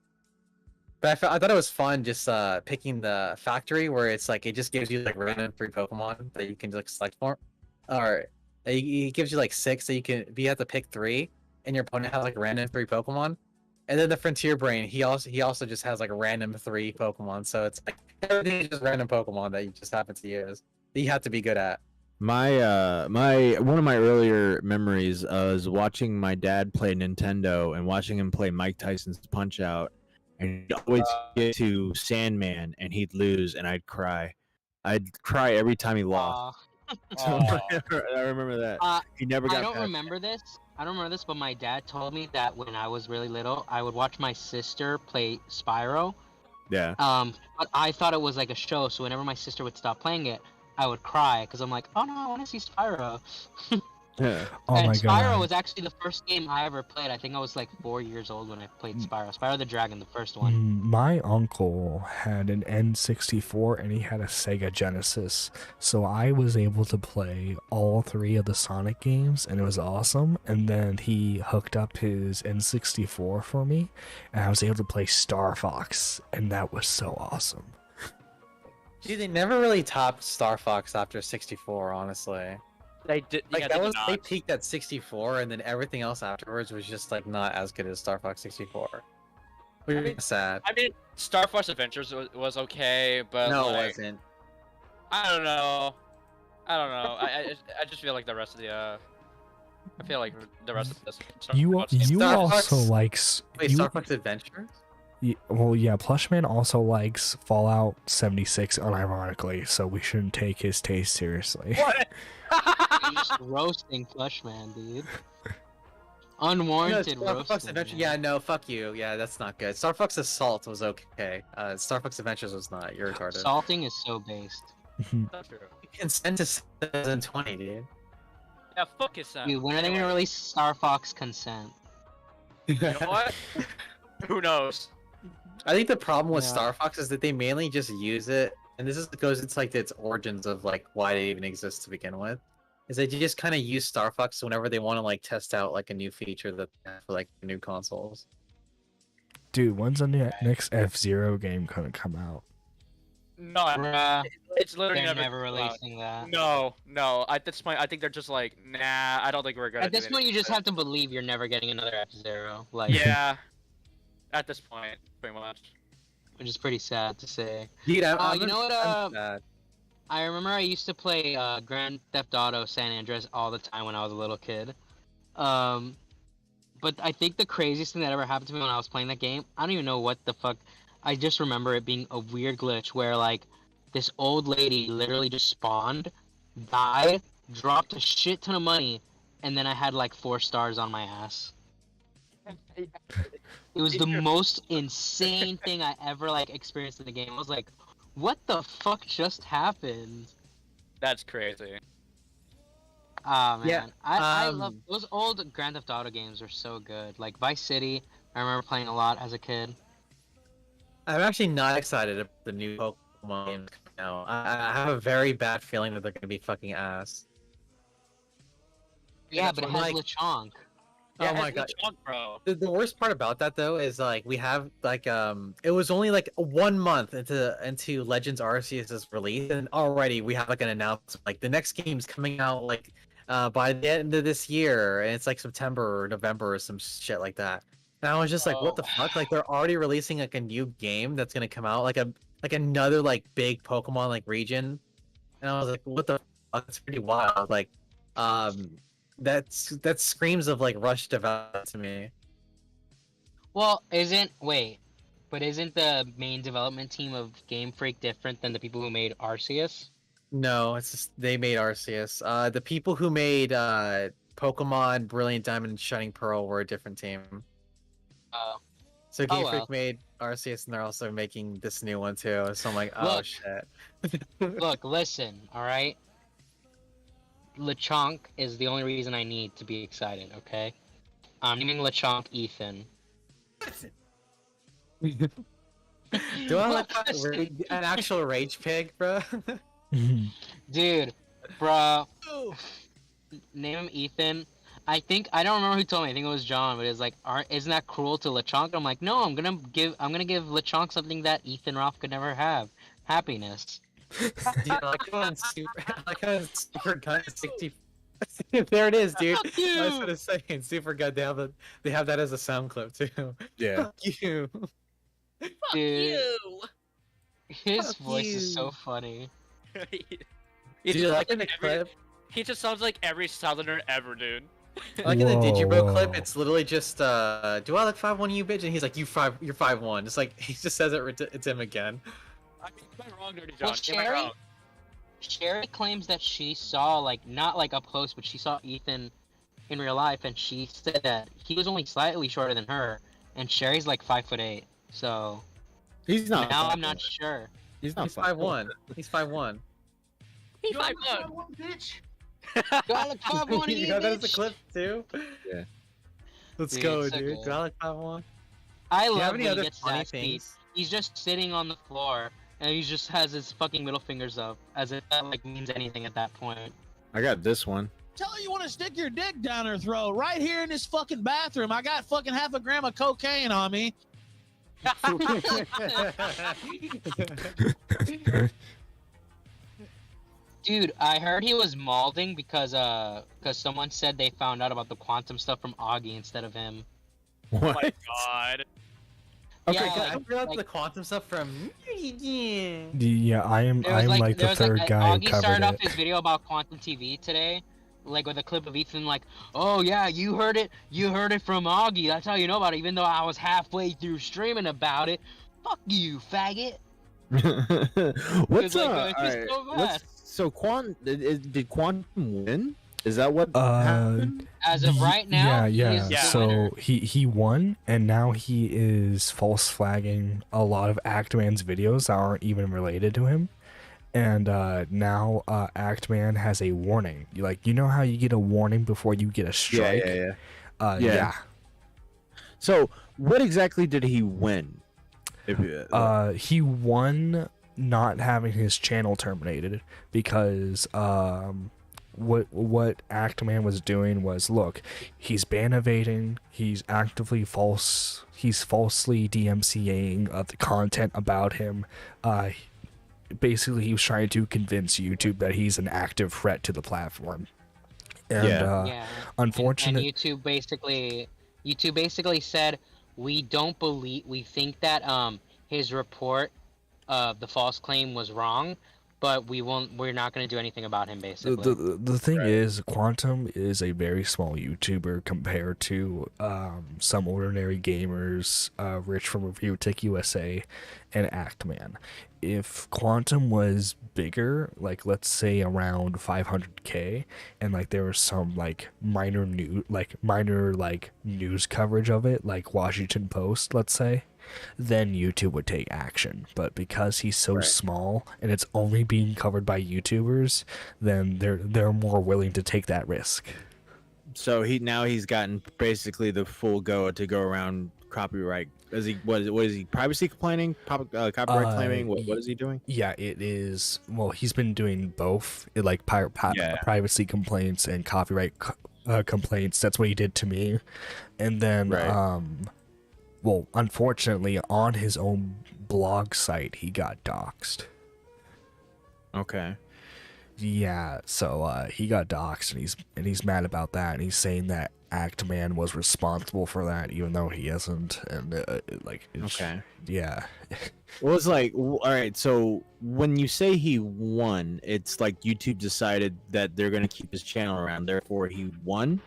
But I thought it was fun just picking the factory where it's like it just gives you like random free Pokemon that you can like select for, or it gives you like 6 that you can. But you have to pick 3, and your opponent has like random 3 Pokemon, and then the Frontier Brain he also just has like random 3 Pokemon. So it's like everything is just random Pokemon that you just happen to use that you have to be good at. My one of my earlier memories is watching my dad play Nintendo and watching him play Mike Tyson's Punch Out, and he'd always get to Sandman and he'd lose, and I'd cry. I'd cry every time he lost. So I remember that. He never got. I don't past remember this. I don't remember this, but my dad told me that when I was really little, I would watch my sister play Spyro. Yeah. But I thought it was like a show, so whenever my sister would stop playing it, I would cry because I'm like, oh no, I want to see Spyro. Yeah. Oh And my Spyro god. was actually the first game I ever played. I think I was like 4 years old when I played Spyro. Spyro the Dragon, the first one. My uncle had an N64 and he had a Sega Genesis. So I was able to play all 3 of the Sonic games and it was awesome. And then he hooked up his N64 for me and I was able to play Star Fox and that was so awesome. Dude, they never really topped Star Fox after 64, honestly. They did. Like yeah, that they was did they not. peaked at 64, and then everything else afterwards was just like not as good as Star Fox 64. Which is sad. I mean, Star Fox Adventures was okay, but No, it like, wasn't. I don't know. I just feel like the rest of the I feel like the rest of this. Star You Fox games- you Star also Fox? likes Wait, you, Star Fox Adventures? well yeah, Plushman also likes Fallout 76 unironically, so we shouldn't take his taste seriously. What? You're just roasting Flushman, dude. Unwarranted Star Fox roasting. Adventures. man. Yeah, no, fuck you. Yeah, that's not good. Star Fox Assault was okay. Star Fox Adventures was not. You're retarded. Salting is so based. Not true. Consent to 2020, dude. Yeah, fuck it, Sam. Dude, when are they gonna release Star Fox Consent? You know what? Who knows? I think the problem with Yeah. Star Fox is that they mainly just use it, and goes into like its origins of like why they even exist to begin with. Is that you just kind of use Star Fox whenever they want to like test out like a new feature that they have for like new consoles. Dude, when's the next F-Zero game gonna come out? No, Bruh, it's literally they're never never come out. releasing that. No. At this point, I think they're just like, nah. I don't think we're gonna. At do this point, you anything just with have to believe you're never getting another F-Zero. it. Like, Yeah. At this point, pretty much. which is pretty sad to say. Dude, You know what? I'm sad. I remember I used to play Grand Theft Auto San Andreas all the time when I was a little kid. But I think the craziest thing that ever happened to me when I was playing that game, I don't even know what the fuck. I just remember it being a weird glitch where like this old lady literally just spawned, died, dropped a shit ton of money, and then I had like 4 stars on my ass. It was the most insane thing I ever like experienced in the game. I was like, what the fuck just happened? That's crazy. Ah man, Yeah, I love those old Grand Theft Auto games are so good. Like Vice City, I remember playing a lot as a kid. I'm actually not excited about the new Pokemon games coming out. I have a very bad feeling that they're gonna be fucking ass. Yeah, that's but it what, has like- Lechonk. Yeah, Oh my it's god. Chunk, bro. The worst part about that though is like we have like it was only like 1 month into Legends Arceus's release, and already we have like an announcement like the next game's coming out like by the end of this year, and it's like September or November or some shit like that. And I was just like, what the fuck? Like they're already releasing like a new game that's gonna come out like another like big Pokemon like region, and I was like, what the fuck? That's pretty wild. Like that screams of like rush development to me. Well, but isn't the main development team of Game Freak different than the people who made Arceus? No, it's just they made Arceus. The people who made Pokemon Brilliant Diamond and Shining Pearl were a different team. Uh, So Oh, Game Freak well. made Arceus, and they're also making this new one too. So I'm like, oh Look. shit. Look, listen, all right. Lechonk is the only reason I need to be excited. Okay, I'm naming Lechonk Ethan. Do I Look, like listen. an actual rage pig, bro? Dude, bro, name him Ethan. I don't remember who told me. I think it was John, but it's like, isn't that cruel to Lechonk? I'm like, no, I'm gonna give Lechonk something that Ethan Ralph could never have: happiness. Dude, I like how on Super Gun 60. There it is, dude. Fuck I was you! gonna say in Super Gun they have that as a sound clip too. Yeah. Fuck you. Dude, his Fuck voice is so you. funny. Dude, like in the clip, He just sounds like every Southerner ever, dude. like in the Digibro Whoa. clip, it's literally just do I look 5'1", you bitch? And he's like, you're 5'1". It's like he just says it's him again. I mean, am I wrong, Dirty John? Well, Am I wrong? Sherry claims that she saw, like, not like up close, but she saw Ethan in real life, and she said that he was only slightly shorter than her, and Sherry's like 5'8". So He's not. now I'm 5'1". not sure. He's not He's 5'1". He's 5'1". He's 5'1". bitch. Do I look 5'1" to You you, got that as a bitch? clip too? Yeah. Let's Dude, go, it's so dude. good. Do I look 5'1"? I Do you love have when any he other gets funny that speed. things? He's just sitting on the floor, and he just has his fucking middle fingers up, as if that like means anything at that point. I got this one. Tell her you want to stick your dick down her throat right here in this fucking bathroom. I got fucking half a gram of cocaine on me. Dude, I heard he was malding because someone said they found out about the quantum stuff from Augie instead of him. Oh my What? god. Okay, Yeah, can I like- forgot like- the quantum stuff from. Yeah, I'm There was like there the was, third guy who Augie covered started off it. his video about quantum TV today, like with a clip of Ethan like, "Oh yeah, you heard it from Augie. That's how you know about it. Even though I was halfway through streaming about it. Fuck you, faggot." What's like, uh? it's just alright, so what's- fast. so did Quantum win? Is that what Uh, happened? As of right now, yeah. he is the So winner. he won, and now he is false flagging a lot of Actman's videos that aren't even related to him. And now Actman has a warning. You know how you get a warning before you get a strike? Yeah. Yeah. Yeah. So what exactly did he win? If He won not having his channel terminated because what Actman was doing was, look, he's ban evading, he's falsely DMCAing the content about him. Basically he was trying to convince YouTube that he's an active threat to the platform. And Yeah. unfortunate And YouTube basically said, we think that his report of the false claim was wrong, but we're not going to do anything about him, basically. The thing is, Quantum is a very small YouTuber compared to some ordinary gamers, Rich from Review Tick USA, and Actman. If Quantum was bigger, like let's say around 500K, and like there was some minor news coverage of it, like Washington Post, let's say, then YouTube would take action. But because he's so small and it's only being covered by YouTubers, then they're more willing to take that risk. so he's gotten basically the full go to go around copyright. What is he privacy complaining? Copyright claiming? What is he doing? Yeah, it is. Well, he's been doing both, privacy complaints and copyright complaints. That's what he did to me, and then well, unfortunately, on his own blog site, he got doxxed. Okay. Yeah, so he got doxxed, and he's mad about that, and he's saying that Actman was responsible for that, even though he isn't, and Okay. yeah. Well, it's like, all right. So when you say he won, it's like YouTube decided that they're gonna keep his channel around, therefore he won.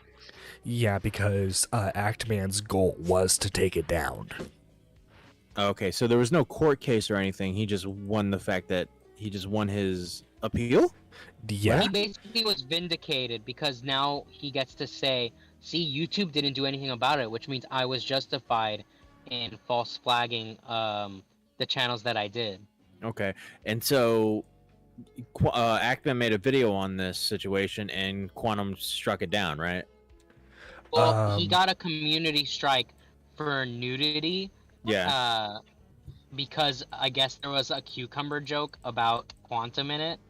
Yeah, because Actman's goal was to take it down. Okay, so there was no court case or anything. He just won the fact that he just won his appeal? Yeah. He basically was vindicated because now he gets to say, see, YouTube didn't do anything about it, which means I was justified in false flagging the channels that I did. Okay, and so Ackman made a video on this situation, and Quantum struck it down, right? Well, he Um, got a community strike for nudity. Yeah. Because I guess there was a cucumber joke about Quantum in it.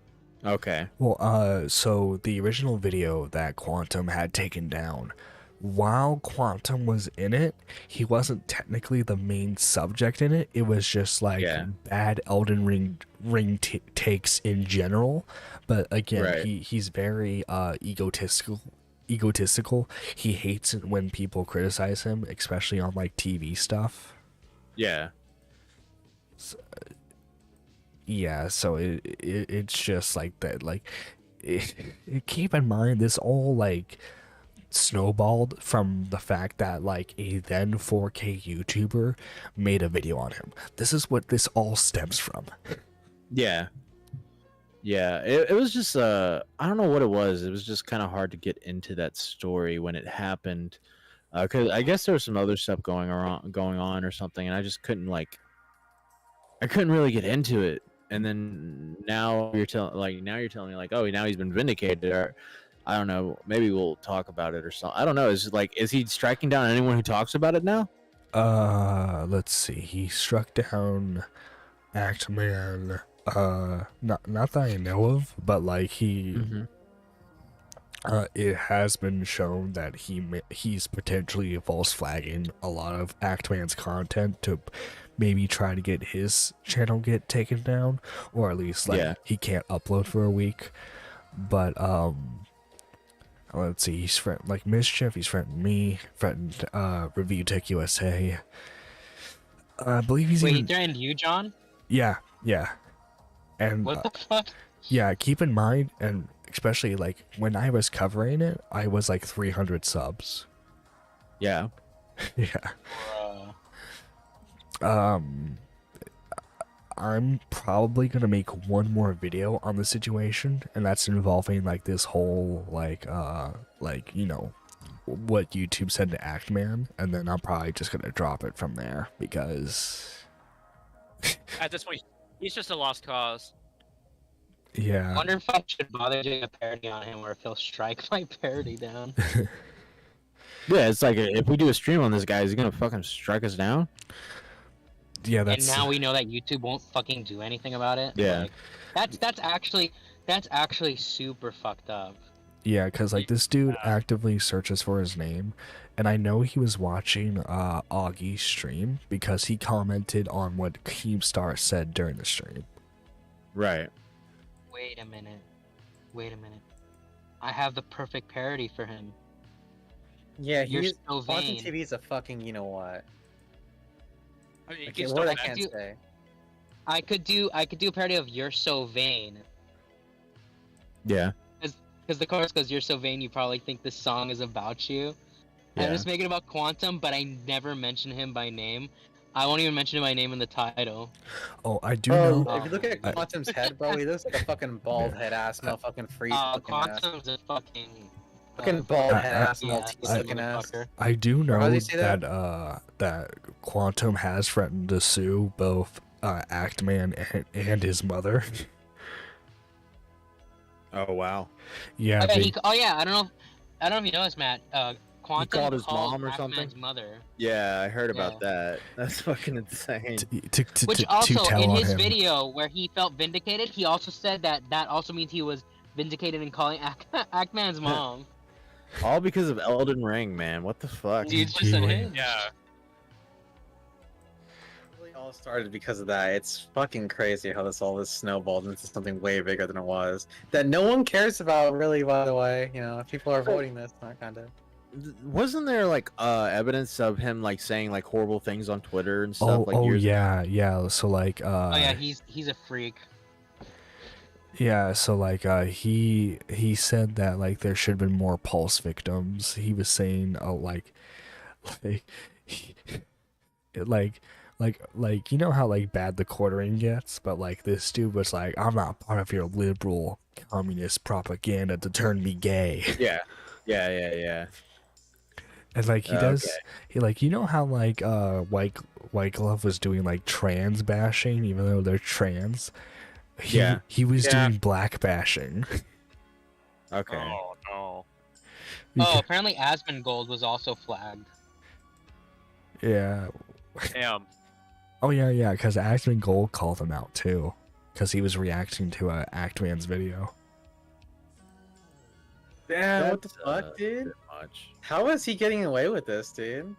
Okay. Well, so the original video that Quantum had taken down, while Quantum was in it, he wasn't technically the main subject in it. It was just like Yeah. bad Elden Ring takes in general. But again, Right. he's very egotistical. He hates it when people criticize him, especially on like TV stuff. Yeah. Yeah, so it's just like that. Like, keep in mind this all like snowballed from the fact that like a then 4K YouTuber made a video on him. This is what this all stems from. Yeah. Yeah. It was just I don't know what it was. It was just kind of hard to get into that story when it happened, because I guess there was some other stuff going on or something, and I just couldn't really get into it. And then now you're telling me like, oh, now he's been vindicated, or I don't know, maybe we'll talk about it or something. I don't know. Is he striking down anyone who talks about it now? Let's see. He struck down Actman. Not that I know of, but like he. It has been shown that he's potentially false flagging a lot of Actman's content to maybe try to get his channel get taken down, or at least like he can't upload for a week. But let's see, he's threatened like Mischief, he's threatened me, threatened Review Tech USA. I believe he's Wait, even he threatened you, John? yeah. And What the fuck? yeah, keep in mind, and especially like when I was covering it, I was like 300 subs. Yeah. Yeah. I'm probably gonna make one more video on the situation, and that's involving like this whole like you know what YouTube said to Actman, and then I'm probably just gonna drop it from there because At this point, he's just a lost cause. yeah. I wonder if I should bother doing a parody on him or if he'll strike my parody down. Yeah, it's like if we do a stream on this guy, is he gonna fucking strike us down? Yeah, that's And now we know that YouTube won't fucking do anything about it. Yeah. Like, that's actually super fucked up. yeah, because like this dude actively searches for his name, and I know he was watching Augie's stream because he commented on what Keemstar said during the stream. Right. Wait a minute. I have the perfect parody for him. Yeah, You're he's so Quantum vain. TV's a fucking you know what. I mean, you Okay, can what I still can't do- say. I could do a parody of "You're So Vain," Yeah. because the chorus goes, "You're so vain, you probably think this song is about you." Yeah. I'm just making it about Quantum, but I never mention him by name. I won't even mention him by name in the title. Oh, I do Bro, know. if you look at Quantum's head, bro, he looks like a fucking bald head ass, motherfucking freeze looking ass. Quantum's a fucking Fucking bald head ass, yeah, Maltese he's a looking ass. motherfucker. I do How know does he say that? that Quantum has threatened to sue both Actman and his mother. Oh wow. Yeah, Oh, yeah, they, I don't know if you know this, Matt. Quantum called his mom or Pac-Man's something? mother. Yeah, I heard about that. That's fucking insane. Which to also, tell in on his him. video where he felt vindicated, he also said that also means he was vindicated in calling Ackman's mom. All because of Elden Ring, man. What the fuck? Dude's just a Really? hit. Yeah. Really all started because of that. It's fucking crazy how this snowballed into something way bigger than it was. That no one cares about, really, by the way. You know, people are avoiding this, not kind of. Wasn't there like evidence of him like saying like horrible things on Twitter and stuff? Like Oh years yeah. So like Oh yeah, he's a freak. yeah, so like he said that like there should have been more pulse victims. He was saying like he, like like you know how like bad the quartering gets, but like this dude was like, I'm not part of your liberal communist propaganda to turn me gay. Yeah. Yeah. And like he Okay. does, he like you know how like White Glove was doing like trans bashing, even though they're trans. Yeah. He was Yeah. doing black bashing. Okay. Oh no. Oh, apparently Asmongold was also flagged. Yeah. Damn. Oh yeah, because Actman Gold called him out too, because he was reacting to Actman's video. Damn, what the That's, fuck, dude? bit much. How is he getting away with this, dude?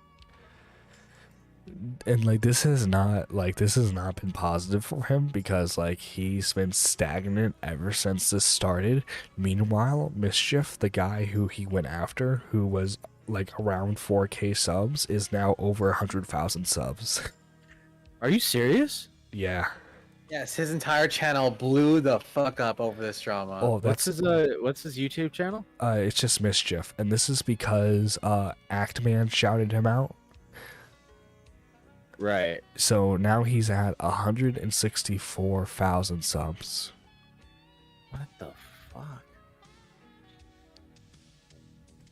And like this has not been positive for him because like he's been stagnant ever since this started. Meanwhile, Mischief, the guy who he went after, who was like around 4K subs, is now over 100,000 subs. Are you serious? Yeah. Yes, his entire channel blew the fuck up over this drama. Oh, What's that's his YouTube channel? it's just Mischief, and this is because Actman shouted him out. Right. So now he's at 164,000 subs. What the fuck?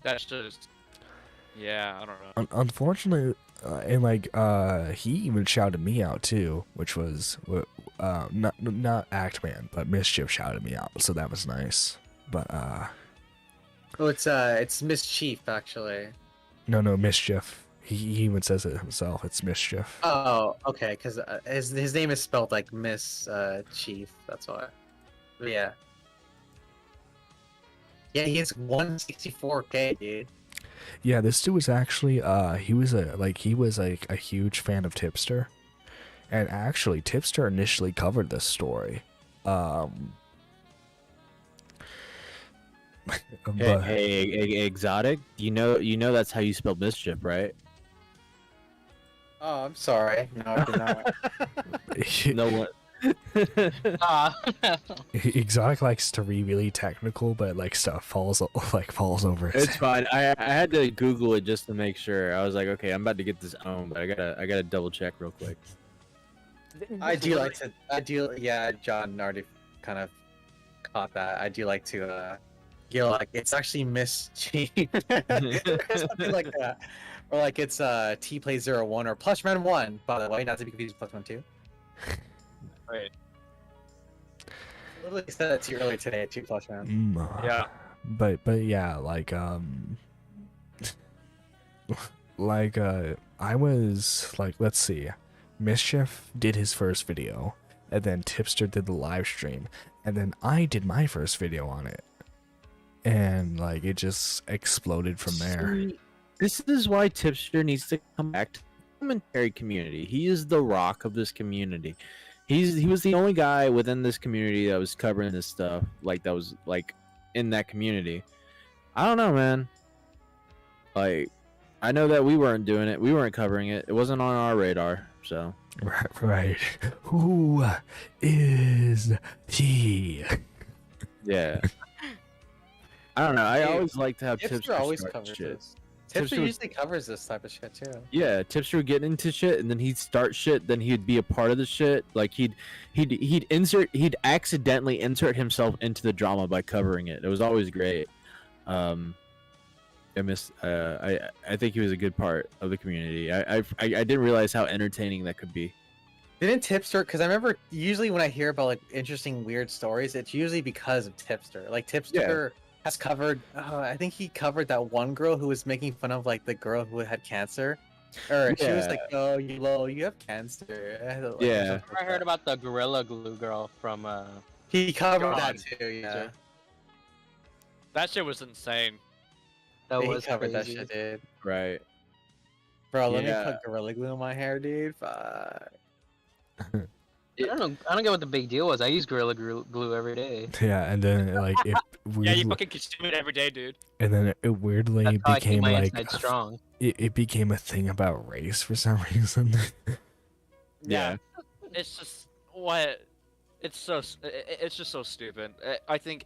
That's just. Yeah, I don't know. Unfortunately, and like he even shouted me out too, which was not Actman, but Mischief shouted me out, so that was nice. But Oh, it's Mischief actually. no, Mischief. He even says it himself. It's Mischief. Oh, okay, because his name is spelled like Miss Chief. That's why. But yeah. Yeah, he has 164K, dude. Yeah, this dude was actually he was a huge fan of Tipster, and actually Tipster initially covered this story. But Hey, Exotic. You know that's how you spell mischief, right? Oh, I'm sorry. No, I did not. No one. Exotic likes to be really technical, but like stuff falls over his It's head. fine. I had to Google it just to make sure. I was like, okay, I'm about to get this owned, but I gotta double check real quick. Yeah, John already kind of caught that. I do like to like it's actually Miss Chief. Something like that. Or like it's T play 01 or Plushman 1, by the way, not to be confused with Plushman 2. Right. I literally said that to you earlier today at 2 Plushman. Yeah. But yeah, like I was like, let's see, Mischief did his first video, and then Tipster did the live stream, and then I did my first video on it, and like it just exploded from there. See, this is why Tipster needs to come back to the commentary community. He is the rock of this community. He was the only guy within this community that was covering this stuff, like that was like in that community. I don't know, man. Like, I know that we weren't doing it. We weren't covering it. It wasn't on our radar. So Right. Who is he? yeah. I don't know. I always like to have Tipster Tipster always start covers shit. this. Tipster Tipster- usually covers this type of shit too. Yeah, Tipster would get into shit, and then he'd start shit. Then he'd be a part of the shit. Like he'd accidentally insert himself into the drama by covering it. It was always great. I think he was a good part of the community. I didn't realize how entertaining that could be. Didn't Tipster? Because I remember usually when I hear about like interesting weird stories, it's usually because of Tipster. Like Tipster has covered. I think he covered that one girl who was making fun of like the girl who had cancer, or she was like, "Oh, you have cancer." Like, Yeah. I heard about the Gorilla Glue girl from He covered God. that too. Yeah, That shit was insane. that he was covered crazy. that shit, dude. Right. Bro, let me Yeah. put Gorilla Glue in my hair, dude. Fuck. I don't know. I don't get what the big deal was. I use Gorilla Glue every day. Yeah, and then like it Yeah, weirdly, you fucking consume it every day, dude. and then it weirdly That's how I keep became my like inside strong. it became a thing about race for some reason. Yeah. It's just what. It's just so stupid. I think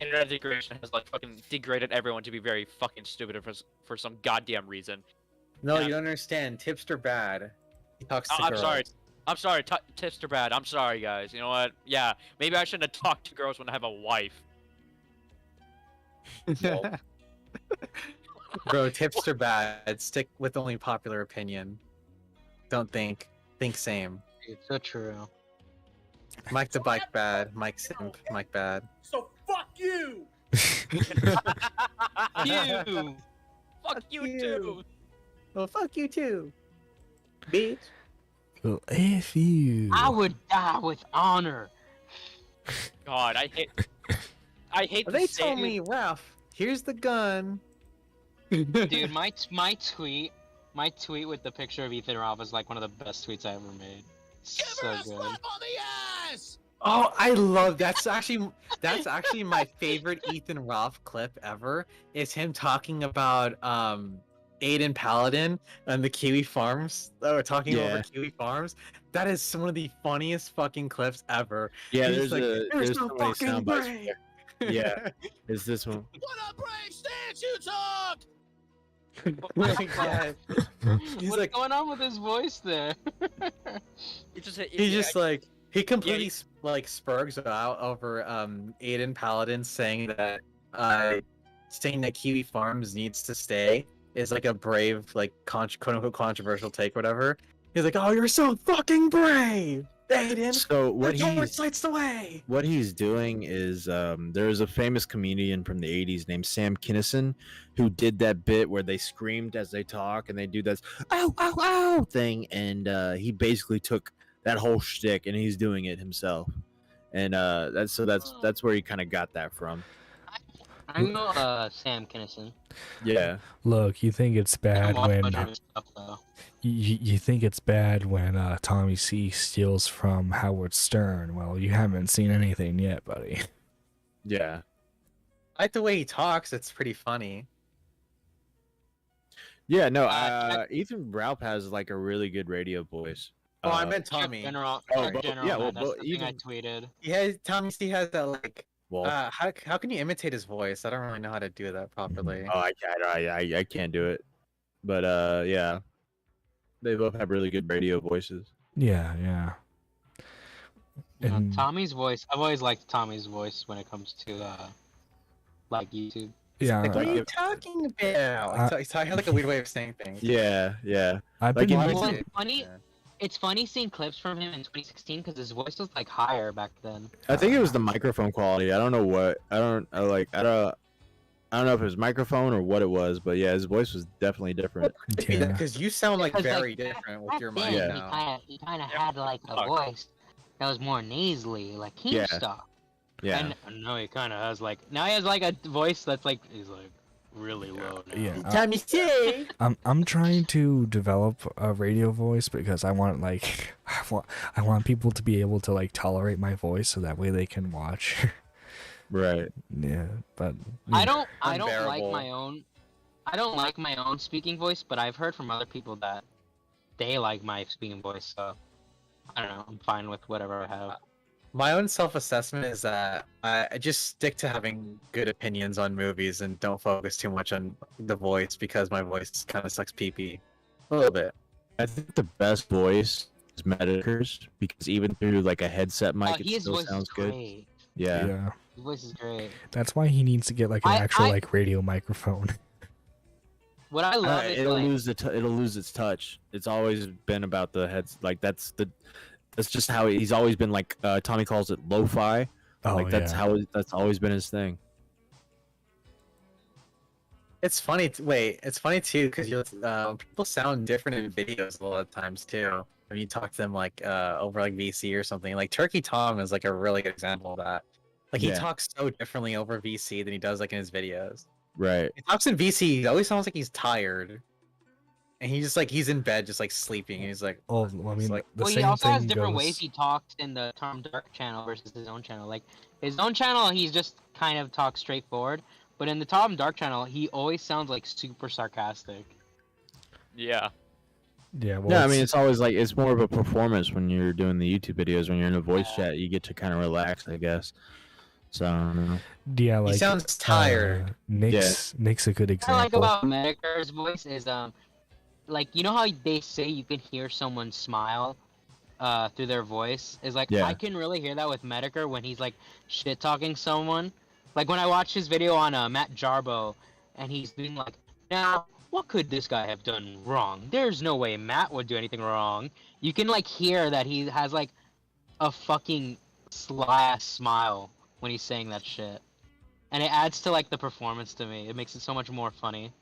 internet degradation has like fucking degraded everyone to be very fucking stupid for some goddamn reason. No, Yeah. you don't understand. Tipster bad. He talks to I'm girls. sorry. I'm sorry. Tips are bad. I'm sorry, guys. You know what? Yeah, maybe I shouldn't have talked to girls when I have a wife. Bro, tips are bad. Stick with only popular opinion. Don't think. Think same. It's so true. Mike the bike bad. Mike simp. Mike bad. So fuck you. You. Fuck you too. Well, fuck you too, bitch. Well, if you. I would die with honor. God, I hate. I hate. They the told saying- me, Ralph, here's the gun. Dude, my tweet with the picture of Ethan Ralph is like one of the best tweets I ever made. Give So her a good. slap on the ass. Oh, I love that's actually my favorite Ethan Ralph clip ever. Is him talking about Aiden Paladin and the Kiwi Farms. Talking Yeah. over Kiwi Farms. That is one of the funniest fucking clips ever. Yeah, He's there's like, there's no so many fucking sound bites. brain." Yeah, it's this one. What a brave stance you took. My God. He's What's like, going on with his voice there? he's just like he completely like spurgs out over Aiden Paladin saying that Kiwi Farms needs to stay is like a brave like quote unquote controversial take whatever. He's like, oh, you're so fucking brave, Aiden. So what Your he's lights the way. what he's doing is there's a famous comedian from the 80s named Sam Kinison who did that bit where they screamed as they talk and they do this ow ow ow thing, and he basically took that whole shtick and he's doing it himself, and that's where he kind of got that from. I know Sam Kinison. Yeah. Look, you think it's I don't bad watch when much of his stuff though. you think it's bad when Tommy C steals from Howard Stern. Well, you haven't seen anything yet, buddy. Yeah. I like the way he talks. It's pretty funny. Yeah, no, Check- Ethan Ralph has like a really good radio voice. Oh, I Uh, meant Check Tommy. General, Oh, check but- General, yeah, well, man, that's but the thing I even- tweeted. Yeah, Tommy C has that like. well, How can you imitate his voice? I don't really know how to do that properly. oh, I can't do it, but yeah, they both have really good radio voices. Yeah, yeah. And Tommy's voice, I've always liked Tommy's voice when it comes to like YouTube. yeah, Like, what are you if- talking about? He's talking like a weird way of saying things. Yeah, yeah. I've like been in- Well, Like, it's funny. yeah. It's funny seeing clips from him in 2016 because his voice was like higher back then. I think it was the microphone quality. I don't know what. I don't know if it was microphone or what it was, but yeah, his voice was definitely different. yeah. Because you sound like Because, very like, different with Back your then, mic Yeah. now. he kind of Yeah, had like a fuck. voice that was more nasally, like Yeah. Keemstar. Yeah. And now he kind of has like a voice that's like he's like really low now. Yeah, Tommy C. I'm trying to develop a radio voice because I want I want people to be able to like tolerate my voice so that way they can watch. Right. Yeah, but I don't like Unbearable. my own. I don't like my own speaking voice, but I've heard from other people that they like my speaking voice. So I don't know. I'm fine with whatever I have. My own self-assessment is that I just stick to having good opinions on movies and don't focus too much on the voice because my voice kind of sucks pee-pee. A little bit. I think the best voice is Medicare's because even through like a headset mic, it His still voice sounds is good. great. Yeah. yeah, His voice is great. that's why he needs to get like an actual I- like radio microphone. What I love is It'll like, lose it'll lose its touch. It's always been about the heads. Like that's just how he's always been. Like Tommy calls it lo-fi. Oh Like that's yeah. how that's always been his thing. It's funny. It's funny too because people sound different in videos a lot of times too. When you talk to them like over like VC or something, like Turkey Tom is like a really good example of that. Like he Yeah. talks so differently over VC than he does like in his videos. Right. He talks in VC, he always sounds like he's tired, and he's in bed just like sleeping. And he's like, Oh, well, I mean, like- the well, he same also has thing different goes- ways he talks in the Tom Dark channel versus his own channel. Like his own channel, he's just kind of talks straightforward, but in the Tom Dark channel, he always sounds like super sarcastic. Yeah. Yeah, well, Yeah, I mean it's always like it's more of a performance when you're doing the YouTube videos. When you're in a voice chat, you get to kind of relax, I guess. So I don't know. yeah, like he sounds tired. Nick's a good What I like example. about Medicare's voice is like you know how they say you can hear someone smile through their voice is like Yeah. I can really hear that with Medicare when he's like shit talking someone. Like when I watched his video on Matt Jarbo, and he's being like, now what could this guy have done wrong? There's no way Matt would do anything wrong. You can like hear that he has like a fucking sly ass smile when he's saying that shit, and it adds to like the performance to me. It makes it so much more funny.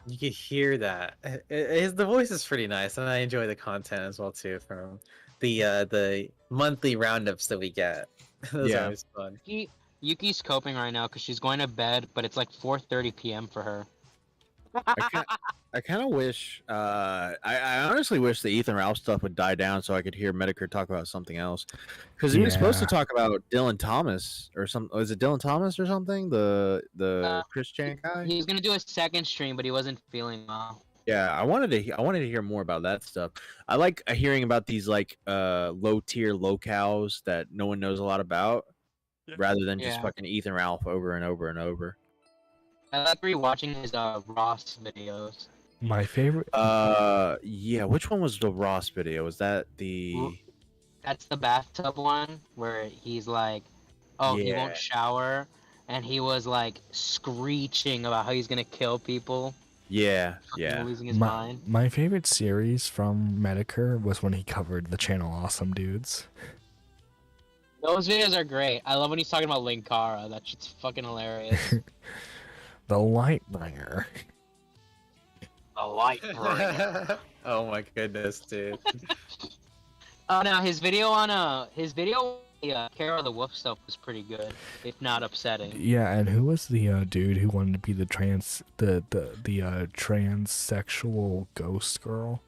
You can hear that. The voice is pretty nice, and I enjoy the content as well too from the monthly roundups that we get. Those Yeah. are always fun. Yuki's coping right now because she's going to bed, but it's like 4:30 p.m. for her. I kind of wish. I honestly wish the Ethan Ralph stuff would die down so I could hear Medicare talk about something else. Because he was supposed to Yeah. talk about Dylan Thomas or some. Was it Dylan Thomas or something? The Chris Chan guy. He was gonna do a second stream, but he wasn't feeling well. Yeah, I wanted to hear more about that stuff. I like hearing about these like low tier locales that no one knows a lot about, rather than just Yeah. fucking Ethan Ralph over and over and over. I like rewatching his Ross videos. My favorite. Yeah, which one was the Ross video? Was that the? Ro- That's the bathtub one where he's like, oh, he Yeah. won't shower, and he was like screeching about how he's gonna kill people. Yeah, fucking yeah. losing his mind. My favorite series from Medicare was when he covered the channel Awesome Dudes. Those videos are great. I love when he's talking about Linkara. That shit's fucking hilarious. The Lightbringer. A light bringer. Oh my goodness, dude. Oh no, his video on Carol the Wolf stuff was pretty good, if not upsetting. Yeah, and who was the dude who wanted to be the transsexual ghost girl?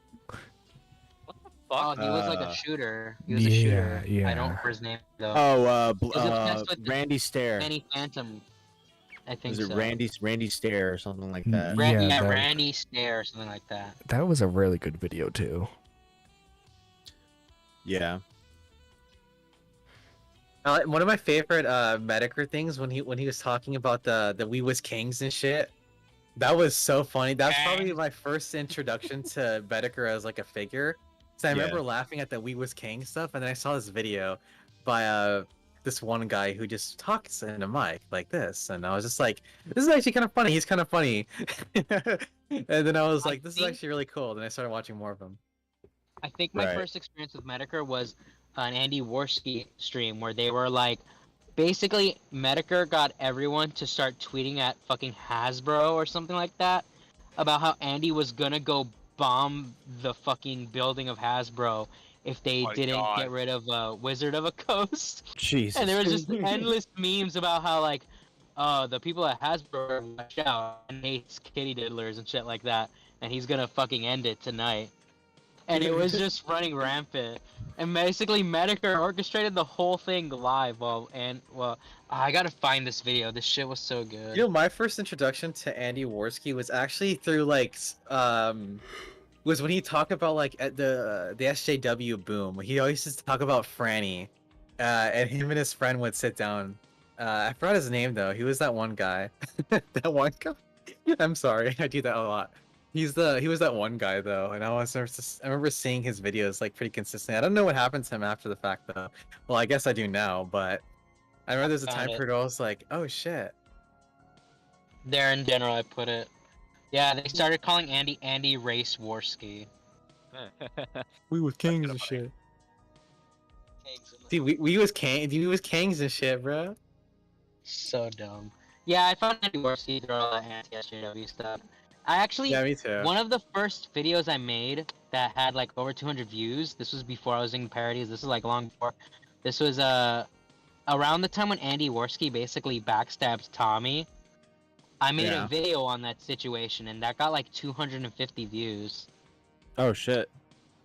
Oh, he was like Uh, a shooter. He was a yeah, shooter. I yeah. don't remember his name though. Oh, was obsessed with the Randy Stair. Danny Phantom. I think Was it so. Randy Stair or something like that? Yeah, Yeah, that- Randy Stare or something like that. That was a really good video too. Yeah. One of my favorite Medicare things when he was talking about the We Was Kings and shit. That was so funny. That's probably my first introduction to Medicare as like a figure. So I remember laughing at the We Was King stuff, and then I saw this video by this one guy who just talks in a mic like this, and I was just like, this is actually kind of funny. He's kind of funny. And then I was like, this is actually really cool. Then I started watching more of him. I think my Right. first experience with Medicare was an Andy Worski stream where they were like, basically Medicare got everyone to start tweeting at fucking Hasbro or something like that about how Andy was gonna go bomb the fucking building of Hasbro if they my didn't God. get rid of Wizard of a Coast. Jesus. And there was just endless memes about how like, the people at Hasbro watch out and hates kitty diddlers and shit like that, and he's gonna fucking end it tonight. And it was just running rampant. And basically Medicare orchestrated the whole thing live I gotta find this video. This shit was so good. You know, my first introduction to Andy Worski was actually through like was when he talked about like at the SJW boom. He always used to talk about Franny, and him and his friend would sit down. I forgot his name though. He was that one guy. That one guy. I'm sorry, I do that a lot. He was that one guy though, and I remember seeing his videos like pretty consistently. I don't know what happened to him after the fact though. Well, I guess I do now, but I remember there's a Found time it. period where I was like, oh shit. There in general, I put it. Yeah, they started calling Andy Race Worski. We was kings and shit. See, we was kings and shit, bro. So dumb. Yeah, I found Andy Worski through all that anti-SJW stuff. I actually, Yeah, me too. one of the first videos I made that had like over 200 views, this was before I was in parodies, this was like long before, this was around the time when Andy Worski basically backstabbed Tommy. I made Yeah. a video on that situation, and that got like 250 views. Oh shit.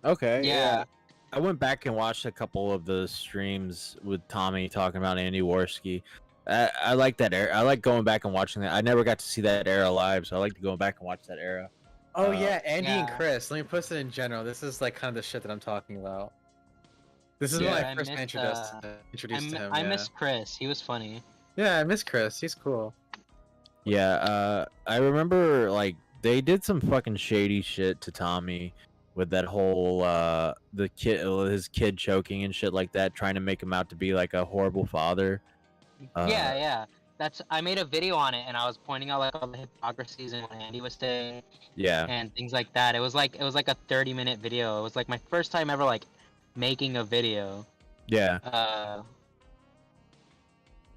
Okay. Yeah. I went back and watched a couple of the streams with Tommy talking about Andy Worski. I like that era. I like going back and watching that. I never got to see that era live, so I like to go back and watch that era. Oh yeah, Andy and yeah. Chris. Let me put it in general. This is like kind of the shit that I'm talking about. This is Yeah. when I I first missed, introduced to him. I yeah. miss Chris. He was funny. Yeah, I miss Chris. He's cool. Yeah, I remember like they did some fucking shady shit to Tommy with that whole his kid choking and shit like that, trying to make him out to be like a horrible father. Yeah. I made a video on it, and I was pointing out like all the hypocrisies and what Andy was saying Yeah. and things like that. It was like a 30-minute video. It was like my first time ever like making a video. Yeah.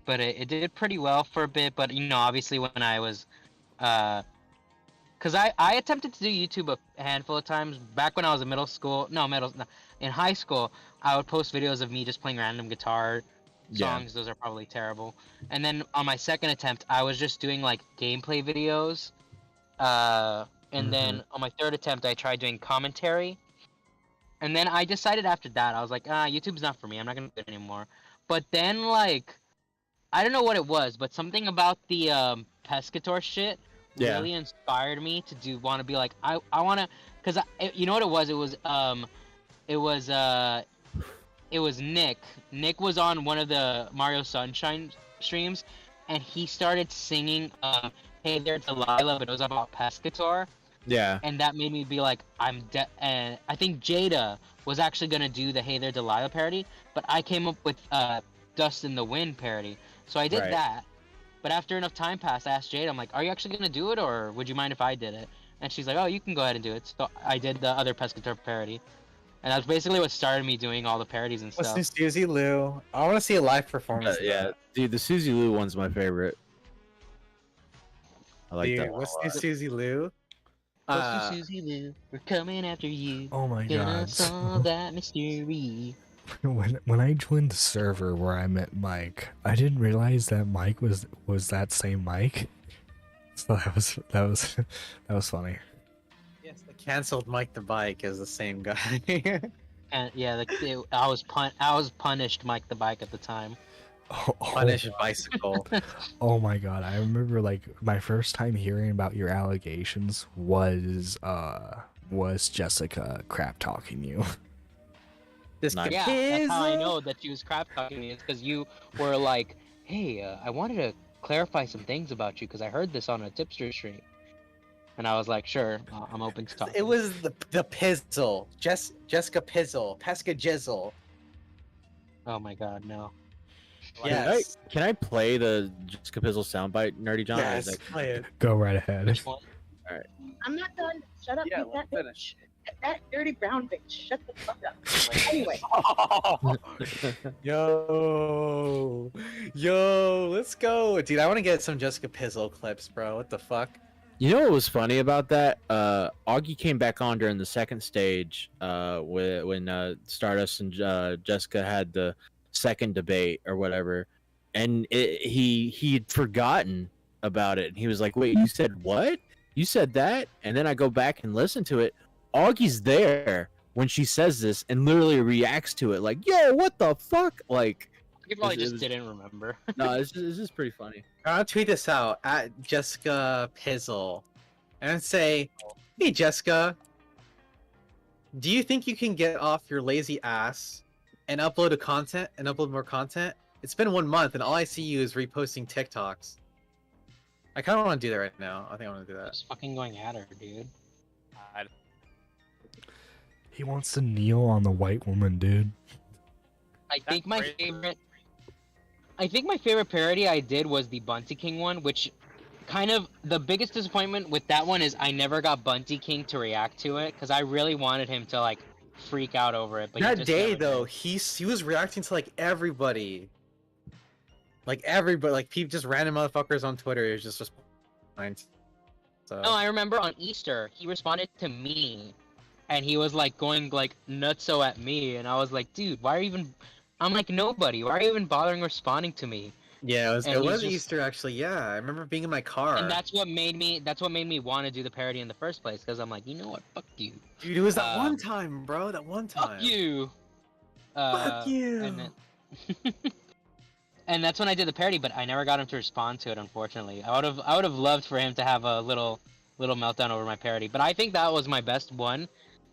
But it did pretty well for a bit. But you know, obviously when I was, cause I attempted to do YouTube a handful of times back when I was in in high school. I would post videos of me just playing random guitar songs. Those are probably terrible. And then on my second attempt, I was just doing like gameplay videos. And then on my third attempt, I tried doing commentary. And then I decided after that, I was like, YouTube's not for me. I'm not gonna do it anymore. But then like, I don't know what it was, but something about the Pescator shit really inspired me to want to be like, I want to, cause you know what it was? It was Nick. Nick was on one of the Mario Sunshine streams, and he started singing "Hey There Delilah," but it was about Pescator. Yeah. And that made me be like, and I think Jada was actually gonna do the "Hey There Delilah" parody, but I came up with "Dust in the Wind" parody. So I did that. But after enough time passed, I asked Jada, I'm like, are you actually gonna do it, or would you mind if I did it? And she's like, oh, you can go ahead and do it. So I did the other Pescator parody. And that's basically what started me doing all the parodies and stuff. What's new, Suzy Lou? I want to see a live performance. Yeah, dude, the Suzy Lou one's my favorite. I like that one. What's new, Suzy Lou? What's new, Suzy Lou? We're coming after you. Oh my Gonna god. solve that mystery. When I joined the server where I met Mike, I didn't realize that Mike was that same Mike. So that was funny. Yes, the canceled Mike the Bike is the same guy. And yeah, I was punished Mike the Bike at the time. Punished bicycle. Oh my god, I remember like my first time hearing about your allegations was Jessica crap talking you. Nice. Yeah, that's how I know that she was crap talking me. It's because you were like, "Hey, I wanted to clarify some things about you because I heard this on a tipster stream," and I was like, "Sure, I'm open to talk." It was the Pizzle, Jessica Pizzle, Pesca Jizzle. Oh my god, no. Yes. Can I play the Jessica Pizzle soundbite, Nerdy John? Yes. Play it. Go right ahead. Which one? I'm not done. Shut up, Yeah, with that let's bitch. That dirty brown bitch. Shut the fuck up. Anyway. Yo, let's go, dude. I want to get some Jessica Pizzle clips, bro. What the fuck? You know what was funny about that? Augie came back on during the second stage when Stardust and Jessica had the second debate or whatever, and he'd forgotten about it, and he was like, "Wait, you said what? You said that?" And then I go back and listen to it. Augie's there when she says this and literally reacts to it like, "Yo, what the fuck?" Like, He probably just didn't remember. no, it's just pretty funny. I'll tweet this out at Jessica Pizzle and say, "Hey Jessica, do you think you can get off your lazy ass and upload more content? It's been 1 month and all I see you is reposting TikToks." I kind of want to do that right now. I think I want to do that. Just fucking going at her, dude. He wants to kneel on the white woman, dude. I think my favorite parody I did was the Bunty King one, which kind of the biggest disappointment with that one is I never got Bunty King to react to it because I really wanted him to like freak out over it. But he That just day never though, did. he was reacting to like everybody. Like everybody, like people, just random motherfuckers on Twitter. He was just responding. So. No, I remember on Easter he responded to me, and he was like going like nutso at me, and I was like, dude, why are you even? I'm like nobody. Why are you even bothering responding to me? Yeah, And it he's was just- Easter actually. Yeah, I remember being in my car. And that's what made me want to do the parody in the first place, because I'm like, you know what? Fuck you. Dude, it was that one um, time, bro. That one time. Fuck you. Fuck you. And, then... and that's when I did the parody, but I never got him to respond to it. Unfortunately, I would have loved for him to have a little meltdown over my parody. But I think that was my best one.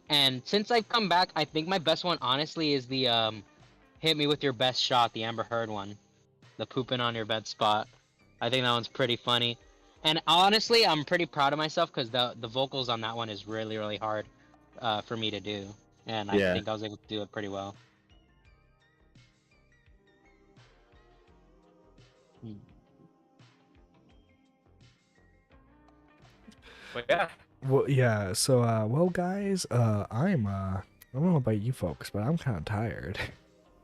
And since I've come back, I think my best one, honestly, is the "Hit Me with Your Best Shot," the Amber Heard one, the pooping on your bed spot. I think that one's pretty funny. And honestly, I'm pretty proud of myself because the vocals on that one is really really hard for me to do, and I Yeah. think I was able to do it pretty well. But yeah. Well, yeah. So, well, guys, I don't know about you folks, but I'm kind of tired.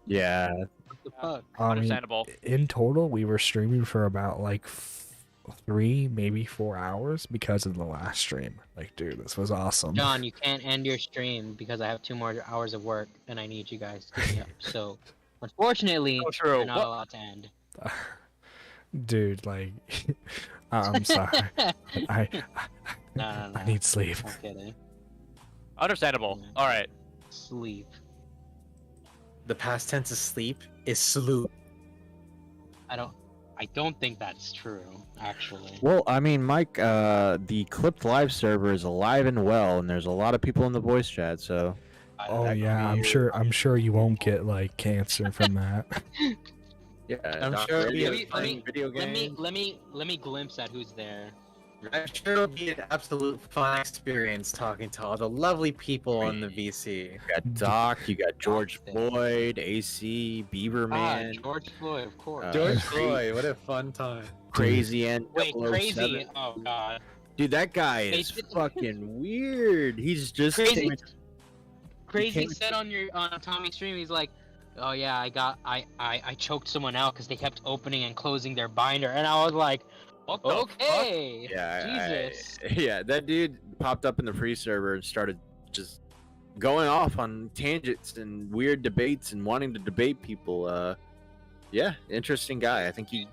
Yeah. What the fuck? I mean, Understandable. in total, we were streaming for about like 3, maybe 4 hours because of the last stream. Like, dude, this was awesome. John, you can't end your stream because I have 2 more hours of work and I need you guys to me up. So, unfortunately, So true. you're not What? allowed to end. Dude, like, I'm sorry. I No. I need sleep. I'm kidding. Understandable. Yeah. All right. Sleep. The past tense of sleep is sloop. I don't think that's true, actually. Well, I mean, Mike, the Clipped Live server is alive and well, and there's a lot of people in the voice chat. So. Oh That could yeah, be- I'm sure you won't get like cancer from that. Yeah. I'm sure it'll be Let me- playing video games. Let me glimpse at who's there. I'm sure it'll be an absolute fun experience talking to all the lovely people on the VC. You got Doc, you got George Doc. Floyd, AC, Bieberman, George Floyd, of course. George Cra- Floyd, what a fun time. Crazy and Wait, 007. crazy! Oh god, Dude, that guy They is did- fucking weird. He's just crazy! came- Crazy came- said on Tommy's stream, he's like, "Oh yeah, I choked someone out because they kept opening and closing their binder," and I was like, What the "Okay, Yeah, Jesus." yeah, that dude popped up in the free server and started just going off on tangents and weird debates and wanting to debate people. Yeah, interesting guy. I think he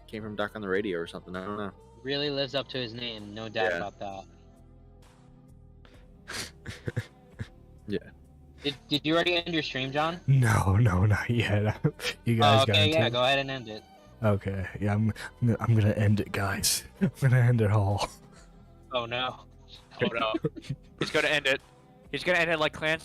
came from Doc on the radio or something. I don't know. Really lives up to his name, no doubt Yeah. about that. Yeah. Did you already end your stream, John? No, not yet. You guys Oh, okay, gotta yeah, take- go ahead and end it. Okay, yeah, I'm gonna end it, guys. I'm gonna end it all. Oh no. Oh no. He's gonna end it. He's gonna end it like Clancy.